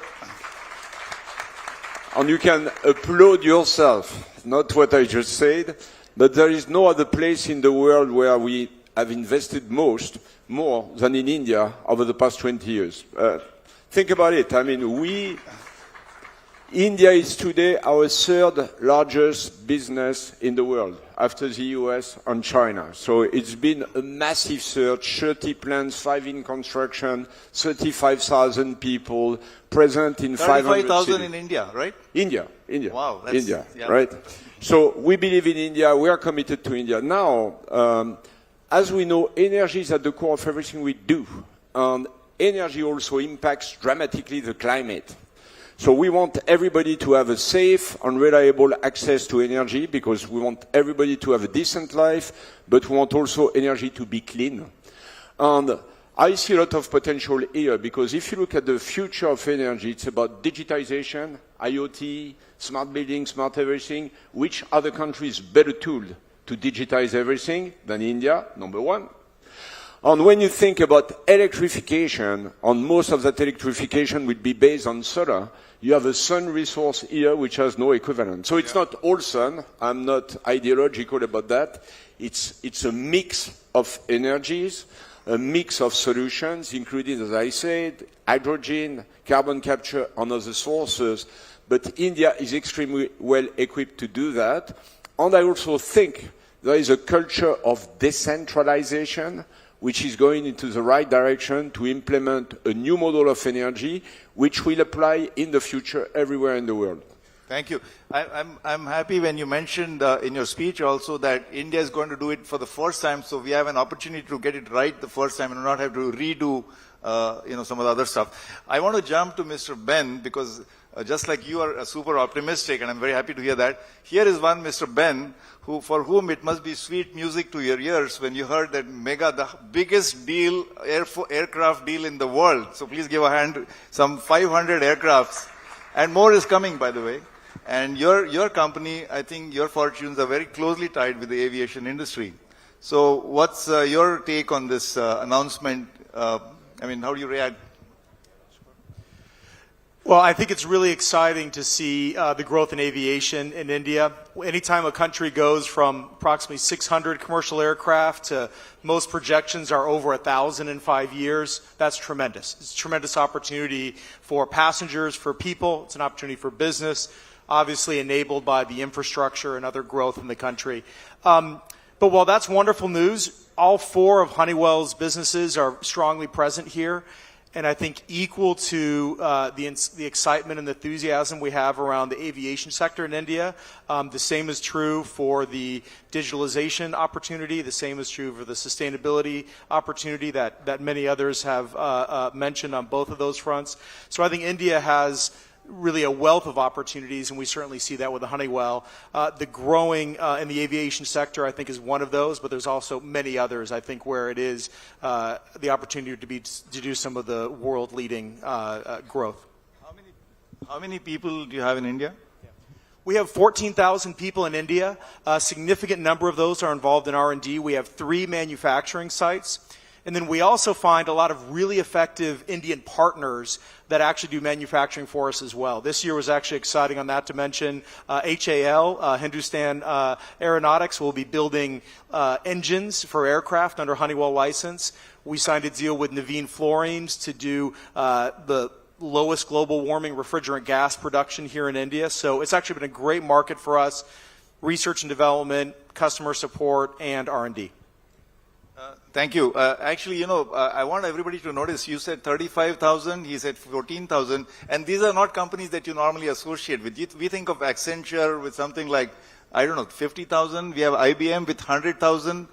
And you can applaud yourself, not what I just said, but there is no other place in the world where we have invested more than in India over the past 20 years. Think about it. I mean, India is today our third largest business in the world, after the US and China. So it's been a massive surge, 30 plants, 5 in construction, 35,000 people, present in 500 cities. 35,000 in India, right? India. Wow. India, yeah. Right? So we believe in India, we are committed to India. Now, as we know, energy is at the core of everything we do. And energy also impacts dramatically the climate. So we want everybody to have a safe and reliable access to energy because we want everybody to have a decent life, but we want also energy to be clean. And I see a lot of potential here because if you look at the future of energy, it's about digitization, IoT, smart buildings, smart everything. Which other country is better tooled to digitize everything than India, number one? And when you think about electrification, and most of that electrification will be based on solar, you have a sun resource here which has no equivalent. So it's not all sun. I'm not ideological about that. It's a mix of energies, a mix of solutions, including, as I said, hydrogen, carbon capture, and other sources. But India is extremely well equipped to do that. And I also think there is a culture of decentralization which is going into the right direction to implement a new model of energy, which will apply in the future everywhere in the world. Thank you. I'm happy when you mentioned in your speech also that India is going to do it for the first time, so we have an opportunity to get it right the first time and not have to redo some of the other stuff. I want to jump to Mr. Ben because just like you are super optimistic, and I'm very happy to hear that. Here is one Mr. Ben, for whom it must be sweet music to your ears when you heard that Mega, the biggest deal, aircraft deal in the world. So please give a hand, some 500 aircrafts. And more is coming, by the way. And your company, I think your fortunes are very closely tied with the aviation industry. So what's your take on this announcement? How do you react? Well, I think it's really exciting to see the growth in aviation in India. Anytime a country goes from approximately 600 commercial aircraft to most projections are over 1,000 in 5 years, that's tremendous. It's a tremendous opportunity for passengers, for people. It's an opportunity for business, obviously enabled by the infrastructure and other growth in the country. But while that's wonderful news, all 4 of Honeywell's businesses are strongly present here. And I think equal to the excitement and the enthusiasm we have around the aviation sector in India, the same is true for the digitalization opportunity, the same is true for the sustainability opportunity that many others have mentioned on both of those fronts. So I think India has really a wealth of opportunities, and we certainly see that with the Honeywell. The growing in the aviation sector, I think, is one of those, but there's also many others, I think, where it is the opportunity to do some of the world-leading growth. How many people do you have in India? We have 14,000 people in India. A significant number of those are involved in R&D. We have 3 manufacturing sites. And then we also find a lot of really effective Indian partners that actually do manufacturing for us as well. This year was actually exciting on that to mention. HAL, Hindustan Aeronautics, will be building engines for aircraft under Honeywell license. We signed a deal with Navin Fluorines to do the lowest global warming refrigerant gas production here in India. So it's actually been a great market for us, research and development, customer support, and R&D. Thank you. Actually, I want everybody to notice, you said 35,000, he said 14,000, and these are not companies that you normally associate with. We think of Accenture with something like, I don't know, 50,000. We have IBM with 100,000,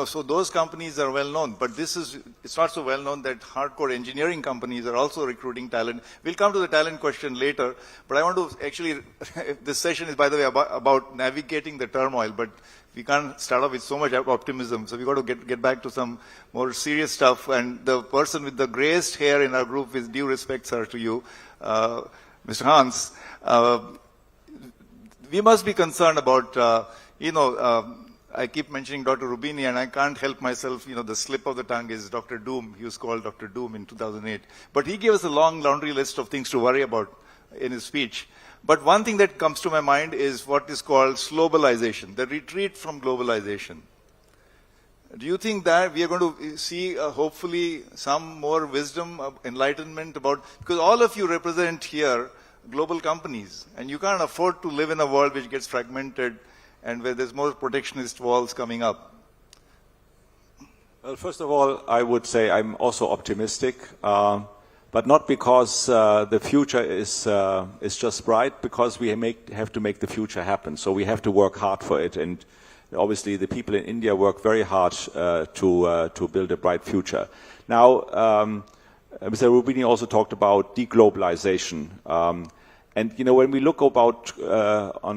so those companies are well known. But it's not so well known that hardcore engineering companies are also recruiting talent. We'll come to the talent question later, but I want to actually, this session is, by the way, about navigating the turmoil, but we can't start off with so much optimism, so we've got to get back to some more serious stuff. And the person with the grayest hair in our group, with due respect, sir, to you, Mr. Hans, we must be concerned about, I keep mentioning Dr. Rubini, and I can't help myself, the slip of the tongue is Dr. Doom. He was called Dr. Doom in 2008. But he gave us a long laundry list of things to worry about in his speech. But one thing that comes to my mind is what is called globalization, the retreat from globalization. Do you think that we are going to see, hopefully, some more wisdom, enlightenment about, because all of you represent here global companies, and you can't afford to live in a world which gets fragmented and where there's more protectionist walls coming up? Well, first of all, I would say I'm also optimistic. But not because the future is just bright, because we have to make the future happen. So we have to work hard for it, and obviously the people in India work very hard to build a bright future. Now, Mr. Rubini also talked about deglobalization, and when we look on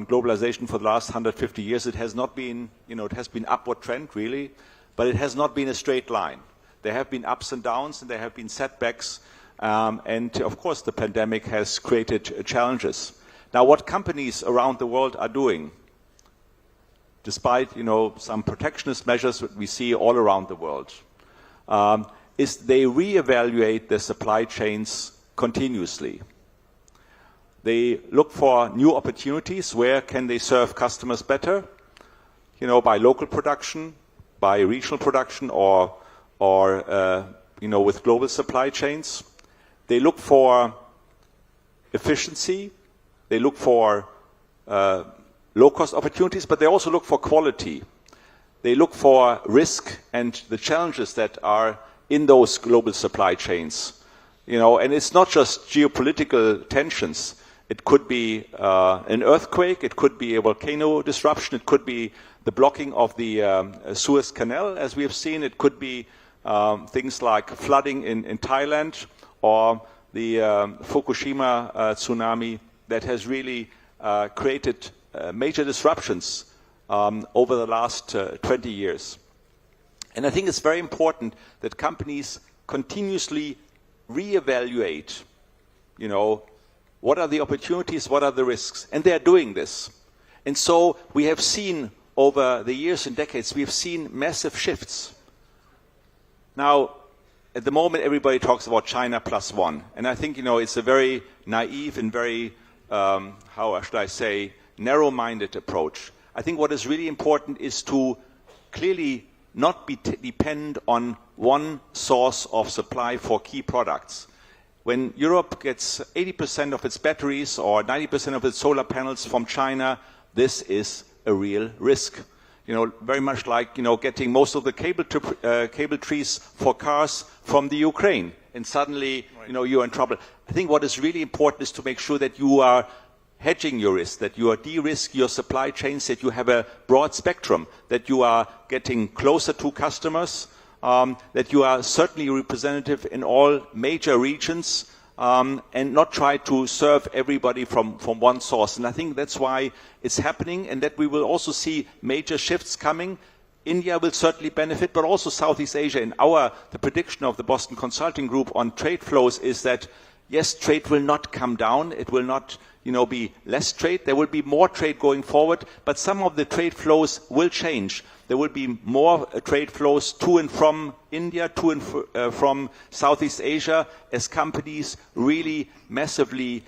globalization for the last 150 years, it has not been, it has been upward trend really, but it has not been a straight line. There have been ups and downs, and there have been setbacks. And of course, the pandemic has created challenges. Now, what companies around the world are doing, despite some protectionist measures that we see all around the world, is they reevaluate their supply chains continuously. They look for new opportunities. Where can they serve customers better? By local production, by regional production, or with global supply chains. They look for efficiency, they look for low-cost opportunities, but they also look for quality. They look for risk and the challenges that are in those global supply chains. And it's not just geopolitical tensions. It could be an earthquake, it could be a volcano disruption, it could be the blocking of the Suez Canal, as we have seen. It could be things like flooding in Thailand, or the Fukushima tsunami that has really created major disruptions over the last 20 years. And I think it's very important that companies continuously reevaluate, what are the opportunities, what are the risks, and they are doing this. And so we have seen over the years and decades, we have seen massive shifts. Now, at the moment, everybody talks about China plus one. And I think, it's a very naive and very, how should I say, narrow-minded approach. I think what is really important is to clearly not depend on one source of supply for key products. When Europe gets 80% of its batteries or 90% of its solar panels from China, this is a real risk. Very much like, getting most of the cable trees for cars from the Ukraine. And suddenly, you're in trouble. I think what is really important is to make sure that you are hedging your risk, that you are de-risk your supply chains, that you have a broad spectrum, that you are getting closer to customers, that you are certainly representative in all major regions, and not try to serve everybody from one source. And I think that's why it's happening, and that we will also see major shifts coming. India will certainly benefit, but also Southeast Asia. And the prediction of the Boston Consulting Group on trade flows is that, yes, trade will not come down. It will not, be less trade. There will be more trade going forward, but some of the trade flows will change. There will be more trade flows to and from India, to and from Southeast Asia, as companies really massively,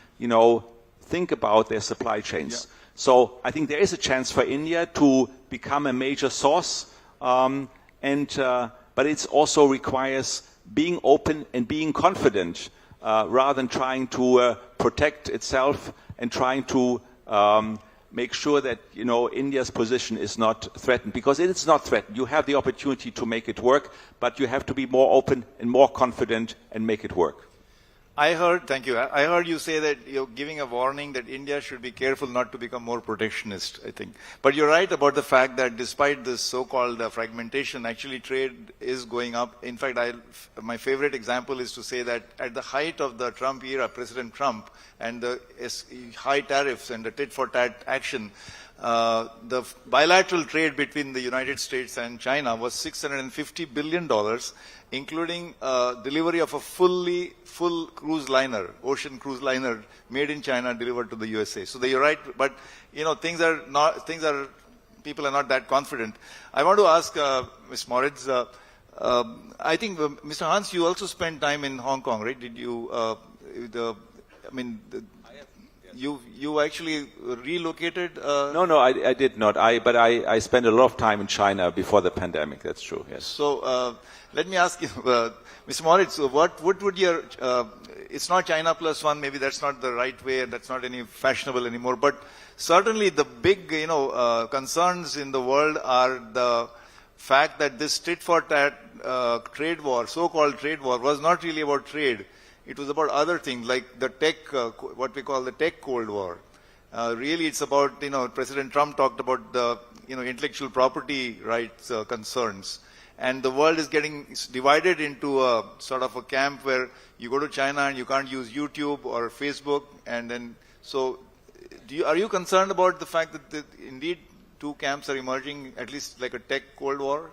think about their supply chains. Yeah. So I think there is a chance for India to become a major source, but it also requires being open and being confident, rather than trying to protect itself and trying to make sure that, India's position is not threatened, because it is not threatened. You have the opportunity to make it work, but you have to be more open and more confident and make it work. Thank you. I heard you say that you're giving a warning that India should be careful not to become more protectionist, I think. But you're right about the fact that despite this so-called fragmentation, actually trade is going up. In fact, my favorite example is to say that at the height of the Trump era, President Trump, and the high tariffs and the tit-for-tat action, the bilateral trade between the United States and China was $650 billion, including delivery of a full cruise liner, ocean cruise liner, made in China, delivered to the USA. So you're right, but people are not that confident. I want to ask Ms. Moritz, I think Mr. Hans, you also spent time in Hong Kong, right? Did you? You actually relocated? No, I did not. But I spent a lot of time in China before the pandemic. That's true. Yes. So let me ask you, Mr. Moritz, what would your? It's not China plus one. Maybe that's not the right way, and that's not any fashionable anymore. But certainly, the big concerns in the world are the fact that this tit-for-tat trade war, so-called trade war, was not really about trade. It was about other things like the tech, what we call the tech Cold War. Really, it's about, President Trump talked about the, intellectual property rights concerns. And the world is getting divided into a sort of a camp where you go to China and you can't use YouTube or Facebook. And then, so are you concerned about the fact that indeed two camps are emerging, at least like a tech Cold War?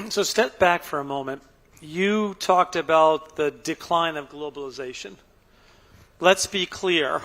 So step back for a moment. You talked about the decline of globalization. Let's be clear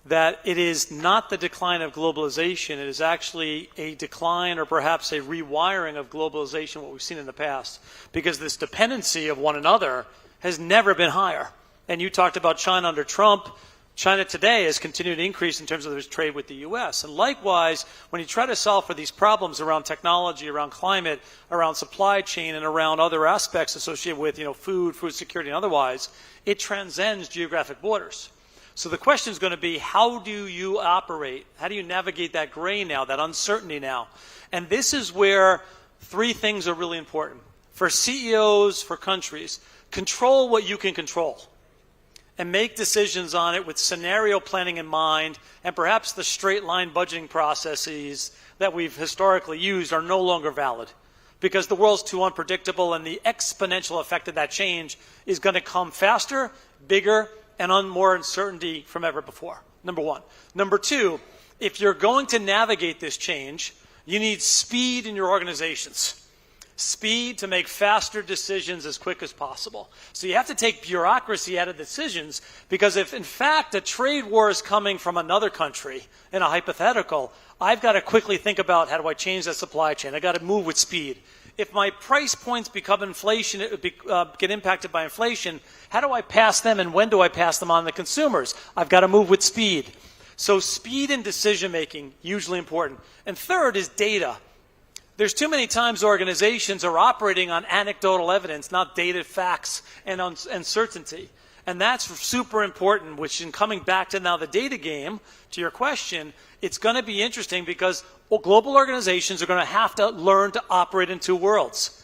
that it is not the decline of globalization. It is actually a decline or perhaps a rewiring of globalization, what we've seen in the past, because this dependency of one another has never been higher. And you talked about China under Trump. China today has continued to increase in terms of its trade with the U.S. And likewise, when you try to solve for these problems around technology, around climate, around supply chain, and around other aspects associated with food security and otherwise, it transcends geographic borders. So the question is going to be, how do you operate? How do you navigate that gray now, that uncertainty now? And this is where three things are really important. For CEOs, for countries, control what you can control, and make decisions on it with scenario planning in mind, and perhaps the straight line budgeting processes that we've historically used are no longer valid, because the world's too unpredictable and the exponential effect of that change is going to come faster, bigger, and on more uncertainty from ever before, number one. Number two, if you're going to navigate this change, you need speed in your organizations. Speed to make faster decisions as quick as possible. So you have to take bureaucracy out of decisions, because if in fact a trade war is coming from another country in a hypothetical, I've got to quickly think about how do I change that supply chain. I've got to move with speed. If my price points become inflation, get impacted by inflation, how do I pass them and when do I pass them on to consumers? I've got to move with speed. So speed in decision making, hugely important. And third is data. There's too many times organizations are operating on anecdotal evidence, not data, facts, and uncertainty. And that's super important, which in coming back to now the data game, to your question, it's going to be interesting because global organizations are going to have to learn to operate in two worlds.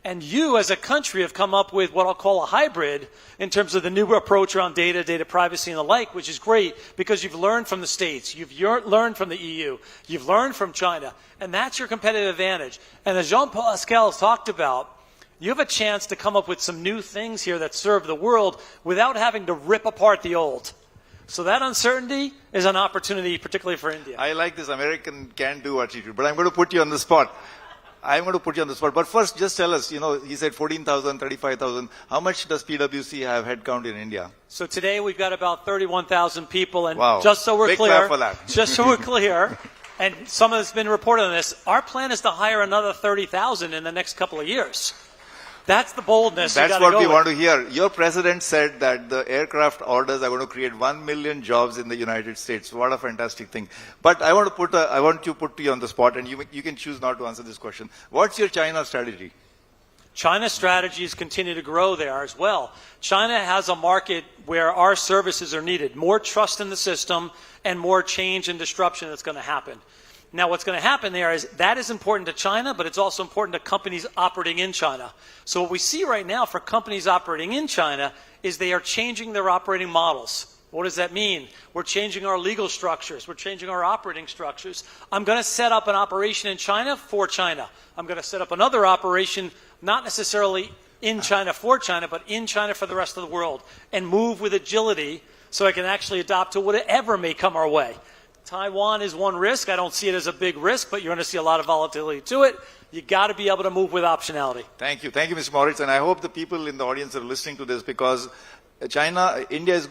And you as a country have come up with what I'll call a hybrid in terms of the new approach around data, data privacy and the like, which is great because you've learned from the States, you've learned from the EU, you've learned from China, and that's your competitive advantage. And as Jean-Pascal talked about, you have a chance to come up with some new things here that serve the world without having to rip apart the old. So that uncertainty is an opportunity, particularly for India. I like this American can-do attitude, but I'm going to put you on the spot. But first, just tell us, he said 14,000, 35,000. How much does PwC have headcount in India? So today we've got about 31,000 people. And wow. just so we're Big clear, clap for that. just so we're clear, and some of it's been reported on this, our plan is to hire another 30,000 in the next couple of years. That's the boldness. That's what we want to hear. Your president said that the aircraft orders are going to create 1 million jobs in the United States. What a fantastic thing. But I want to put you on the spot, and you can choose not to answer this question. What's your China strategy? China's strategies continue to grow there as well. China has a market where our services are needed, more trust in the system and more change and disruption that's going to happen. Now, what's going to happen there is that is important to China, but it's also important to companies operating in China. So what we see right now for companies operating in China is they are changing their operating models. What does that mean? We're changing our legal structures. We're changing our operating structures. I'm going to set up an operation in China for China. I'm going to set up another operation, not necessarily in China for China, but in China for the rest of the world, and move with agility so I can actually adapt to whatever may come our way. Taiwan is one risk. I don't see it as a big risk, but you're going to see a lot of volatility to it. You got to be able to move with optionality. Thank you, Mr. Moritz, and I hope the people in the audience are listening to this, because India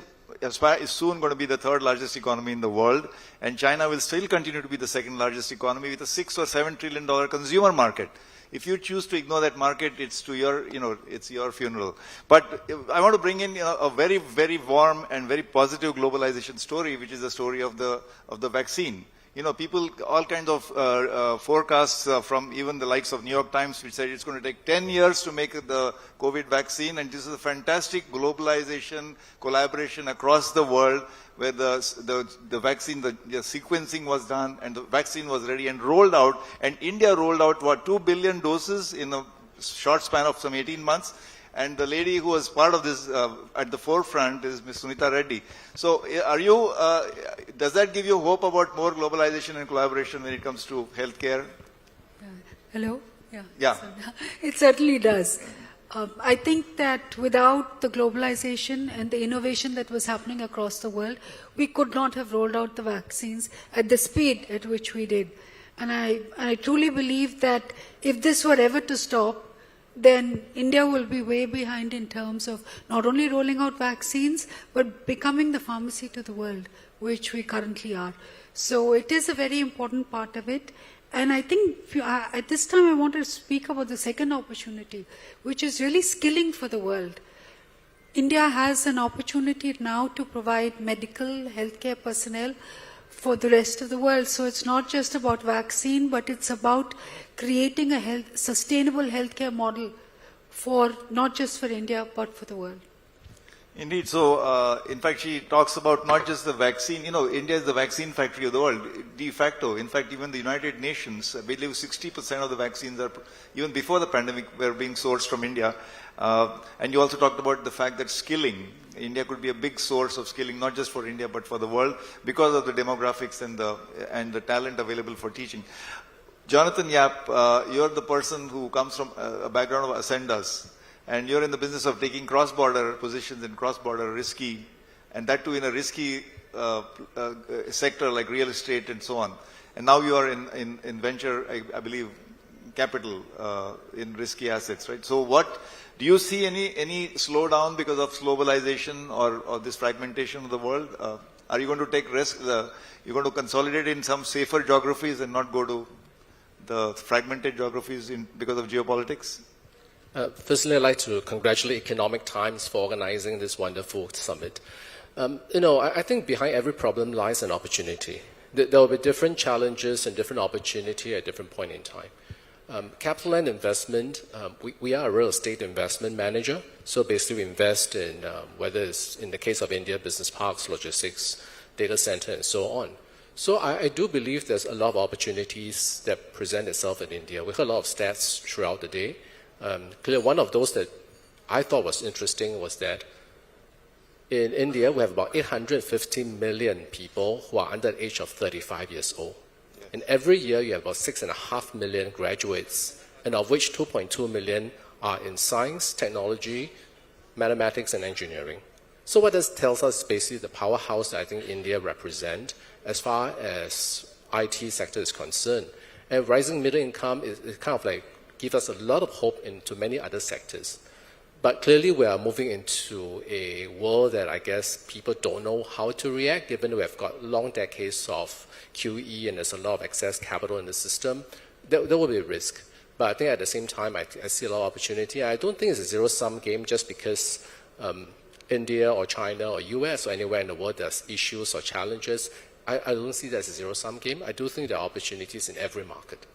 is soon going to be the third largest economy in the world, and China will still continue to be the second largest economy with a $6 or $7 trillion consumer market. If you choose to ignore that market, it's to your, it's your funeral. But I want to bring in a very, very warm and very positive globalization story, which is the story of the vaccine. People, all kinds of forecasts from even the likes of New York Times, which said it's going to take 10 years to make the COVID vaccine, and this is a fantastic globalization collaboration across the world, where the vaccine, the sequencing was done, and the vaccine was ready and rolled out, and India rolled out, 2 billion doses in a short span of some 18 months. And the lady who was part of this at the forefront is Ms. Sunita Reddy. So does that give you hope about more globalization and collaboration when it comes to healthcare? Hello? Yeah. It certainly does. I think that without the globalization and the innovation that was happening across the world, we could not have rolled out the vaccines at the speed at which we did. And I truly believe that if this were ever to stop, then India will be way behind in terms of not only rolling out vaccines, but becoming the pharmacy to the world, which we currently are. So it is a very important part of it. And I think at this time I want to speak about the second opportunity, which is really skilling for the world. India has an opportunity now to provide medical healthcare personnel for the rest of the world. So it's not just about vaccine, but it's about creating a sustainable healthcare model for not just for India, but for the world. Indeed. So, in fact, she talks about not just the vaccine. India is the vaccine factory of the world, de facto. In fact, even the United Nations, I believe 60% of the vaccines are, even before the pandemic, were being sourced from India. And you also talked about the fact that skilling, India could be a big source of skilling, not just for India, but for the world, because of the demographics and the talent available for teaching. Jonathan Yap, you're the person who comes from a background of Ascendas, and you're in the business of taking cross-border positions in cross-border risky, and that too in a risky sector like real estate and so on. And now you are in venture, I believe, capital in risky assets, right? So do you see any slowdown because of globalization or this fragmentation of the world? Are you going to take risks? You're going to consolidate in some safer geographies and not go to the fragmented geographies because of geopolitics? Firstly, I'd like to congratulate Economic Times for organizing this wonderful summit. I think behind every problem lies an opportunity. There will be different challenges and different opportunity at different point in time. Capital and investment, we are a real estate investment manager. So basically we invest in, whether it's in the case of India, business parks, logistics, data center, and so on. So I do believe there's a lot of opportunities that present itself in India. We heard a lot of stats throughout the day. Clearly, one of those that I thought was interesting was that in India, we have about 850 million people who are under the age of 35 years old. And every year, you have about 6.5 million graduates, and of which 2.2 million are in science, technology, mathematics, and engineering. So what this tells us basically the powerhouse that I think India represents as far as IT sector is concerned. And rising middle income is kind of like gives us a lot of hope into many other sectors. But clearly we are moving into a world that I guess people don't know how to react, given we've got long decades of QE and there's a lot of excess capital in the system. There will be a risk. But I think at the same time, I see a lot of opportunity. I don't think it's a zero-sum game just because India or China or US or anywhere in the world there's issues or challenges. I don't see that as a zero-sum game. I do think there are opportunities in every market.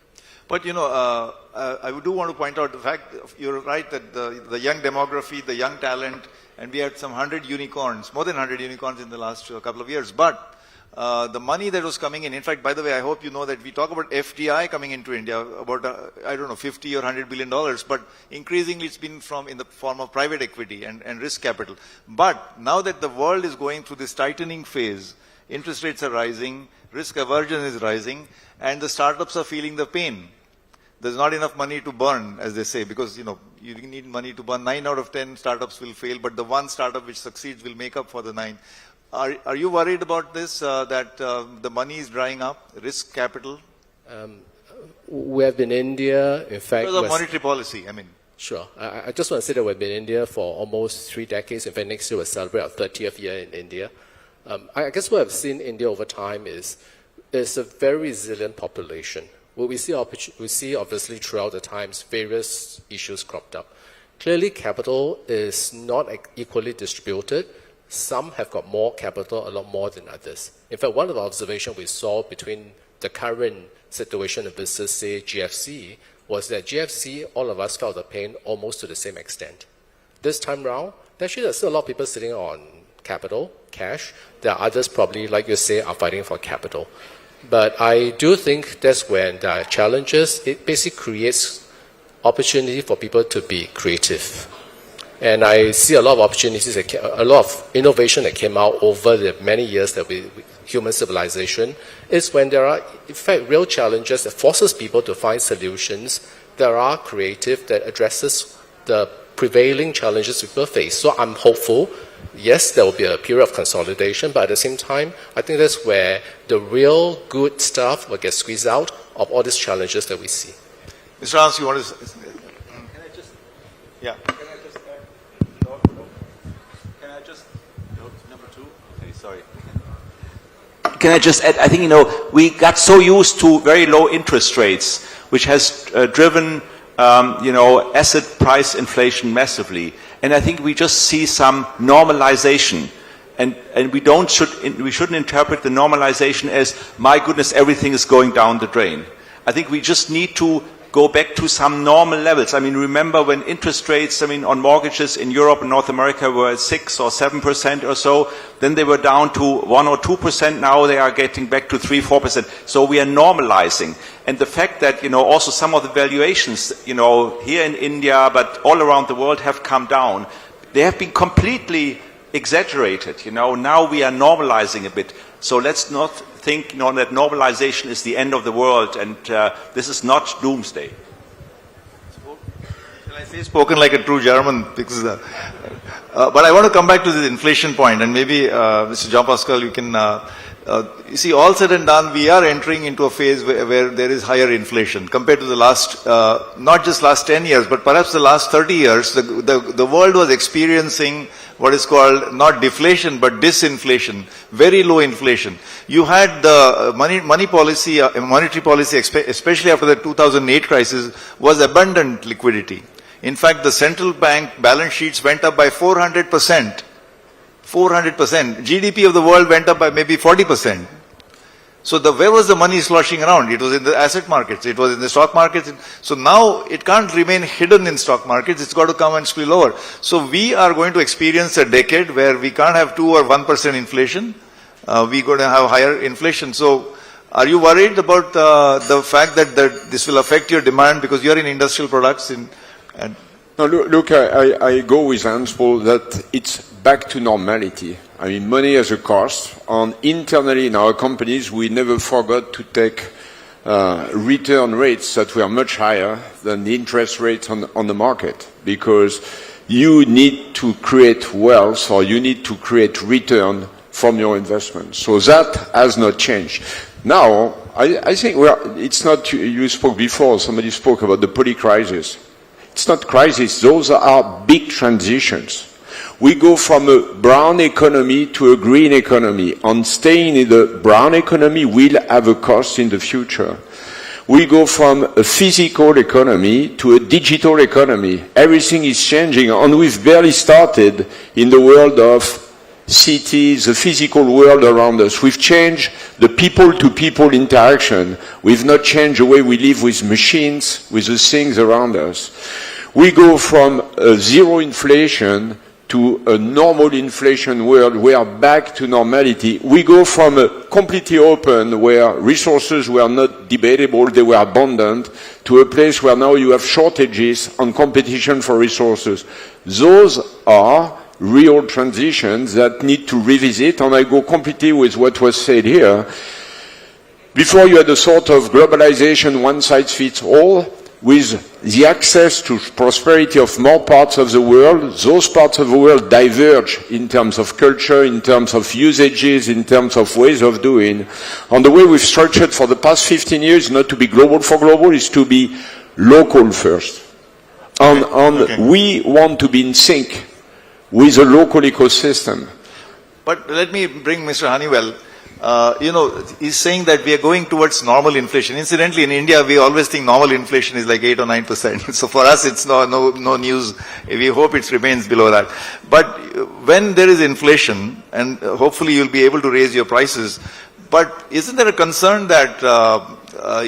But, I do want to point out the fact, you're right, that the young demography, the young talent, and we had some 100 unicorns, more than 100 unicorns in the last couple of years. But the money that was coming in fact, by the way, I hope you know that we talk about FDI coming into India, about, I don't know, 50 or $100 billion, but increasingly it's been in the form of private equity and risk capital. But now that the world is going through this tightening phase, interest rates are rising, risk aversion is rising, and the startups are feeling the pain. There's not enough money to burn, as they say, because, you need money to burn. 9 out of 10 startups will fail, but the one startup which succeeds will make up for the 9. Are you worried about this, that the money is drying up, risk capital? We have been in India, in fact... Because of monetary policy, Sure. I just want to say that we've been in India for almost 3 decades. In fact, next year we'll celebrate our 30th year in India. I guess what I've seen in India over time is it's a very resilient population. We see obviously throughout the times various issues cropped up. Clearly, capital is not equally distributed. Some have got more capital, a lot more than others. In fact, one of the observations we saw between the current situation of business, say GFC, was that GFC, all of us felt the pain almost to the same extent. This time round, actually there's still a lot of people sitting on capital, cash. There are others probably, like you say, are fighting for capital. But I do think that's when there are challenges. It basically creates opportunity for people to be creative. And I see a lot of opportunities, a lot of innovation that came out over the many years that human civilization, is when there are, in fact, real challenges that forces people to find solutions that are creative, that addresses the prevailing challenges people face. So I'm hopeful. Yes, there will be a period of consolidation, but at the same time, I think that's where the real good stuff will get squeezed out of all these challenges that we see. Mr. Hans, you want to... Can I just... Yeah. Can I just add, I think, we got so used to very low interest rates, which has driven, asset price inflation massively. And I think we just see some normalization. And we shouldn't interpret the normalization as, my goodness, everything is going down the drain. I think we just need to go back to some normal levels. Remember when interest rates, on mortgages in Europe and North America were at 6 or 7% or so, then they were down to 1 or 2%, now they are getting back to 3, 4%. So we are normalizing. And the fact that, also some of the valuations, here in India, but all around the world have come down, they have been completely exaggerated. Now we are normalizing a bit. So let's not think that normalization is the end of the world, and this is not doomsday. Shall I say spoken like a true German? Because, but I want to come back to this inflation point, and maybe Mr. Jean Pascal, you can... you see, all said and done, we are entering into a phase where there is higher inflation compared to the last, not just last 10 years, but perhaps the last 30 years. The world was experiencing what is called not deflation, but disinflation, very low inflation. You had the monetary policy, especially after the 2008 crisis, was abundant liquidity. In fact, the central bank balance sheets went up by 400%. 400%. GDP of the world went up by maybe 40%. So where was the money sloshing around? It was in the asset markets. It was in the stock markets. So now it can't remain hidden in stock markets. It's got to come and spill over. So we are going to experience a decade where we can't have 2 or 1% inflation. We're going to have higher inflation. So are you worried about the fact that this will affect your demand because you're in industrial products? No, look, I go with Hans Paul that it's back to normality. Money has a cost. And internally in our companies, we never forgot to take return rates that were much higher than the interest rates on the market, because you need to create wealth, or you need to create return from your investment. So that has not changed. Now, I think it's not, you spoke before, somebody spoke about the poly-crisis. It's not crisis, those are big transitions. We go from a brown economy to a green economy, and staying in the brown economy will have a cost in the future. We go from a physical economy to a digital economy. Everything is changing, and we've barely started in the world of cities, the physical world around us. We've changed the people-to-people interaction. We've not changed the way we live with machines, with the things around us. We go from zero inflation to a normal inflation world. We are back to normality. We go from a completely open, where resources were not debatable, they were abundant, to a place where now you have shortages and competition for resources. Those are real transitions that need to revisit, and I go completely with what was said here. Before you had a sort of globalization, one size fits all. With the access to prosperity of more parts of the world, those parts of the world diverge in terms of culture, in terms of usages, in terms of ways of doing. And the way we've structured for the past 15 years, not to be global for global, is to be local first. And we want to be in sync with the local ecosystem. But let me bring Mr. Honeywell. He's saying that we are going towards normal inflation. Incidentally, in India, we always think normal inflation is like 8 or 9%. So for us, it's no news. We hope it remains below that. But when there is inflation, and hopefully you'll be able to raise your prices, but isn't there a concern that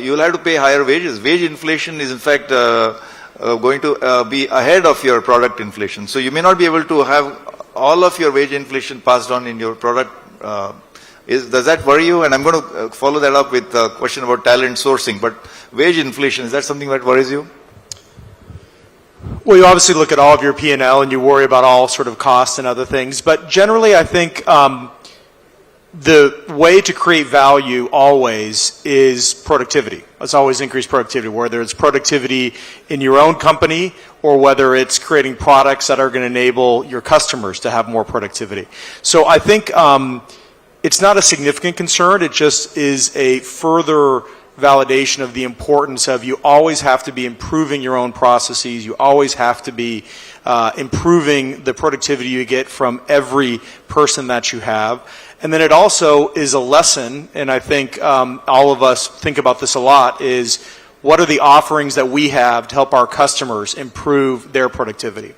you'll have to pay higher wages? Wage inflation is in fact going to be ahead of your product inflation. So you may not be able to have all of your wage inflation passed on in your product. Does that worry you? And I'm going to follow that up with a question about talent sourcing. But wage inflation, is that something that worries you? Well, you obviously look at all of your P&L and you worry about all sort of costs and other things. But generally, I think the way to create value always is productivity. It's always increased productivity, whether it's productivity in your own company or whether it's creating products that are going to enable your customers to have more productivity. So I think it's not a significant concern. It just is a further validation of the importance of you always have to be improving your own processes. You always have to be improving the productivity you get from every person that you have. And then it also is a lesson, and I think all of us think about this a lot, is what are the offerings that we have to help our customers improve their productivity?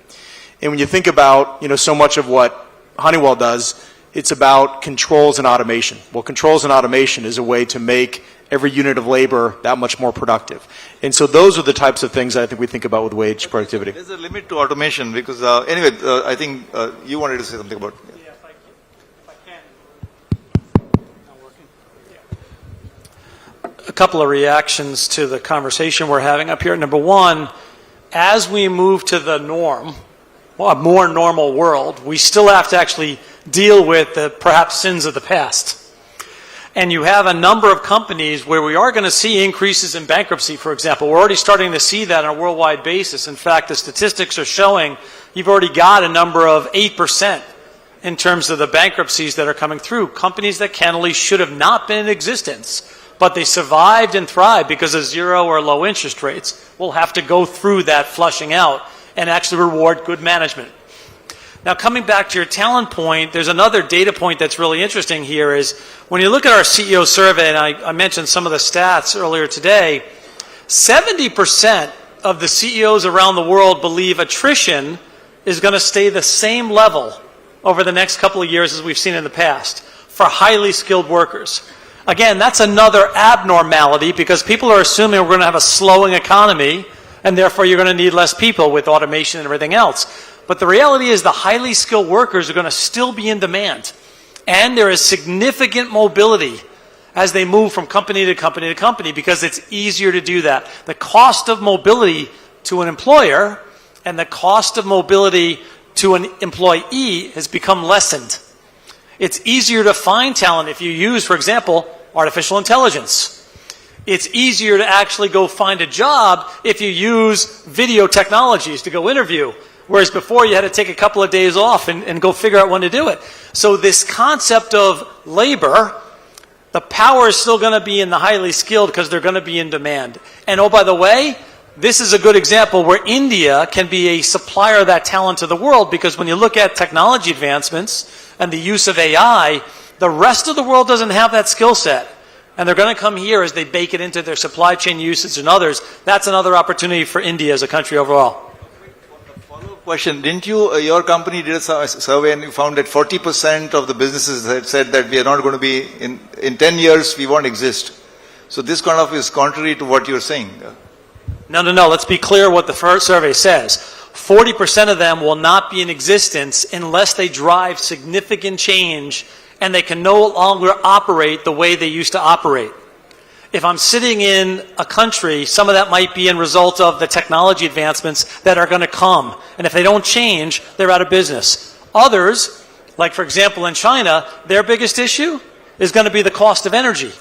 And when you think about, so much of what Honeywell does, it's about controls and automation. Well, controls and automation is a way to make every unit of labor that much more productive. And so those are the types of things I think we think about with wage productivity. There's a limit to automation because, anyway, I think you wanted to say something about it. Yeah, if I can. Not working. Yeah. A couple of reactions to the conversation we're having up here. Number one, as we move to the norm, a more normal world, we still have to actually deal with the perhaps sins of the past. And you have a number of companies where we are going to see increases in bankruptcy, for example. We're already starting to see that on a worldwide basis. In fact, the statistics are showing you've already got a number of 8% in terms of the bankruptcies that are coming through. Companies that candidly should have not been in existence, but they survived and thrived because of zero or low interest rates, will have to go through that flushing out and actually reward good management. Now, coming back to your talent point, there's another data point that's really interesting here is when you look at our CEO survey, and I mentioned some of the stats earlier today, 70% of the CEOs around the world believe attrition is going to stay the same level over the next couple of years as we've seen in the past for highly skilled workers. Again, that's another abnormality because people are assuming we're going to have a slowing economy and therefore you're going to need less people with automation and everything else. But the reality is the highly skilled workers are going to still be in demand. And there is significant mobility as they move from company to company to company because it's easier to do that. The cost of mobility to an employer and the cost of mobility to an employee has become lessened. It's easier to find talent if you use, for example, artificial intelligence. It's easier to actually go find a job if you use video technologies to go interview. Whereas before you had to take a couple of days off and go figure out when to do it. So this concept of labor, the power is still going to be in the highly skilled because they're going to be in demand. And oh, by the way, this is a good example where India can be a supplier of that talent to the world because when you look at technology advancements and the use of AI, the rest of the world doesn't have that skill set. And they're going to come here as they bake it into their supply chain usage and others. That's another opportunity for India as a country overall. The follow-up Question. Didn't you, your company did a survey and you found that 40% of the businesses had said that we are not going to be, in 10 years, we won't exist. So this kind of is contrary to what you're saying. No. Let's be clear what the first survey says. 40% of them will not be in existence unless they drive significant change and they can no longer operate the way they used to operate. If I'm sitting in a country, some of that might be in result of the technology advancements that are going to come. And if they don't change, they're out of business. Others, like for example in China, their biggest issue is going to be the cost of energy.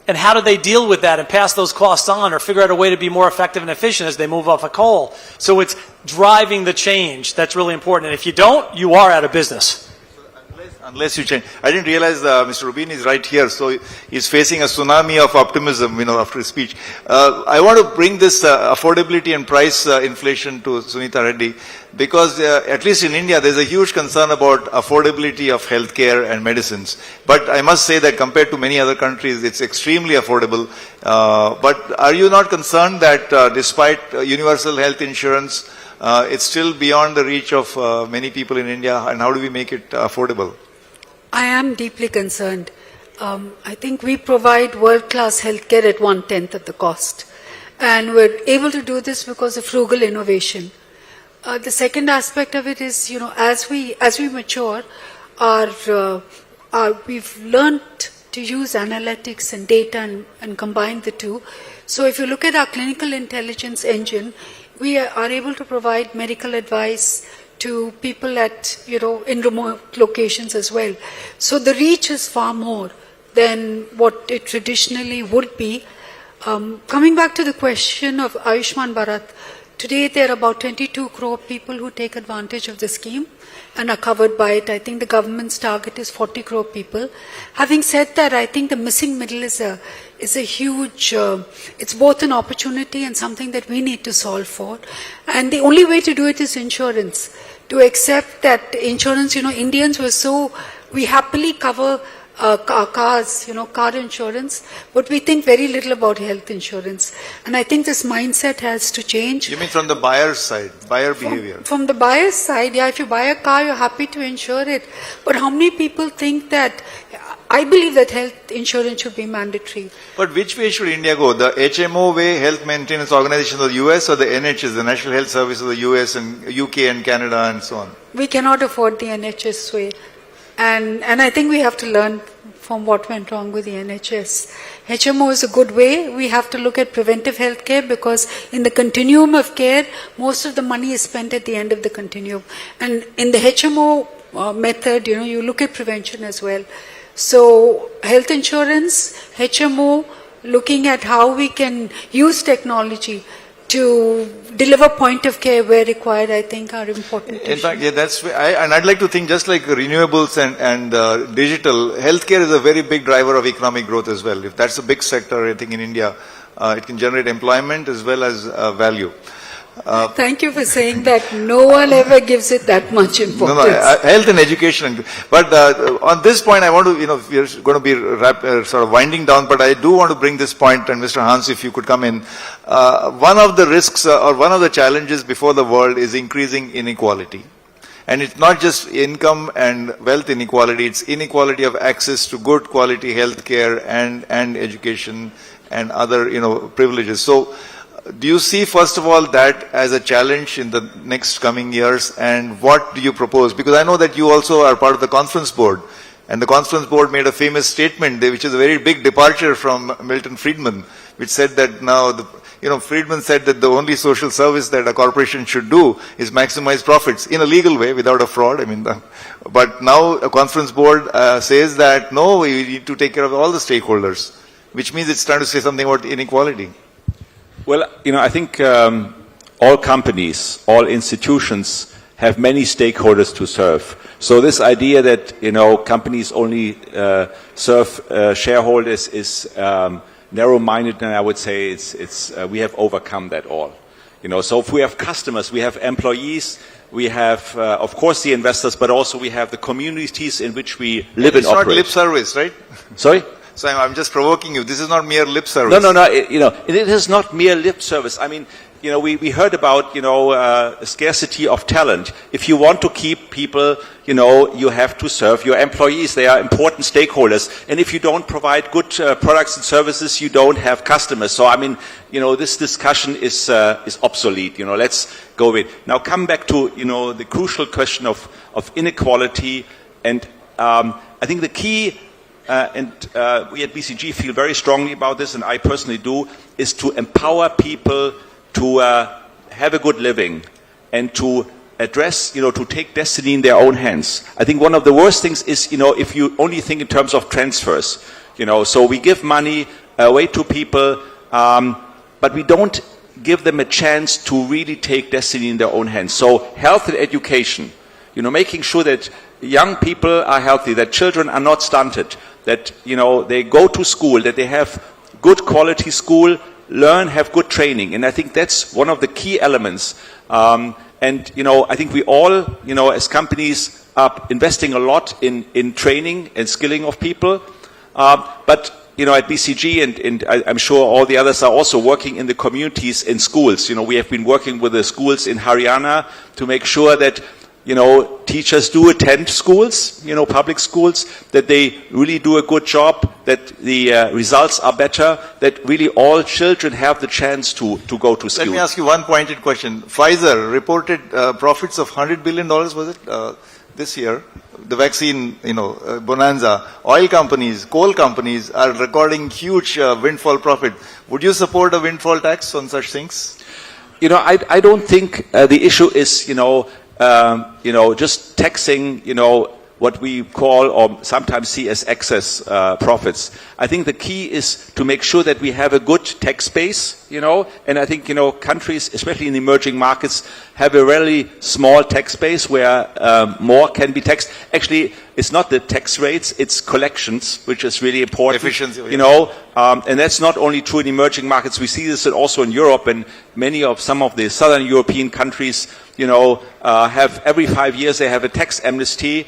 And how do they deal with that and pass those costs on or figure out a way to be more effective and efficient as they move off of coal? So it's driving the change that's really important. And if you don't, you are out of business. Unless you change. I didn't realize Mr. Rubin is right here, so he's facing a tsunami of optimism, after his speech. I want to bring this affordability and price inflation to Sunita Reddy, because at least in India, there's a huge concern about affordability of healthcare and medicines. But I must say that compared to many other countries, it's extremely affordable. But are you not concerned that despite universal health insurance, it's still beyond the reach of many people in India, and how do we make it affordable? I am deeply concerned. I think we provide world-class healthcare at 1/10 of the cost. And we're able to do this because of frugal innovation. The second aspect of it is, as we mature, we've learned to use analytics and data and combine the two. So if you look at our clinical intelligence engine, we are able to provide medical advice to people in remote locations as well. So the reach is far more than what it traditionally would be. Coming back to the question of Ayushman Bharat, today there are about 22 crore people who take advantage of the scheme and are covered by it. I think the government's target is 40 crore people. Having said that, I think the missing middle is a huge, it's both an opportunity and something that we need to solve for. And the only way to do it is insurance. To accept that insurance, Indians we happily cover our cars, car insurance, but we think very little about health insurance. And I think this mindset has to change. You mean from the buyer's side, buyer behavior? From the buyer's side, if you buy a car, you're happy to insure it. But how many people think that? I believe that health insurance should be mandatory. But which way should India go? The HMO way, Health Maintenance Organization of the US, or the NHS, the National Health Service of the US and UK and Canada and so on? We cannot afford the NHS way. And I think we have to learn from what went wrong with the NHS. HMO is a good way. We have to look at preventive health care, because in the continuum of care, most of the money is spent at the end of the continuum. And in the HMO method, you look at prevention as well. So health insurance, HMO, looking at how we can use technology to deliver point of care where required, I think are important. In fact, and I'd like to think just like renewables and digital, healthcare is a very big driver of economic growth as well. If that's a big sector, I think in India, it can generate employment as well as value. Thank you for saying that. No one ever gives it that much importance. Health and education. But on this point, I want to, we're going to be sort of winding down, but I do want to bring this point, and Mr. Hans, if you could come in. One of the risks or one of the challenges before the world is increasing inequality. And it's not just income and wealth inequality, it's inequality of access to good quality health care and education and other, privileges. So, do you see, first of all, that as a challenge in the next coming years, and what do you propose? Because I know that you also are part of the conference board, and the conference board made a famous statement, which is a very big departure from Milton Friedman, which said that now, Friedman said that the only social service that a corporation should do is maximize profits in a legal way, without a fraud. But now a conference board says that, no, we need to take care of all the stakeholders, which means it's trying to say something about inequality. Well, I think all companies, all institutions have many stakeholders to serve. So this idea that, companies only serve shareholders is narrow-minded, and I would say we have overcome that all. So if we have customers, we have employees, we have, of course, the investors, but also we have the communities in which we live and operate. It's not lip service, right? Sorry? So I'm just provoking you. This is not mere lip service. No. It is not mere lip service. I mean, we heard about, scarcity of talent. If you want to keep people, you have to serve your employees. They are important stakeholders. And if you don't provide good products and services, you don't have customers. So, I mean, this discussion is obsolete. Let's go with it. Now, come back to, the crucial question of inequality. And I think the key, and we at BCG feel very strongly about this, and I personally do, is to empower people to have a good living and to address, to take destiny in their own hands. I think one of the worst things is, if you only think in terms of transfers, so we give money away to people, but we don't give them a chance to really take destiny in their own hands. So health and education, making sure that young people are healthy, that children are not stunted, that, they go to school, that they have good quality school, learn, have good training. And I think that's one of the key elements. And, I think we all, as companies are investing a lot in training and skilling of people. But, at BCG and I'm sure all the others are also working in the communities in schools. We have been working with the schools in Haryana to make sure that, teachers do attend schools, public schools, that they really do a good job, that the results are better, that really all children have the chance to go to school. Let me ask you one pointed question. Pfizer reported profits of $100 billion, was it, this year? The vaccine, bonanza. Oil companies, coal companies are recording huge windfall profit. Would you support a windfall tax on such things? I don't think the issue is, just taxing, what we call or sometimes see as excess profits. I think the key is to make sure that we have a good tax base, and I think, countries, especially in emerging markets, have a really small tax base where more can be taxed. Actually, it's not the tax rates, it's collections, which is really important. Efficiency. And that's not only true in emerging markets. We see this also in Europe, and some of the southern European countries, have every 5 years they have a tax amnesty,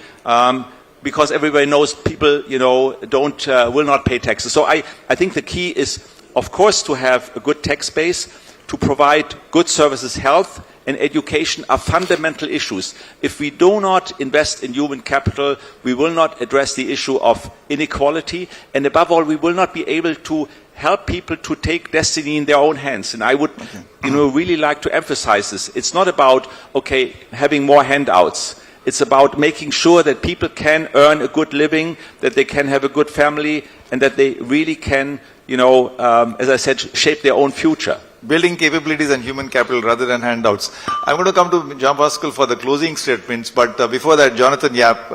because everybody knows people, will not pay taxes. So I think the key is, of course, to have a good tax base, to provide good services. Health and education are fundamental issues. If we do not invest in human capital, we will not address the issue of inequality, and above all, we will not be able to help people to take destiny in their own hands. And I would, really like to emphasize this. It's not about, having more handouts. It's about making sure that people can earn a good living, that they can have a good family, and that they really can, as I said, shape their own future. Building capabilities and human capital rather than handouts. I'm going to come to Jean-Pascal for the closing statements, but before that, Jonathan Yap,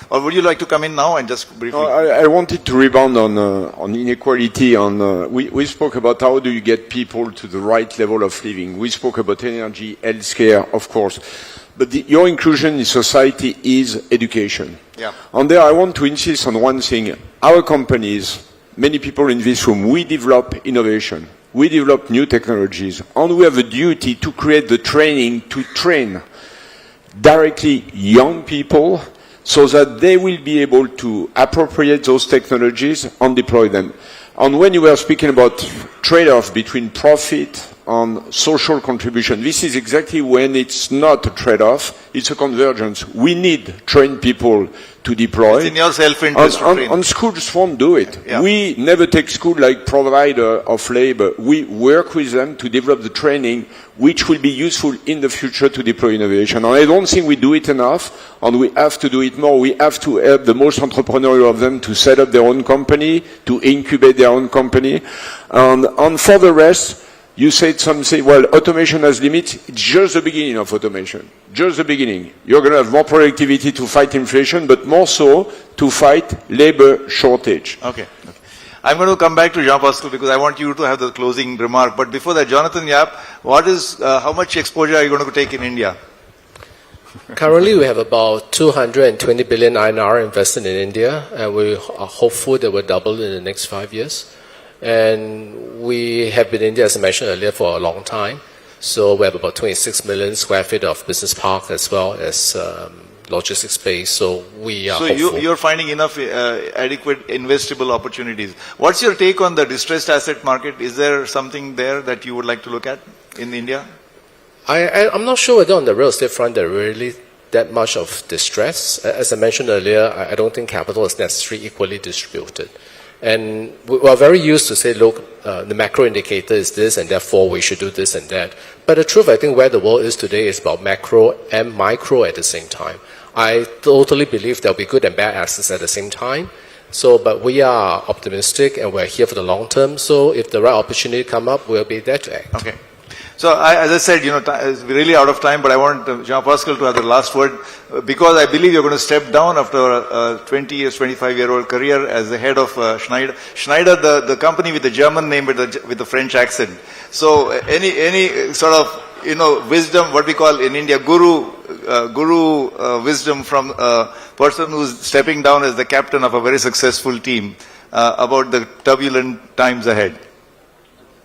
or would you like to come in now and just briefly? I wanted to rebound on inequality. We spoke about how do you get people to the right level of living. We spoke about energy, healthcare, of course. But your inclusion in society is education. Yeah. And there I want to insist on one thing. Our companies, many people in this room, we develop innovation. We develop new technologies, and we have a duty to create the training to train directly young people so that they will be able to appropriate those technologies and deploy them. And when you were speaking about trade-off between profit and social contribution, this is exactly when it's not a trade-off, it's a convergence. We need trained people to deploy. It's in your self-interest to train. And schools won't do it. Yeah. We never take school like provider of labor. We work with them to develop the training which will be useful in the future to deploy innovation. And I don't think we do it enough, and we have to do it more. We have to help the most entrepreneurial of them to set up their own company, to incubate their own company. And for the rest, you said something, well, automation has limits. It's just the beginning of automation. Just the beginning. You're going to have more productivity to fight inflation, but more so to fight labor shortage. Okay. I'm going to come back to Jean-Pascal because I want you to have the closing remark. But before that, Jonathan Yap, how much exposure are you going to take in India? Currently, we have about 220 billion INR invested in India, and we are hopeful that will double in the next 5 years. And we have been in India, as I mentioned earlier, for a long time. So we have about 26 million square feet of business park as well as logistics space. So we are So hopeful. you're finding enough adequate investable opportunities. What's your take on the distressed asset market? Is there something there that you would like to look at in India? I'm not sure whether on the real estate front there really that much of distress. As I mentioned earlier, I don't think capital is necessarily equally distributed. And we are very used to say, look, the macro indicator is this, and therefore we should do this and that. But the truth, I think, where the world is today is about macro and micro at the same time. I totally believe there'll be good and bad assets at the same time. So, but we are optimistic, and we're here for the long term. So, if the right opportunity come up, we'll be there to act. Okay. So, as I said, we're really out of time, but I want Jean-Pascal to have the last word, because I believe you're going to step down after a 20 years, 25-year-old career as the head of Schneider. Schneider, the company with the German name with the French accent. So, any sort of, wisdom, what we call in India, guru wisdom from a person who's stepping down as the captain of a very successful team about the turbulent times ahead.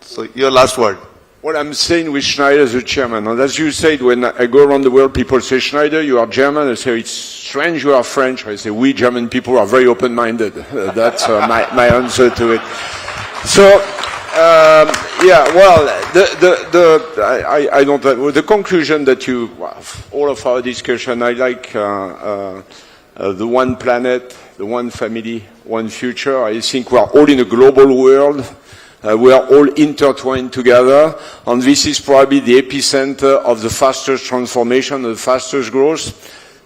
So, your last word. Well, I'm staying with Schneider as a chairman. And as you said, when I go around the world, people say, Schneider, you are German. I say, it's strange you are French. I say, we German people are very open-minded. That's my answer to it. So, I don't know. The conclusion that all of our discussion, I like the one planet, the one family, one future. I think we are all in a global world. We are all intertwined together, and this is probably the epicenter of the fastest transformation, the fastest growth.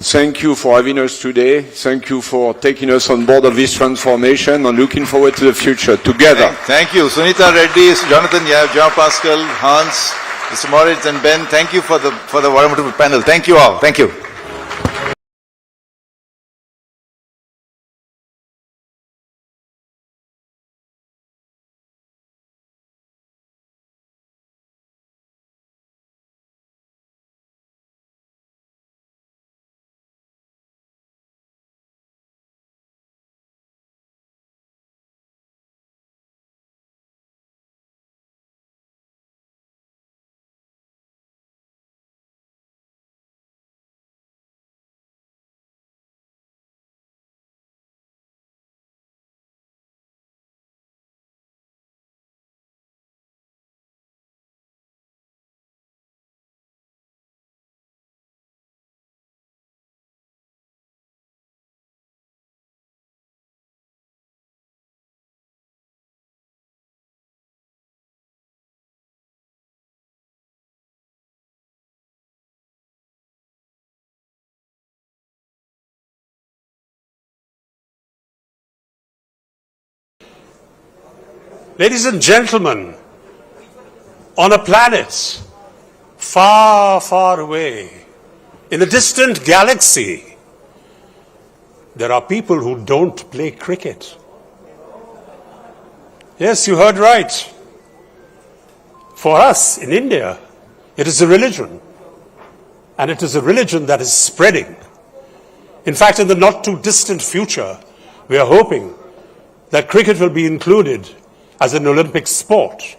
Thank you for having us today. Thank you for taking us on board of this transformation, and looking forward to the future together. Thank you. Sunita Reddy, Jonathan Yap, Jean-Pascal, Hans, Mr. Moritz, and Ben. Thank you for the wonderful panel. Thank you all. Thank you. Ladies and gentlemen, on a planet far, far away, in a distant galaxy, there are people who don't play cricket. Yes, you heard right. For us in India, it is a religion. And it is a religion that is spreading. In fact, in the not too distant future, we are hoping that cricket will be included as an Olympic sport.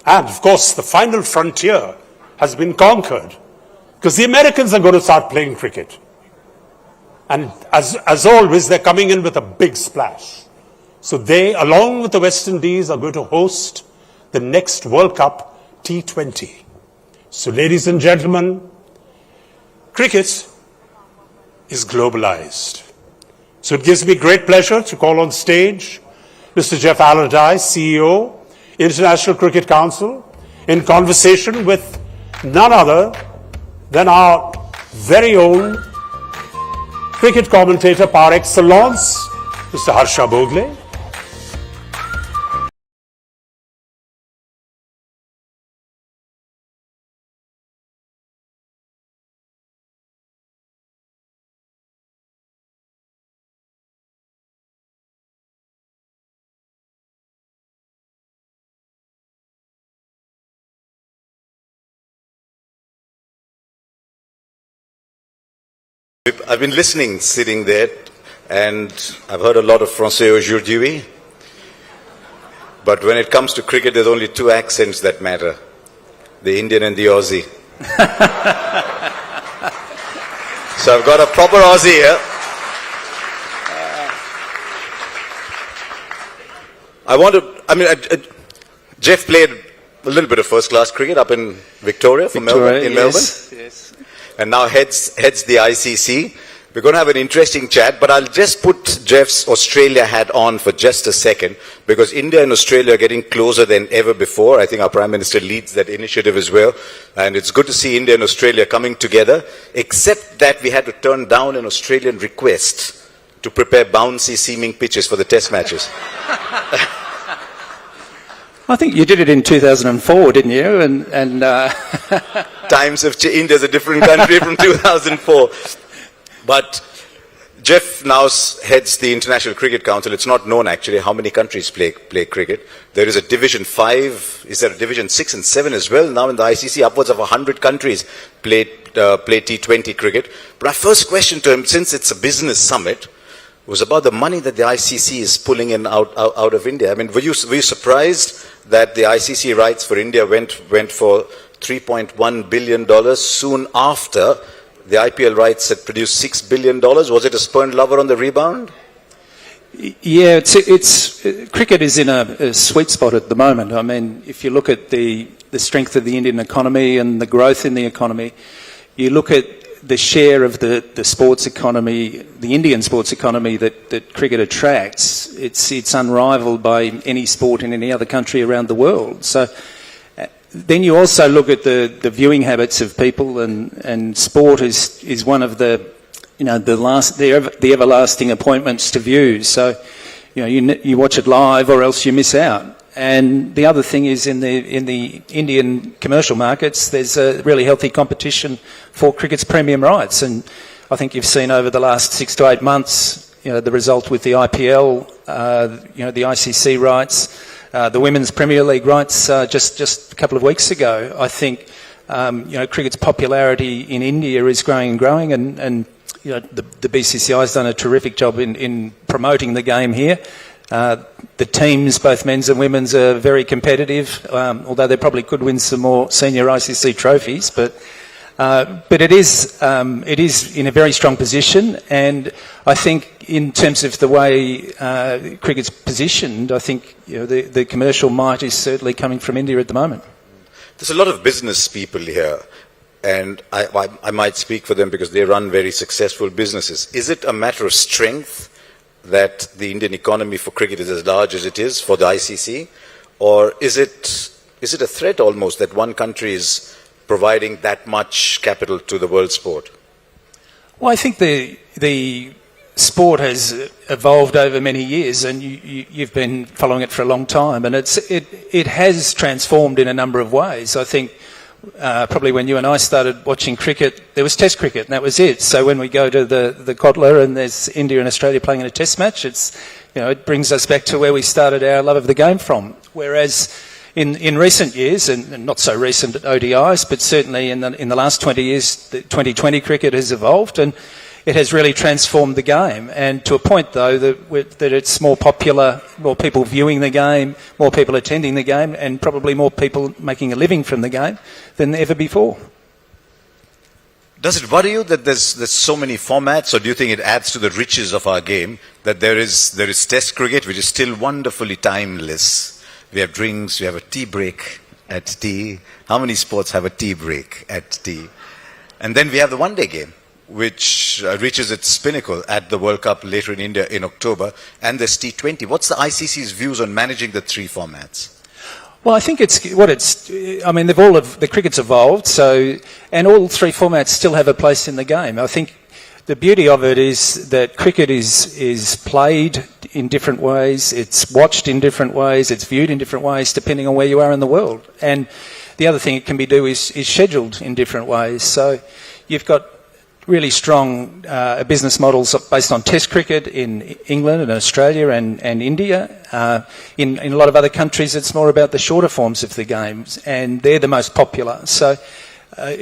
And of course, the final frontier has been conquered, because the Americans are going to start playing cricket. And as always, they're coming in with a big splash. So they, along with the West Indies, are going to host the next World Cup T20. So ladies and gentlemen, cricket is globalized. So it gives me great pleasure to call on stage Mr. Jeff Allardyce, CEO, International Cricket Council, in conversation with none other than our very own cricket commentator par excellence, Mr. Harsha Bhogle. I've been listening, sitting there, and I've heard a lot of Français aujourd'hui. But when it comes to cricket, there's only two accents that matter: the Indian and the Aussie. So I've got a proper Aussie here. Jeff played a little bit of first-class cricket up in Victoria, in Melbourne. Yes. And now heads the ICC. We're going to have an interesting chat, but I'll just put Jeff's Australia hat on for just a second, because India and Australia are getting closer than ever before. I think our Prime Minister leads that initiative as well. And it's good to see India and Australia coming together, except that we had to turn down an Australian request to prepare bouncy seeming pitches for the test matches. I think you did it in 2004, didn't you? Times have changed. India's a different country from 2004. But Jeff now heads the International Cricket Council. It's not known actually how many countries play cricket. There is a Division 5, is there a Division 6 and 7 as well? Now in the ICC, upwards of 100 countries play T20 cricket. But our first question to him, since it's a business summit, was about the money that the ICC is pulling in out of India. I mean, were you surprised that the ICC rights for India went for $3.1 billion soon after the IPL rights had produced $6 billion? Was it a spurned lover on the rebound? Yeah, cricket is in a sweet spot at the moment. I mean, if you look at the strength of the Indian economy and the growth in the economy, you look at the share of the sports economy, the Indian sports economy that cricket attracts, it's unrivaled by any sport in any other country around the world. So then you also look at the viewing habits of people, and sport is one of the everlasting appointments to view. So you watch it live or else you miss out. And the other thing is in the Indian commercial markets, there's a really healthy competition for cricket's premium rights. And I think you've seen over the last 6 to 8 months, the result with the IPL, the ICC rights, the Women's Premier League rights just a couple of weeks ago. I think cricket's popularity in India is growing and growing, and the BCCI has done a terrific job in promoting the game here. The teams, both men's and women's, are very competitive, although they probably could win some more senior ICC trophies. But it is in a very strong position, and I think in terms of the way cricket's positioned, I think the commercial might is certainly coming from India at the moment. There's a lot of business people here, and I might speak for them because they run very successful businesses. Is it a matter of strength that the Indian economy for cricket is as large as it is for the ICC, or is it a threat almost that one country is providing that much capital to the world sport? Well, I think the sport has evolved over many years, and you've been following it for a long time, and it has transformed in a number of ways. I think probably when you and I started watching cricket, there was Test cricket, and that was it. So when we go to the Kotla and there's India and Australia playing in a Test match, it brings us back to where we started our love of the game from. Whereas in recent years, and not so recent ODIs, but certainly in the last 20 years, the 2020 cricket has evolved, and it has really transformed the game, and to a point though that it's more popular, more people viewing the game, more people attending the game, and probably more people making a living from the game than ever before. Does it worry you that there's so many formats, or do you think it adds to the riches of our game that there is Test cricket, which is still wonderfully timeless? We have drinks, we have a tea break at tea. How many sports have a tea break at tea? And then we have the one-day game, which reaches its pinnacle at the World Cup later in India in October, and there's T20. What's the ICC's views on managing the three formats? Well, I think the cricket's evolved, and all three formats still have a place in the game. I think the beauty of it is that cricket is played in different ways, it's watched in different ways, it's viewed in different ways depending on where you are in the world. And the other thing it can is scheduled in different ways. So you've got really strong business models based on Test cricket in England and Australia and India. In a lot of other countries, it's more about the shorter forms of the games, and they're the most popular. So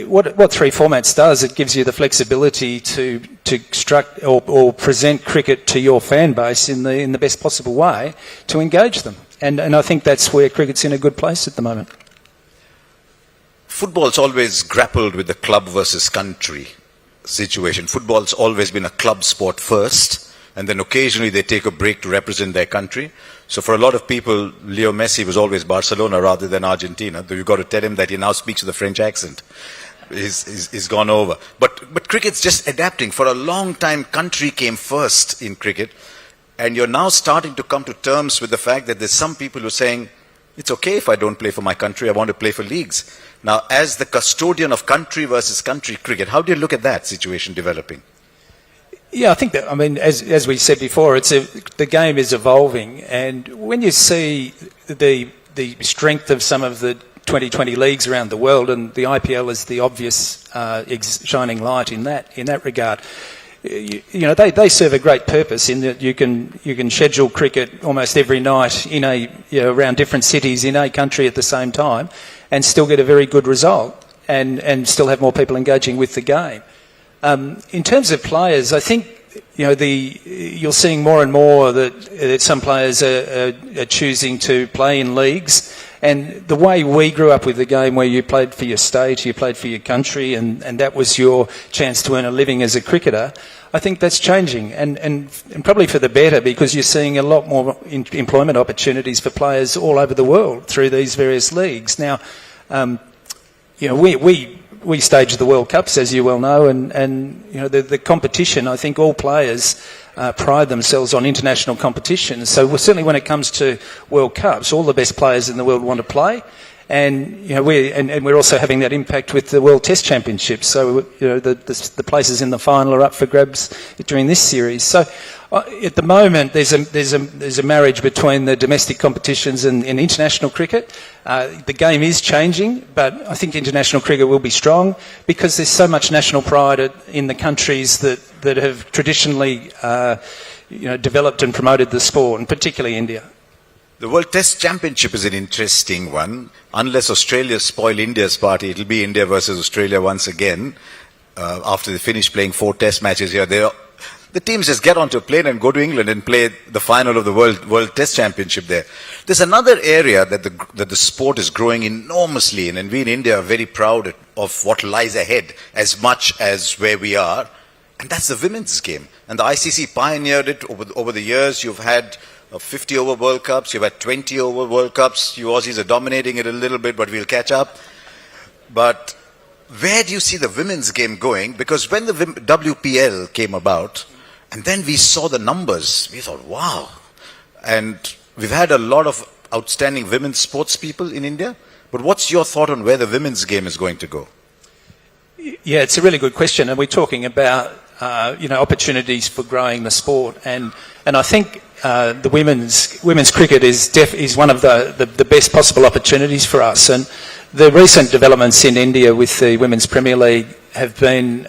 what three formats does, it gives you the flexibility to construct or present cricket to your fan base in the best possible way to engage them. And I think that's where cricket's in a good place at the moment. Football's always grappled with the club versus country situation. Football's always been a club sport first, and then occasionally they take a break to represent their country. So for a lot of people, Leo Messi was always Barcelona rather than Argentina. Though you've got to tell him that he now speaks with a French accent. He's gone over. But cricket's just adapting. For a long time, country came first in cricket. And you're now starting to come to terms with the fact that there's some people who are saying, it's okay if I don't play for my country, I want to play for leagues. Now, as the custodian of country versus country cricket, how do you look at that situation developing? Yeah, I think that, I mean, as we said before, the game is evolving. And when you see the strength of some of the 2020 leagues around the world, and the IPL is the obvious shining light in that regard, you know, they serve a great purpose in that you can schedule cricket almost every night in around different cities in a country at the same time, and still get a very good result, and still have more people engaging with the game. In terms of players, I think you're seeing more and more that some players are choosing to play in leagues. And the way we grew up with the game, where you played for your state, you played for your country, and that was your chance to earn a living as a cricketer, I think that's changing, and probably for the better, because you're seeing a lot more employment opportunities for players all over the world through these various leagues. Now, we stage the World Cups, as you well know, and the competition, I think all players pride themselves on international competition. So certainly when it comes to World Cups, all the best players in the world want to play. And we're also having that impact with the World Test Championships. So the places in the final are up for grabs during this series. So at the moment, there's a marriage between the domestic competitions and international cricket. The game is changing, but I think international cricket will be strong because there's so much national pride in the countries that have traditionally developed and promoted the sport, and particularly India. The World Test Championship is an interesting one. Unless Australia spoil India's party, it'll be India versus Australia once again. After they finish playing 4 Test matches here, the teams just get onto a plane and go to England and play the final of the World Test Championship there. There's another area that the sport is growing enormously in, and we in India are very proud of what lies ahead as much as where we are, and that's the women's game. And the ICC pioneered it over the years. You've had 50 over World Cups, you've had 20 over World Cups. You Aussies are dominating it a little bit, but we'll catch up. But where do you see the women's game going? Because when the WPL came about, and then we saw the numbers, we thought, wow. And we've had a lot of outstanding women's sports people in India. But what's your thought on where the women's game is going to go? Yeah, it's a really good question. And we're talking about, opportunities for growing the sport. And I think the women's cricket is one of the best possible opportunities for us. And the recent developments in India with the Women's Premier League have been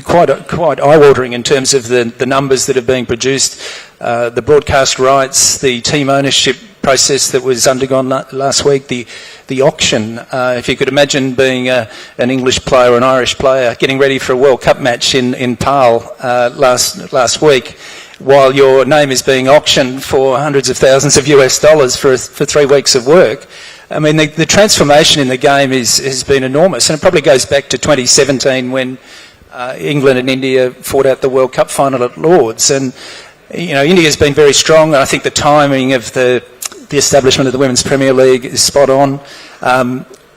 quite eye-watering in terms of the numbers that are being produced, the broadcast rights, the team ownership process that was undergone last week, the auction. If you could imagine being an English player or an Irish player getting ready for a World Cup match in Pal last week, while your name is being auctioned for hundreds of thousands of US dollars for 3 weeks of work. I mean, the transformation in the game has been enormous, and it probably goes back to 2017 when England and India fought out the World Cup final at Lord's. And, India's been very strong, and I think the timing of the establishment of the Women's Premier League is spot on.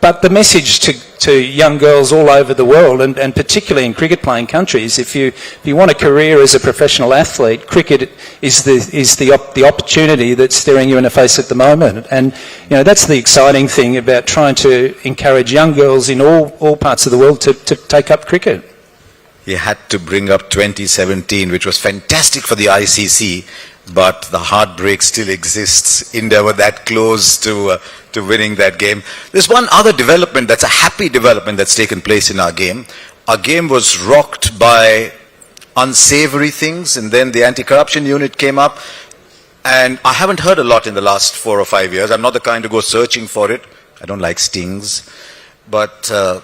But the message to young girls all over the world, and particularly in cricket-playing countries, if you want a career as a professional athlete, cricket is the opportunity that's staring you in the face at the moment. And that's the exciting thing about trying to encourage young girls in all parts of the world to take up cricket. You had to bring up 2017, which was fantastic for the ICC, but the heartbreak still exists. India were that close to winning that game. There's one other development that's a happy development that's taken place in our game. Our game was rocked by unsavory things, and then the anti-corruption unit came up, and I haven't heard a lot in the last 4 or 5 years. I'm not the kind to go searching for it. I don't like stings. But are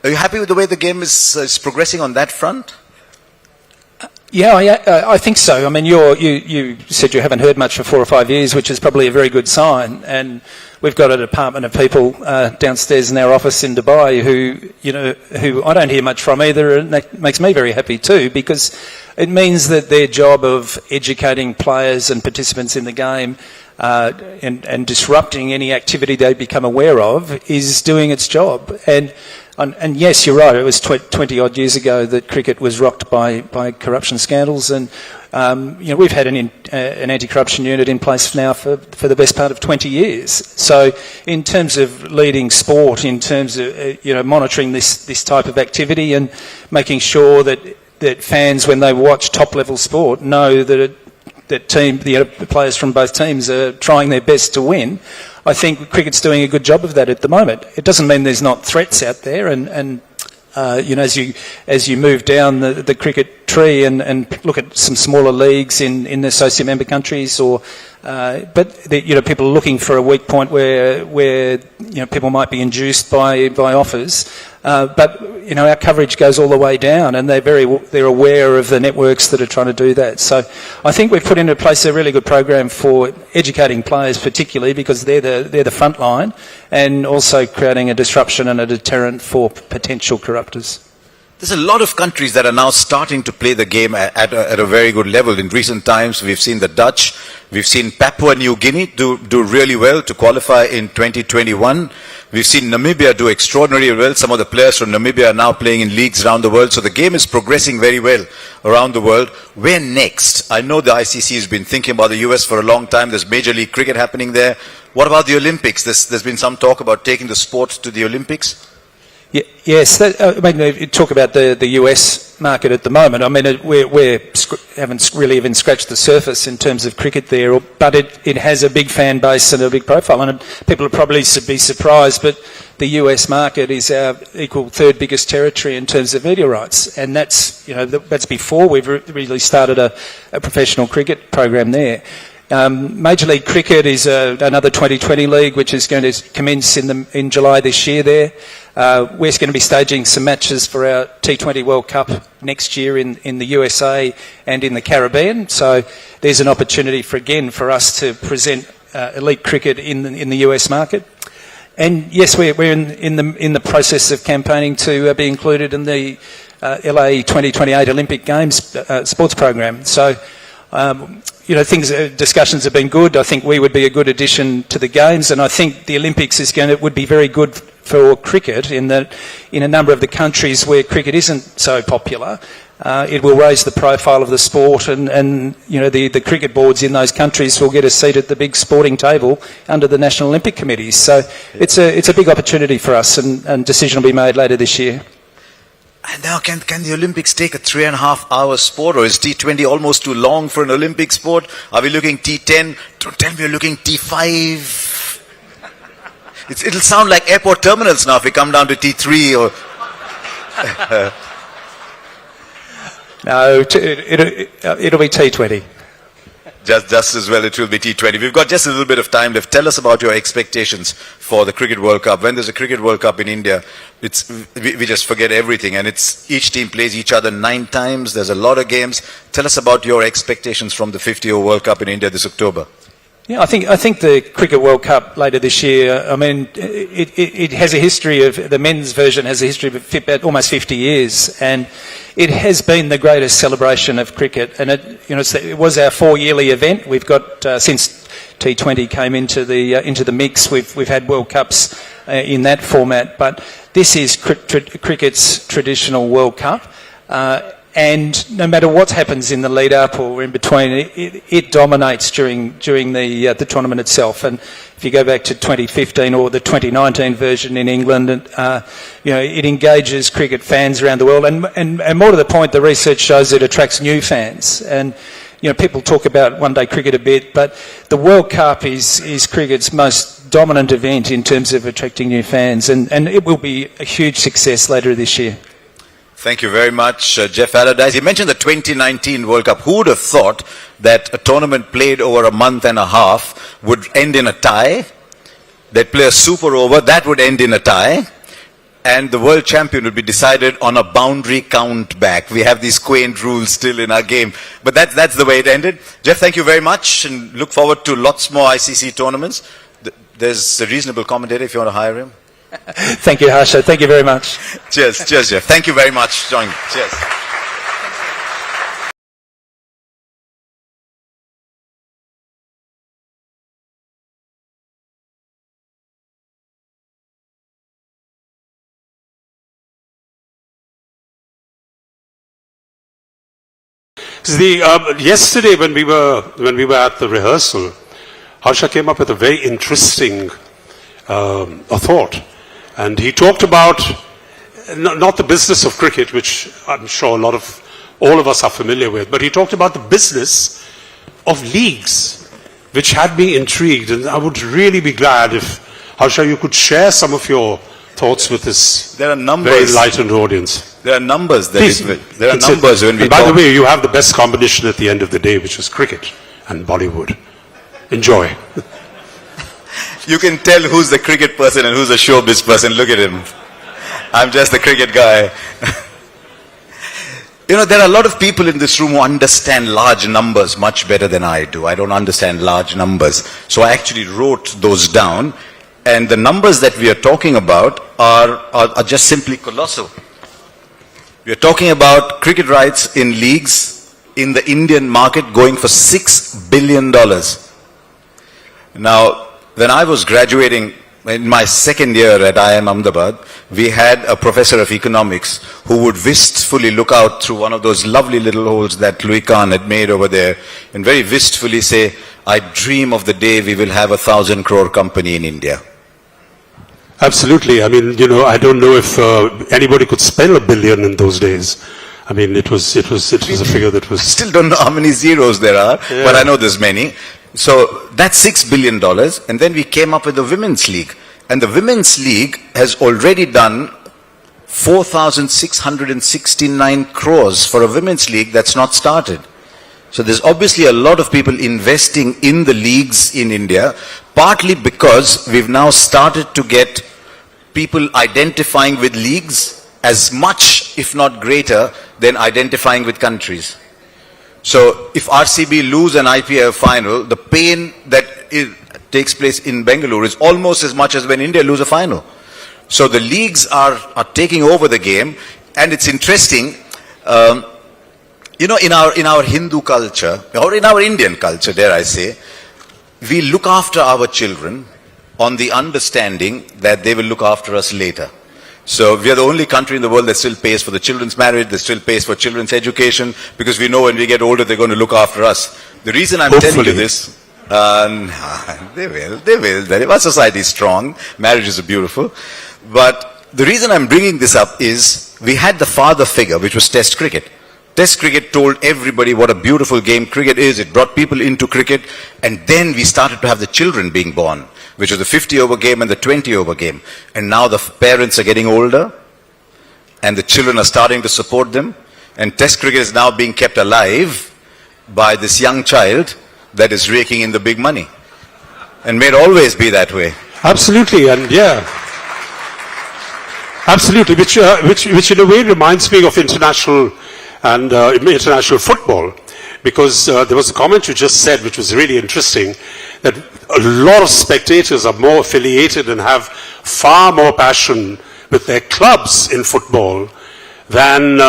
you happy with the way the game is progressing on that front? Yeah, I think so. I mean, you said you haven't heard much for 4 or 5 years, which is probably a very good sign. And we've got a department of people downstairs in our office in Dubai who I don't hear much from either, and that makes me very happy too, because it means that their job of educating players and participants in the game and disrupting any activity they become aware of is doing its job. And yes, you're right. It was 20 odd years ago that cricket was rocked by corruption scandals, and we've had an anti-corruption unit in place now for the best part of 20 years. So, in terms of leading sport, in terms of monitoring this type of activity and making sure that fans, when they watch top-level sport, know that the players from both teams are trying their best to win. I think cricket's doing a good job of that at the moment. It doesn't mean there's not threats out there, and as you move down the cricket tree and look at some smaller leagues in the associate member countries, but people are looking for a weak point where people might be induced by offers. But our coverage goes all the way down, and they're aware of the networks that are trying to do that. So I think we've put into place a really good program for educating players, particularly because they're the front line, and also creating a disruption and a deterrent for potential corruptors. There's a lot of countries that are now starting to play the game at a very good level. In recent times, we've seen the Dutch, we've seen Papua New Guinea do really well to qualify in 2021. We've seen Namibia do extraordinarily well. Some of the players from Namibia are now playing in leagues around the world. So the game is progressing very well around the world. Where next? I know the ICC has been thinking about the US for a long time. There's Major League Cricket happening there. What about the Olympics? There's been some talk about taking the sport to the Olympics. Yes, you talk about the US market at the moment. I mean, we haven't really even scratched the surface in terms of cricket there, but it has a big fan base and a big profile. And people will probably be surprised, but the US market is our equal third biggest territory in terms of media rights, and that's before we've really started a professional cricket program there. Major League Cricket is another 2020 league which is going to commence in July this year there. We're going to be staging some matches for our T20 World Cup next year in the USA and in the Caribbean. So there's an opportunity for us to present elite cricket in the US market. And yes, we're in the process of campaigning to be included in the LA 2028 Olympic Games sports program. So discussions have been good. I think we would be a good addition to the games, and I think the Olympics would be very good for cricket in that in a number of the countries where cricket isn't so popular, it will raise the profile of the sport, and the cricket boards in those countries will get a seat at the big sporting table under the National Olympic Committees. So it's a big opportunity for us, and decision will be made later this year. And now, can the Olympics take a 3.5-hour sport, or is T20 almost too long for an Olympic sport? Are we looking T10? Don't tell me you're looking T5. It'll sound like airport terminals now if we come down to T3 or... No, it'll be T20. Just as well it will be T20. We've got just a little bit of time left. Tell us about your expectations for the Cricket World Cup. When there's a Cricket World Cup in India, we just forget everything, and each team plays each other 9 times. There's a lot of games. Tell us about your expectations from the 50-over World Cup in India this October. Yeah, I think the Cricket World Cup later this year, I mean, it has a history of, the men's version has a history of almost 50 years, and it has been the greatest celebration of cricket, and it was our 4-yearly event. We've got, since T20 came into the mix, we've had World Cups in that format, but this is cricket's traditional World Cup. And no matter what happens in the lead up or in between, it dominates during the tournament itself. And if you go back to 2015 or the 2019 version in England, it engages cricket fans around the world. And more to the point, the research shows it attracts new fans. And people talk about one-day cricket a bit, but the World Cup is cricket's most dominant event in terms of attracting new fans, and it will be a huge success later this year. Thank you very much, Jeff Allardyce. You mentioned the 2019 World Cup. Who would have thought that a tournament played over a month and a half would end in a tie? They'd play a super over, that would end in a tie. and the world champion would be decided on a boundary count back. We have these quaint rules still in our game, but that's the way it ended. Jeff, thank you very much, and look forward to lots more ICC tournaments. There's a reasonable commentator if you want to hire him. Thank you, Harsha. Thank you very much. Cheers, Jeff. Thank you very much, John. Cheers. Yesterday when we were at the rehearsal, Harsha came up with a very interesting thought, and he talked about not the business of cricket, which I'm sure all of us are familiar with, but he talked about the business of leagues, which had me intrigued, and I would really be glad if Harsha, you could share some of your thoughts with this very enlightened audience. There are numbers when we by the way, you have the best combination at the end of the day, which is cricket and Bollywood. Enjoy. You can tell who's the cricket person and who's the showbiz person. Look at him. I'm just the cricket guy. You know, there are a lot of people in this room who understand large numbers much better than I do. I don't understand large numbers. So I actually wrote those down. And the numbers that we are talking about are just simply colossal. We are talking about cricket rights in leagues in the Indian market going for $6 billion. Now, when I was graduating in my second year at IIM Ahmedabad, we had a professor of economics who would wistfully look out through one of those lovely little holes that Louis Kahn had made over there and very wistfully say, I dream of the day we will have 1,000 crore company in India. Absolutely. I mean, you know, I don't know if anybody could spell $1 billion in those days. I mean, it was a figure that was... Still don't know how many zeros there are, but I know there's many. So that's $6 billion. And then we came up with the Women's League. And the Women's League has already done 4,669 crores for a Women's League that's not started. So there's obviously a lot of people investing in the leagues in India, partly because we've now started to get people identifying with leagues as much, if not greater, than identifying with countries. So if RCB lose an IPL final, the pain that takes place in Bengaluru is almost as much as when India lose a final. So the leagues are taking over the game, and it's interesting. You know, in our Hindu culture, or in our Indian culture, dare I say, we look after our children on the understanding that they will look after us later. So we are the only country in the world that still pays for the children's marriage, that still pays for children's education, because we know when we get older, they're going to look after us. The reason I'm telling you this, they will. Our society is strong. Marriages are beautiful. But the reason I'm bringing this up is we had the father figure, which was Test cricket. Test cricket told everybody what a beautiful game cricket is. It brought people into cricket. And then we started to have the children being born, which was the 50-over game and the 20-over game. And now the parents are getting older, and the children are starting to support them. And Test cricket is now being kept alive by this young child that is raking in the big money. And may it always be that way. Absolutely, and yeah. Absolutely, which in a way reminds me of international football, because there was a comment you just said which was really interesting, that a lot of spectators are more affiliated and have far more passion with their clubs in football than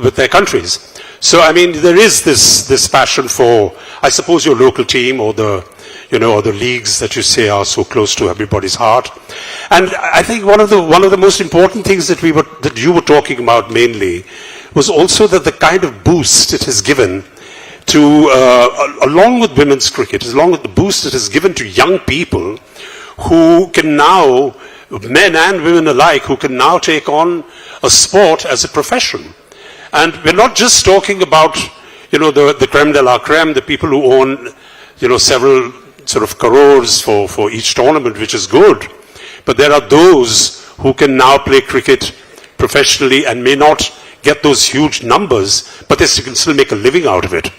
with their countries. So I mean, there is this passion for, I suppose, your local team or the leagues that you say are so close to everybody's heart. And I think one of the most important things that you were talking about mainly was also that the kind of boost it has given to, along with women's cricket, along with the boost it has given to young people who can now, men and women alike, who can now take on a sport as a profession. And we're not just talking about, the creme de la creme, the people who own, several sort of crores for each tournament, which is good. But there are those who can now play cricket professionally and may not get those huge numbers, but they can still make a living out of it.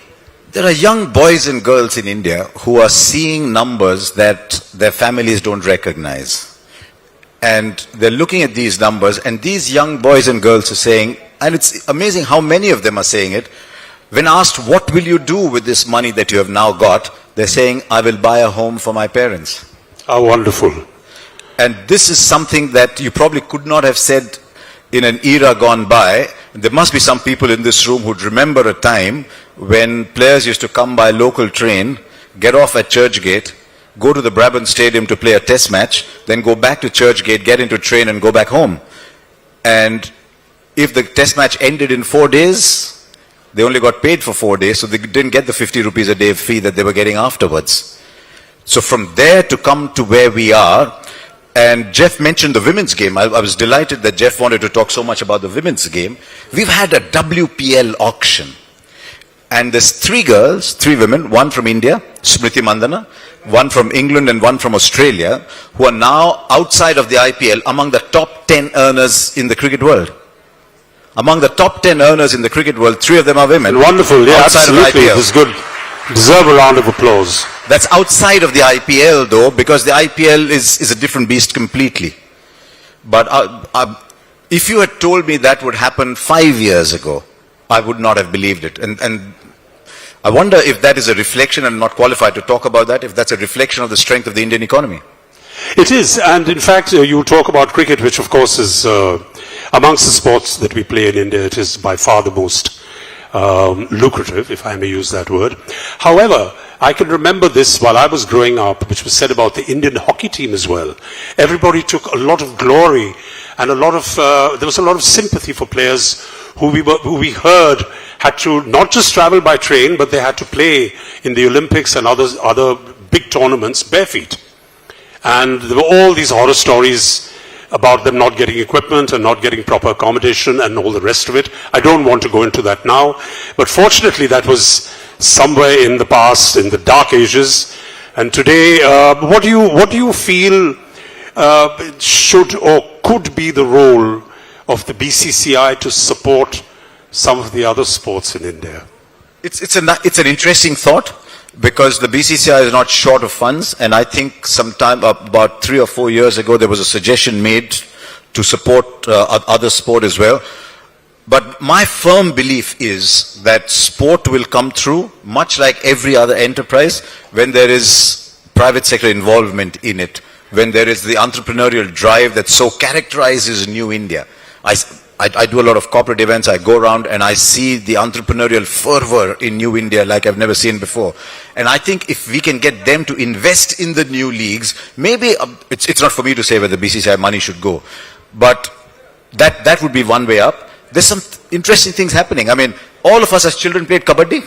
There are young boys and girls in India who are seeing numbers that their families don't recognize. and they're looking at these numbers, and these young boys and girls are saying, and it's amazing how many of them are saying it, when asked, what will you do with this money that you have now got, they're saying, I will buy a home for my parents. How wonderful. And this is something that you probably could not have said in an era gone by. There must be some people in this room who'd remember a time when players used to come by local train, get off at Churchgate, go to the Brabant Stadium to play a test match, then go back to Churchgate, get into train and go back home. And if the test match ended in 4 days, they only got paid for 4 days, so they didn't get the 50 rupees a day fee that they were getting afterwards. So from there to come to where we are, and Jeff mentioned the women's game. I was delighted that Jeff wanted to talk so much about the women's game. We've had a WPL auction. And there's 3 girls, 3 women, one from India, Smriti Mandana, one from England and one from Australia, who are now outside of the IPL among the top 10 earners in the cricket world. Among the top 10 earners in the cricket world, 3 of them are women. Wonderful, yeah, outside absolutely. Of the IPL. This is good. Deserve a round of applause. That's outside of the IPL though, because the IPL is a different beast completely. But if you had told me that would happen 5 years ago, I would not have believed it. And I wonder if that is a reflection, and I'm not qualified to talk about that, if that's a reflection of the strength of the Indian economy. It is, and in fact, you talk about cricket, which of course is amongst the sports that we play in India, it is by far the most lucrative, if I may use that word. However, I can remember this while I was growing up, which was said about the Indian hockey team as well. Everybody took a lot of glory and there was a lot of sympathy for players who we heard had to not just travel by train, but they had to play in the Olympics and other big tournaments bare feet. And there were all these horror stories about them not getting equipment and not getting proper accommodation and all the rest of it. I don't want to go into that now, but fortunately that was somewhere in the past, in the dark ages. And today, what do you feel should or could be the role of the BCCI to support some of the other sports in India? It's an interesting thought, because the BCCI is not short of funds, and I think sometime about 3 or 4 years ago there was a suggestion made to support other sport as well. But my firm belief is that sport will come through, much like every other enterprise, when there is private sector involvement in it, when there is the entrepreneurial drive that so characterizes New India. I do a lot of corporate events, I go around and I see the entrepreneurial fervor in New India like I've never seen before. And I think if we can get them to invest in the new leagues, maybe, it's not for me to say where the BCCI money should go, but that would be one way up. There's some interesting things happening. I mean, all of us as children played kabaddi.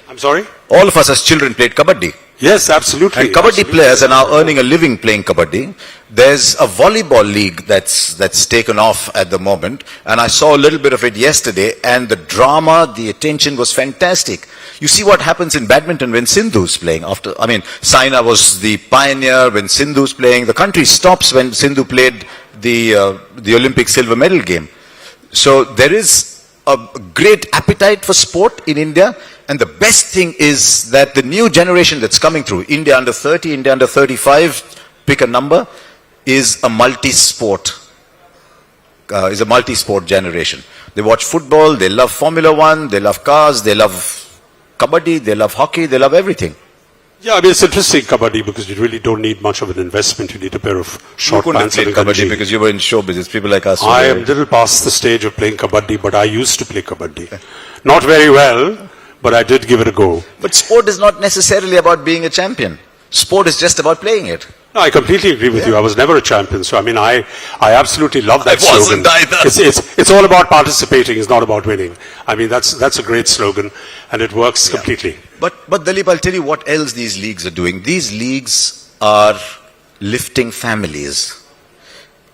I'm sorry? All of us as children played kabaddi. Yes, absolutely. And kabaddi players are now earning a living playing kabaddi. There's a volleyball league that's taken off at the moment, and I saw a little bit of it yesterday, and the drama, the attention was fantastic. You see what happens in badminton when Sindhu's playing. Saina was the pioneer. When Sindhu's playing, the country stops when Sindhu played the Olympic silver medal game. So there is a great appetite for sport in India. And the best thing is that the new generation that's coming through, India under 30, India under 35, pick a number, is a multi-sport generation. They watch football, they love Formula One, they love cars, they love kabaddi, they love hockey, they love everything. Yeah, I mean, it's interesting, kabaddi, because you really don't need much of an investment. You need a pair of short pants and a kabaddi ganji. because you were in show business. People like us. I am a little past the stage of playing kabaddi, but I used to play kabaddi. Not very well, but I did give it a go. But sport is not necessarily about being a champion. Sport is just about playing it. No, I completely agree with you. I was never a champion, so I mean, I absolutely love that I slogan. wasn't either. It's all about participating. It's not about winning. I mean, that's a great slogan, and it works completely. But Dalip, I'll tell you what else these leagues are doing. These leagues are lifting families,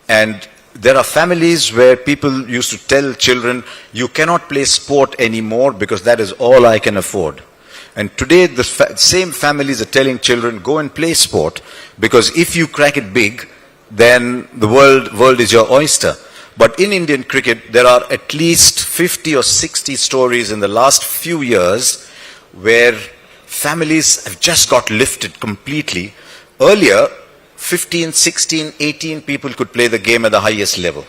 and there are families where people used to tell children, you cannot play sport anymore because that is all I can afford. And today the same families are telling children, go and play sport, because if you crack it big, then the world is your oyster. But in Indian cricket, there are at least 50 or 60 stories in the last few years where families have just got lifted completely. Earlier, 15, 16, 18 people could play the game at the highest level.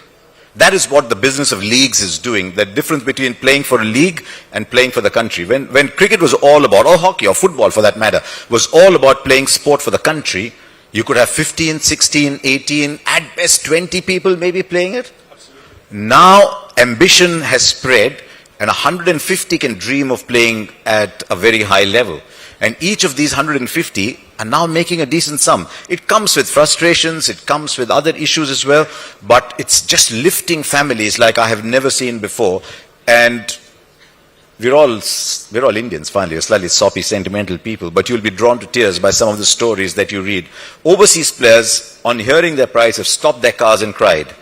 That is what the business of leagues is doing, the difference between playing for a league and playing for the country. When cricket was all about, or hockey or football for that matter, was all about playing sport for the country, you could have 15, 16, 18, at best 20 people maybe playing it. Now ambition has spread and 150 can dream of playing at a very high level. And each of these 150 are now making a decent sum. It comes with frustrations, it comes with other issues as well, but it's just lifting families like I have never seen before. And we're all Indians, finally, we're slightly soppy, sentimental people, but you'll be drawn to tears by some of the stories that you read. Overseas players, on hearing their price, have stopped their cars and cried.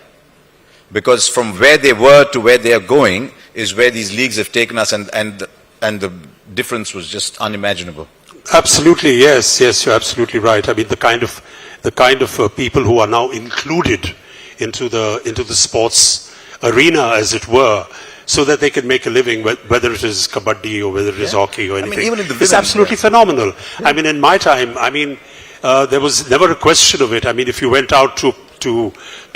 Because from where they were to where they are going is where these leagues have taken us, and the difference was just unimaginable. Absolutely, yes, you're absolutely right. I mean, the kind of people who are now included into the sports arena, as it were, so that they can make a living, whether it is kabaddi or whether it is hockey or anything. I mean, even in the it's absolutely phenomenal. Yeah. I mean, in my time, there was never a question of it. I mean, if you went out to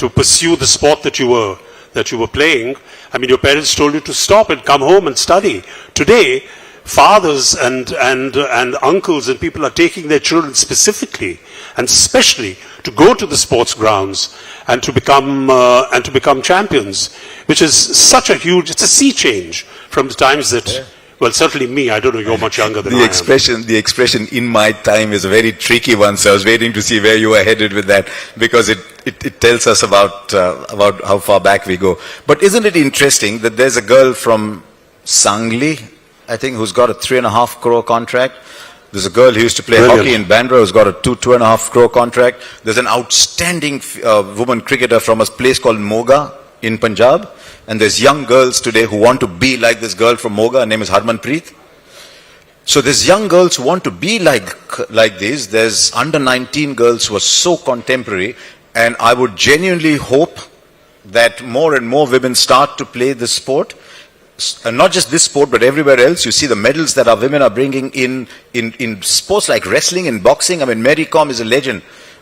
pursue the sport that you were playing, I mean, your parents told you to stop and come home and study. Today, fathers and uncles and people are taking their children specifically and specially to go to the sports grounds and to become champions, which is such a huge, it's a sea change from the times that, well, certainly me, I don't know, you're much younger than I am. The expression in my time is a very tricky one, so I was waiting to see where you were headed with that, because it tells us about how far back we go. But isn't it interesting that there's a girl from Sangli, I think, who's got a 3.5 crore contract. There's a girl who used to play hockey in Bandra who's got a 2.5 crore contract. There's an outstanding woman cricketer from a place called Moga in Punjab. And there's young girls today who want to be like this girl from Moga. Her name is Harmanpreet. So there's young girls who want to be like these. There's under 19 girls who are so contemporary. And I would genuinely hope that more and more women start to play this sport. And not just this sport, but everywhere else. You see the medals that our women are bringing in sports like wrestling and boxing. I mean, Mary Kom is a legend.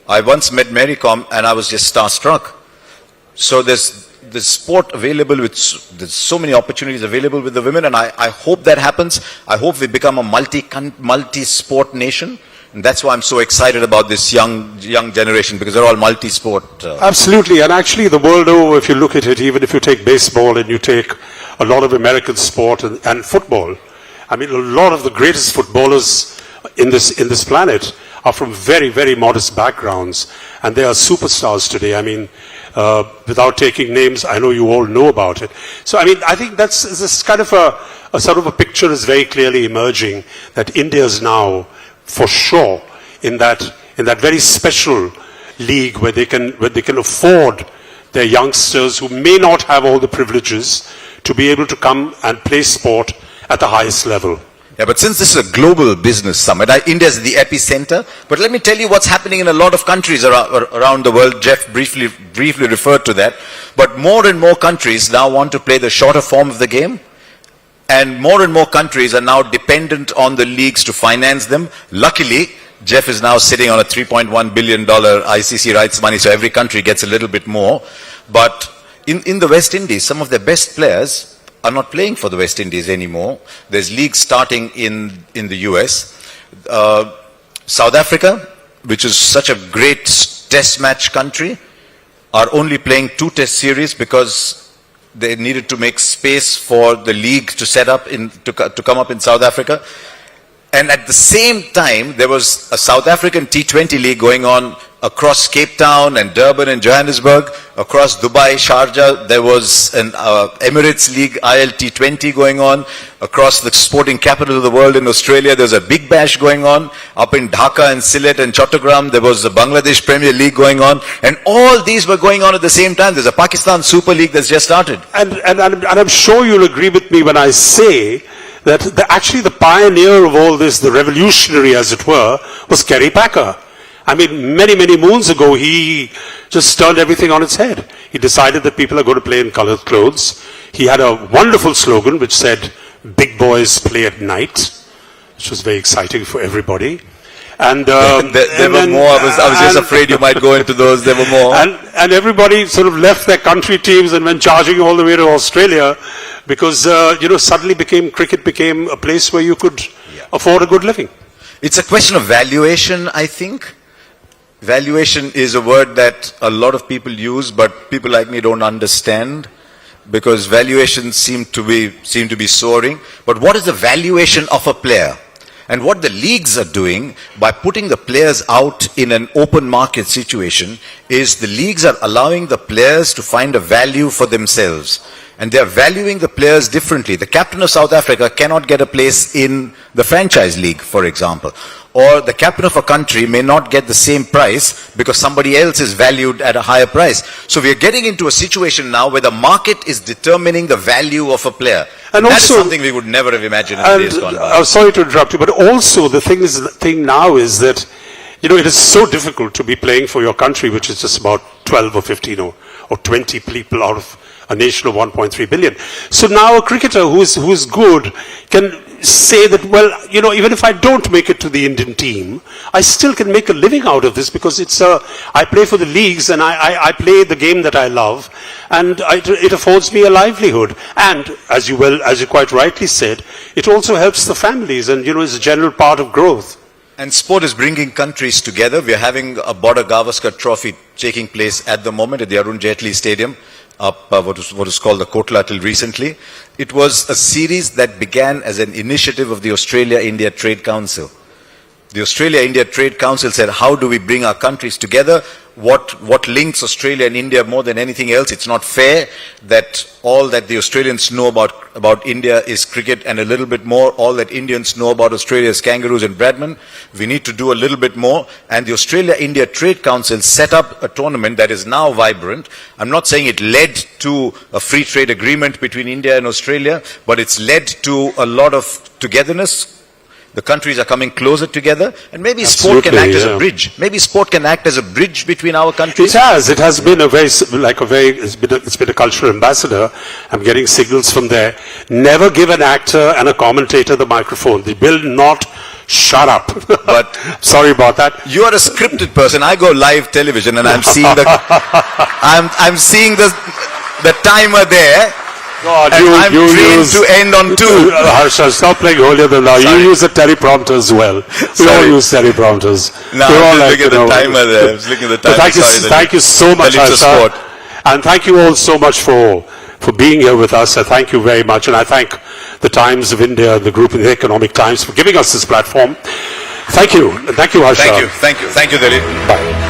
I once met Mary Kom and I was just starstruck. So there's sport available, there's so many opportunities available with the women, and I hope that happens. I hope we become a multi-sport nation. And that's why I'm so excited about this young generation, because they're all multi-sport. Absolutely, and actually the world over, if you look at it, even if you take baseball and you take a lot of American sport and football, I mean, a lot of the greatest footballers in this planet are from very, very modest backgrounds, and they are superstars today. I mean, without taking names, I know you all know about it. So, I mean, I think that's this kind of a sort of a picture is very clearly emerging that India is now, for sure, in that very special league where they can afford their youngsters who may not have all the privileges to be able to come and play sport at the highest level. Yeah, but since this is a global business summit, India is the epicenter. But let me tell you what's happening in a lot of countries around the world. Jeff briefly referred to that. But more and more countries now want to play the shorter form of the game. And more countries are now dependent on the leagues to finance them. Luckily, Jeff is now sitting on a $3.1 billion ICC rights money, so every country gets a little bit more. But in the West Indies, some of their best players are not playing for the West Indies anymore. There's leagues starting in the US. South Africa, which is such a great test match country, are only playing 2 test series because they needed to make space for the league to set up to come up in South Africa. And at the same time, there was a South African T20 league going on across Cape Town and Durban and Johannesburg, across Dubai, Sharjah. There was an Emirates League ILT20 going on. Across the sporting capital of the world in Australia, there's a Big Bash going on. Up in Dhaka and Sylhet and Chattogram, there was the Bangladesh Premier League going on. And all these were going on at the same time. There's a Pakistan Super League that's just started. And I'm sure you'll agree with me when I say that actually the pioneer of all this, the revolutionary as it were, was Kerry Packer. I mean, many, many moons ago, he just turned everything on its head. He decided that people are going to play in colored clothes. He had a wonderful slogan which said, "Big boys play at night," which was very exciting for everybody. And there were more. I was just afraid you might go into those. There were more. And everybody sort of left their country teams and went charging all the way to Australia because, suddenly cricket became a place where you could afford a good living. It's a question of valuation, I think. Valuation is a word that a lot of people use, but people like me don't understand because valuations seem to be soaring. But what is the valuation of a player? And what the leagues are doing by putting the players out in an open market situation is the leagues are allowing the players to find a value for themselves. And they are valuing the players differently. The captain of South Africa cannot get a place in the franchise league, for example. Or the captain of a country may not get the same price because somebody else is valued at a higher price. So we are getting into a situation now where the market is determining the value of a player. And that is something we would never have imagined in the days gone by. I'm sorry to interrupt you, but also the thing now is that, it is so difficult to be playing for your country, which is just about 12 or 15 or 20 people out of a nation of 1.3 billion. So now a cricketer who is good can say that, well, even if I don't make it to the Indian team, I still can make a living out of this because I play for the leagues and I play the game that I love, and it affords me a livelihood. And as you quite rightly said, it also helps the families and, is a general part of growth. And sport is bringing countries together. We are having a Border Gavaskar Trophy taking place at the moment at the Arun Jaitley Stadium, up what is called the Kotla till recently. It was a series that began as an initiative of the Australia-India Trade Council. The Australia-India Trade Council said, how do we bring our countries together? What links Australia and India more than anything else? It's not fair that all that the Australians know about India is cricket and a little bit more. All that Indians know about Australia is kangaroos and Bradman. We need to do a little bit more. And the Australia-India Trade Council set up a tournament that is now vibrant. I'm not saying it led to a free trade agreement between India and Australia, but it's led to a lot of togetherness. The countries are coming closer together, and maybe sport can act as a bridge. Maybe sport can act as a bridge between our countries. It has. It has been it's been a cultural ambassador. I'm getting signals from there. Never give an actor and a commentator the microphone. They will not shut up. But sorry about that. You are a scripted person. I go live television, and I'm seeing I'm seeing the timer there. God, I'm trained to end on 2. Harsha, stop playing holier than thou. You use a teleprompter as well. We all use teleprompters. No, I'm just looking at the timer there. I was looking at the timer. Thank you so much, Harsha. And thank you all so much for being here with us. I thank you very much. And I thank the Times of India, the group in the Economic Times, for giving us this platform. Thank you. Thank you, Harsha. Thank you, Dilip. Bye.